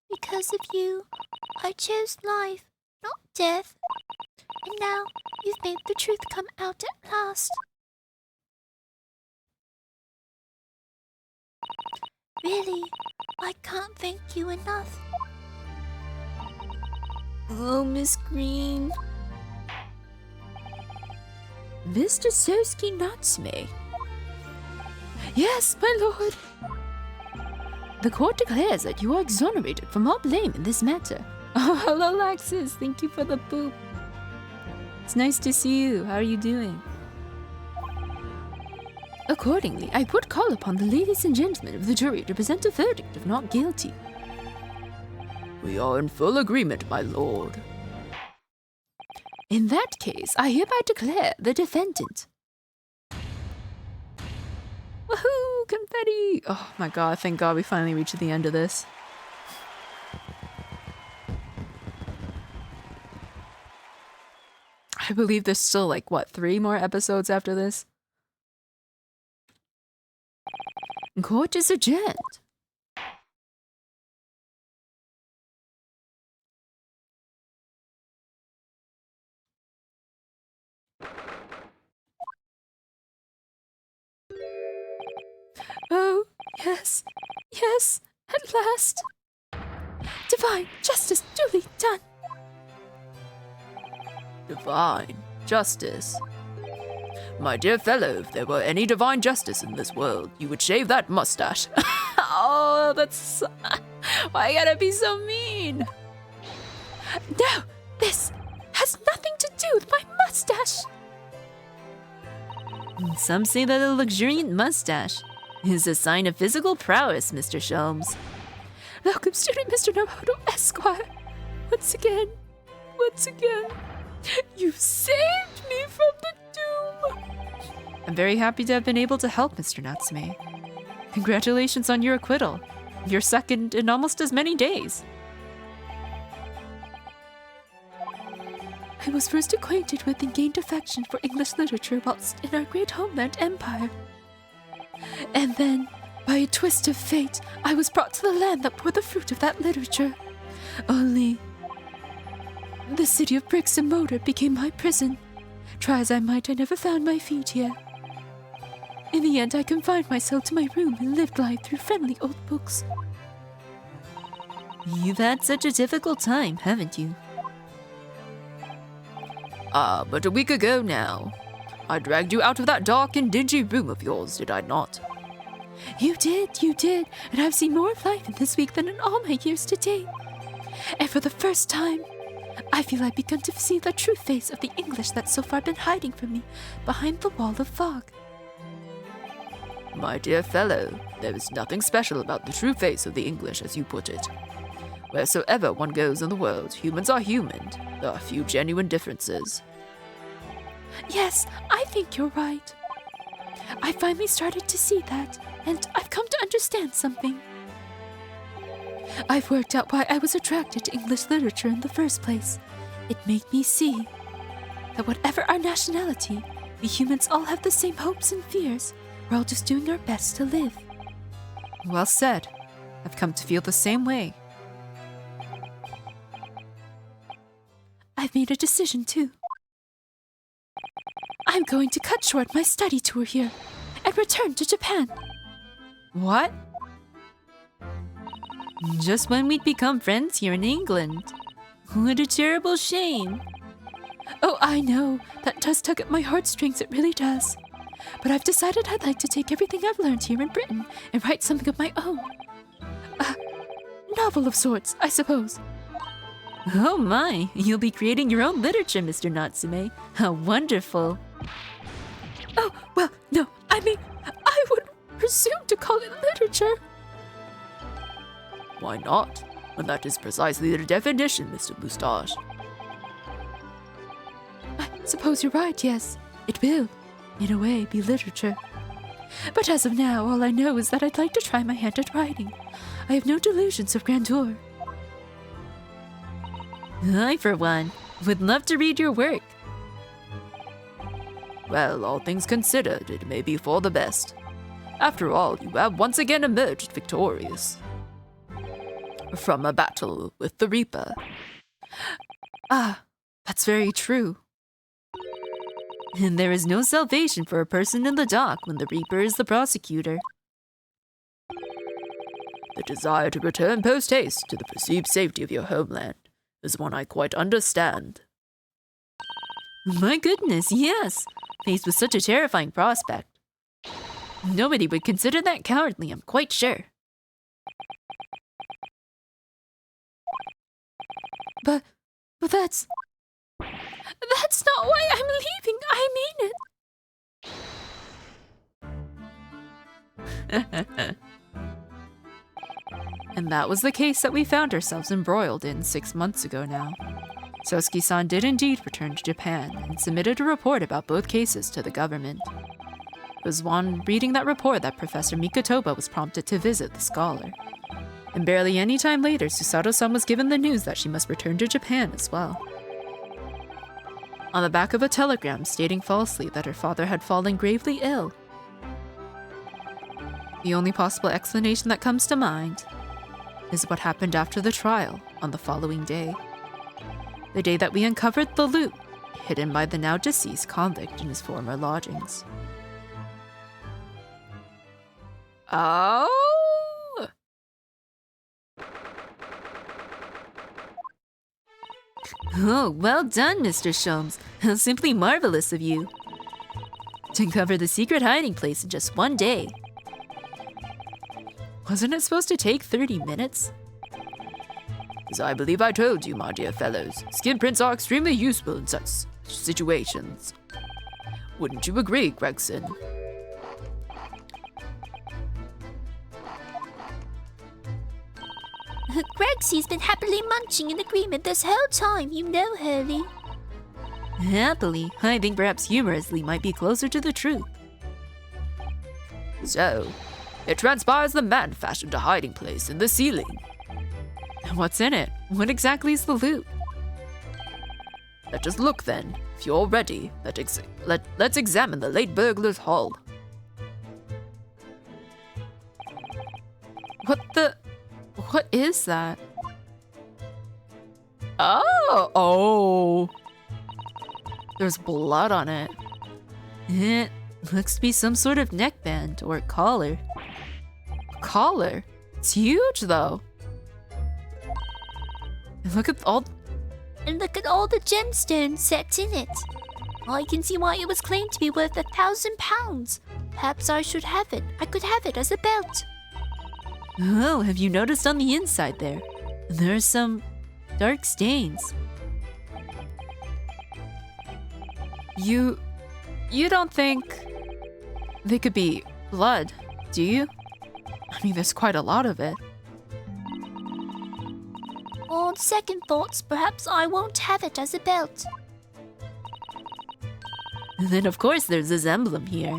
because of you, I chose life, not death. And now you've made the truth come out at last. Really, I can't thank you enough. Oh, Miss Green. Mr. Sersky Nodsme. Yes, my lord. The court declares that you are exonerated from all blame in this matter. Oh, hello, Laxus. Thank you for the boop. It's nice to see you. How are you doing? Accordingly, I would call upon the ladies and gentlemen of the jury to present a verdict of not guilty. We are in full agreement, my lord. In that case, I hereby declare the defendant. Woohoo! Confetti! Oh my god, thank god we finally reached the end of this. I believe there's still like, what, 3 more episodes after this? Court is adjourned. Oh, yes, yes, at last. Divine justice duly done. Divine justice. My dear fellow, if there were any divine justice in this world, you would shave that mustache. Oh, that's... Why you gotta be so mean? No, this has nothing to do with my mustache. Some say that a luxuriant mustache is a sign of physical prowess, Mr. Sholmes. Locum student Mr. Naruhodo Esquire. Once again, you saved me from the doom. I'm very happy to have been able to help, Mr. Natsume. Congratulations on your acquittal. Your second in almost as many days. I was first acquainted with and gained affection for English literature whilst in our great homeland empire. And then, by a twist of fate, I was brought to the land that bore the fruit of that literature. Only, the city of bricks and mortar became my prison. Try as I might, I never found my feet here. In the end, I confined myself to my room and lived life through friendly old books. You've had such a difficult time, haven't you? Ah, but a week ago now, I dragged you out of that dark and dingy room of yours, did I not? You did, and I've seen more of life in this week than in all my years to date. And for the first time, I feel I've begun to see the true face of the English that's so far been hiding from me behind the wall of fog. My dear fellow, there is nothing special about the true face of the English, as you put it. Wheresoever one goes in the world, humans are human. There are few genuine differences. Yes, I think you're right. I finally started to see that, and I've come to understand something. I've worked out why I was attracted to English literature in the first place. It made me see that whatever our nationality, we humans all have the same hopes and fears. We're all just doing our best to live. Well said. I've come to feel the same way. I've made a decision too. I'm going to cut short my study tour here and return to Japan. What? Just when we'd become friends here in England. What a terrible shame. Oh, I know. That does tug at my heartstrings, it really does. But I've decided I'd like to take everything I've learned here in Britain and write something of my own. A novel of sorts, I suppose. Oh my, you'll be creating your own literature, Mr. Natsume. How wonderful. Oh, well, no, I mean, I would presume to call it literature. Why not? When that is precisely the definition, Mr. Moustache. I suppose you're right, yes. It will, in a way, be literature. But as of now, all I know is that I'd like to try my hand at writing. I have no delusions of grandeur. I, for one, would love to read your work. Well, all things considered, it may be for the best. After all, you have once again emerged victorious from a battle with the Reaper. Ah, that's very true. And there is no salvation for a person in the dock when the Reaper is the prosecutor. The desire to return post-haste to the perceived safety of your homeland is one I quite understand. My goodness, yes. Faced with such a terrifying prospect. Nobody would consider that cowardly, I'm quite sure. But that's not why I'm leaving. I mean it. And that was the case that we found ourselves embroiled in 6 months ago now. Sosuke-san did indeed return to Japan and submitted a report about both cases to the government. It was on reading that report that Professor Mikotoba was prompted to visit the scholar. And barely any time later, Susato-san was given the news that she must return to Japan as well. On the back of a telegram stating falsely that her father had fallen gravely ill. The only possible explanation that comes to mind is what happened after the trial on the following day. The day that we uncovered the loot hidden by the now deceased convict in his former lodgings. Oh! Oh, well done, Mr. Shams. How simply marvelous of you. To uncover the secret hiding place in just one day. Wasn't it supposed to take 30 minutes? As I believe I told you, my dear fellows, skin prints are extremely useful in such situations. Wouldn't you agree, Gregson? Gregsy's been happily munching in agreement this whole time, you know, Hurley. Happily, I think perhaps humorously might be closer to the truth. So, it transpires the man fashioned a hiding place in the ceiling. What's in it? What exactly is the loot? Let us look then. If you're ready, let's examine the late burglar's haul. What is that? Oh! There's blood on it. It looks to be some sort of neckband or collar. Collar? It's huge though. And look at all the gemstones set in it. I can see why it was claimed to be worth £1,000. Perhaps I should have it. I could have it as a belt. Oh, have you noticed on the inside there? There are some dark stains. You don't think they could be blood, do you? I mean, there's quite a lot of it. On second thoughts, perhaps I won't have it as a belt. And then, of course, there's this emblem here.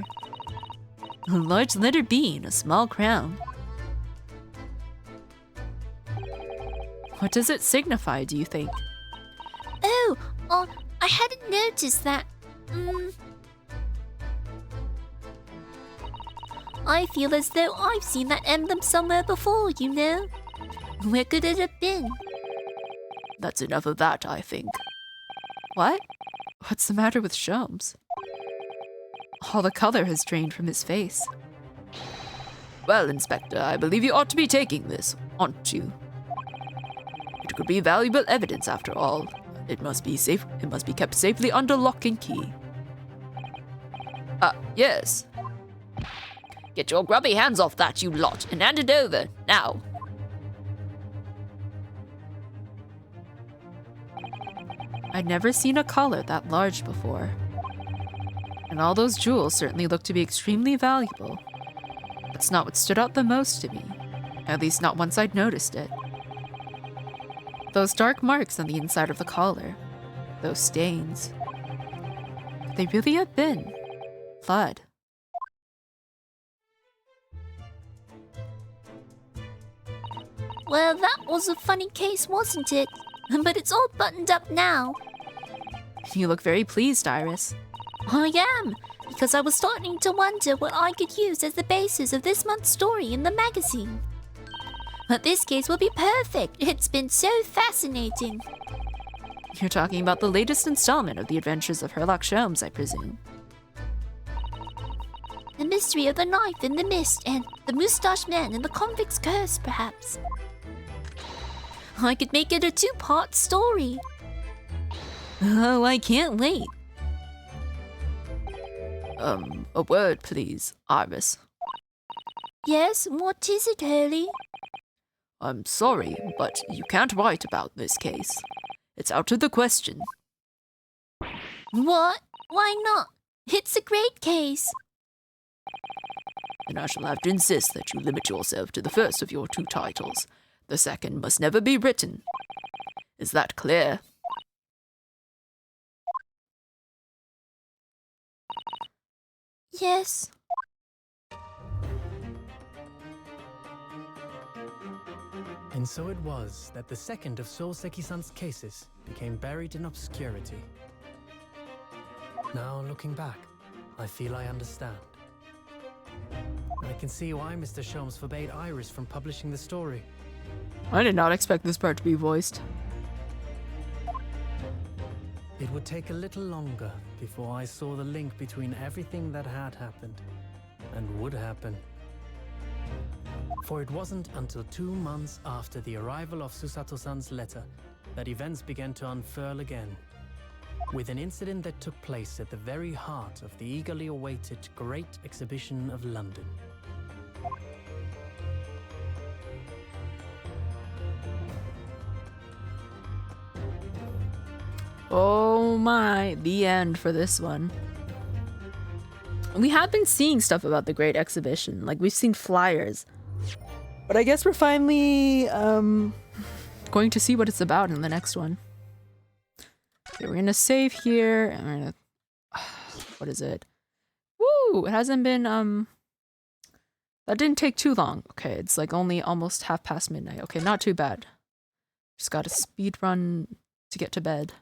A large letter B and a small crown. What does it signify, do you think? Oh, I hadn't noticed that. I feel as though I've seen that emblem somewhere before, you know? Where could it have been? That's enough of that, I think. What? What's the matter with Shams? All the color has drained from his face. Well, Inspector, I believe you ought to be taking this, aren't you? It could be valuable evidence after all. It must be safe. It must be kept safely under lock and key. Yes. Get your grubby hands off that, you lot, and hand it over, now. I'd never seen a collar that large before. And all those jewels certainly look to be extremely valuable. That's not what stood out the most to me. At least not once I'd noticed it. Those dark marks on the inside of the collar. Those stains. Could they really have been blood? Well, that was a funny case, wasn't it? But it's all buttoned up now. You look very pleased, Iris. I am, because I was starting to wonder what I could use as the basis of this month's story in the magazine. But this case will be perfect. It's been so fascinating. You're talking about the latest installment of the Adventures of Sherlock Holmes, I presume. The mystery of the knife in the mist and the moustache man and the convict's curse, perhaps. I could make it a 2-part story. Oh, I can't wait. A word, please, Iris. Yes, what is it, Hurley? I'm sorry, but you can't write about this case. It's out of the question. What? Why not? It's a great case. And I shall have to insist that you limit yourself to the first of your 2 titles. The second must never be written. Is that clear? Yes. And so it was that the second of Souseki-san's cases became buried in obscurity. Now, looking back, I feel I understand. I can see why Mr. Sholmes forbade Iris from publishing the story. I did not expect this part to be voiced. It would take a little longer before I saw the link between everything that had happened and would happen. For it wasn't until 2 months after the arrival of Susato-san's letter that events began to unfurl again, with an incident that took place at the very heart of the eagerly awaited Great Exhibition of London. Oh my, the end for this one. We have been seeing stuff about the Great Exhibition, like we've seen flyers. But I guess we're finally going to see what it's about in the next one. Okay, we're gonna save here, and we're gonna... what is it? Woo! It hasn't been, that didn't take too long. Okay, it's like only almost midnight. Okay, not too bad. Just gotta speed run to get to bed.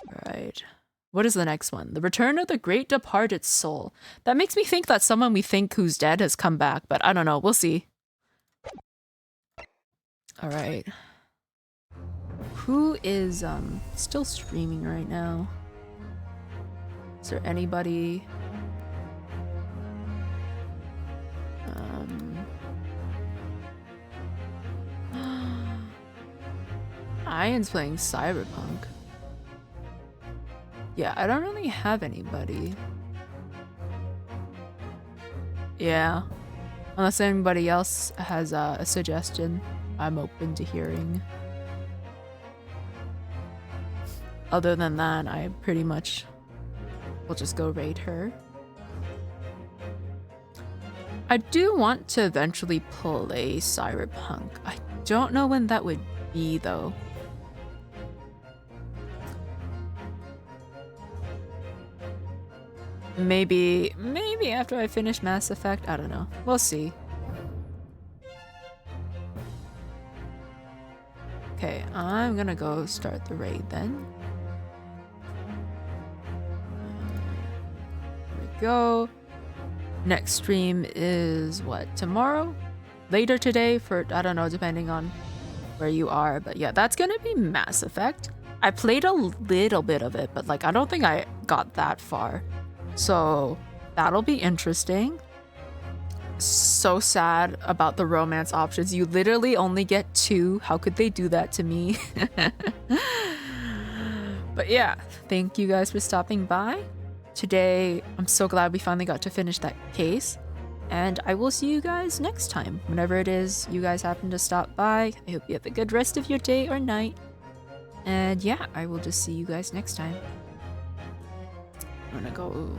Alright. What is the next one? The Return of the Great Departed Soul. That makes me think that someone we think who's dead has come back, but I don't know. We'll see. Alright. Who is still streaming right now? Is there anybody? Ian's playing Cyberpunk. Yeah, I don't really have anybody. Yeah. Unless anybody else has a suggestion, I'm open to hearing. other than that, I pretty much will just go raid her. I do want to eventually pull a Cyberpunk. I don't know when that would be though. Maybe after I finish Mass Effect? I don't know. We'll see. Okay, I'm gonna go start the raid then. Here we go. Next stream is what? Tomorrow? Later today for, I don't know, depending on where you are. But yeah, that's gonna be Mass Effect. I played a little bit of it, but like I don't think I got that far. So that'll be interesting. So sad about the romance options. You literally only get 2. How could they do that to me? But yeah, thank you guys for stopping by. Today, I'm so glad we finally got to finish that case. And I will see you guys next time. Whenever it is you guys happen to stop by. I hope you have a good rest of your day or night. And yeah, I will just see you guys next time. I'm gonna go...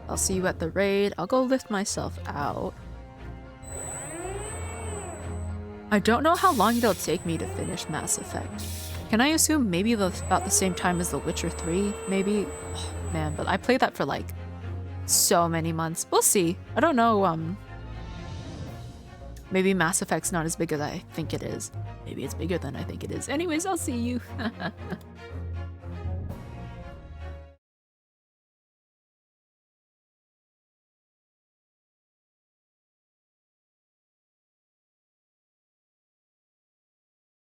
I'll see you at the raid. I'll go lift myself out. I don't know how long it'll take me to finish Mass Effect. Can I assume maybe about the same time as The Witcher 3? Maybe? Oh, man, but I played that for like so many months. We'll see. I don't know. Maybe Mass Effect's not as big as I think it is. Maybe it's bigger than I think it is. Anyways, I'll see you.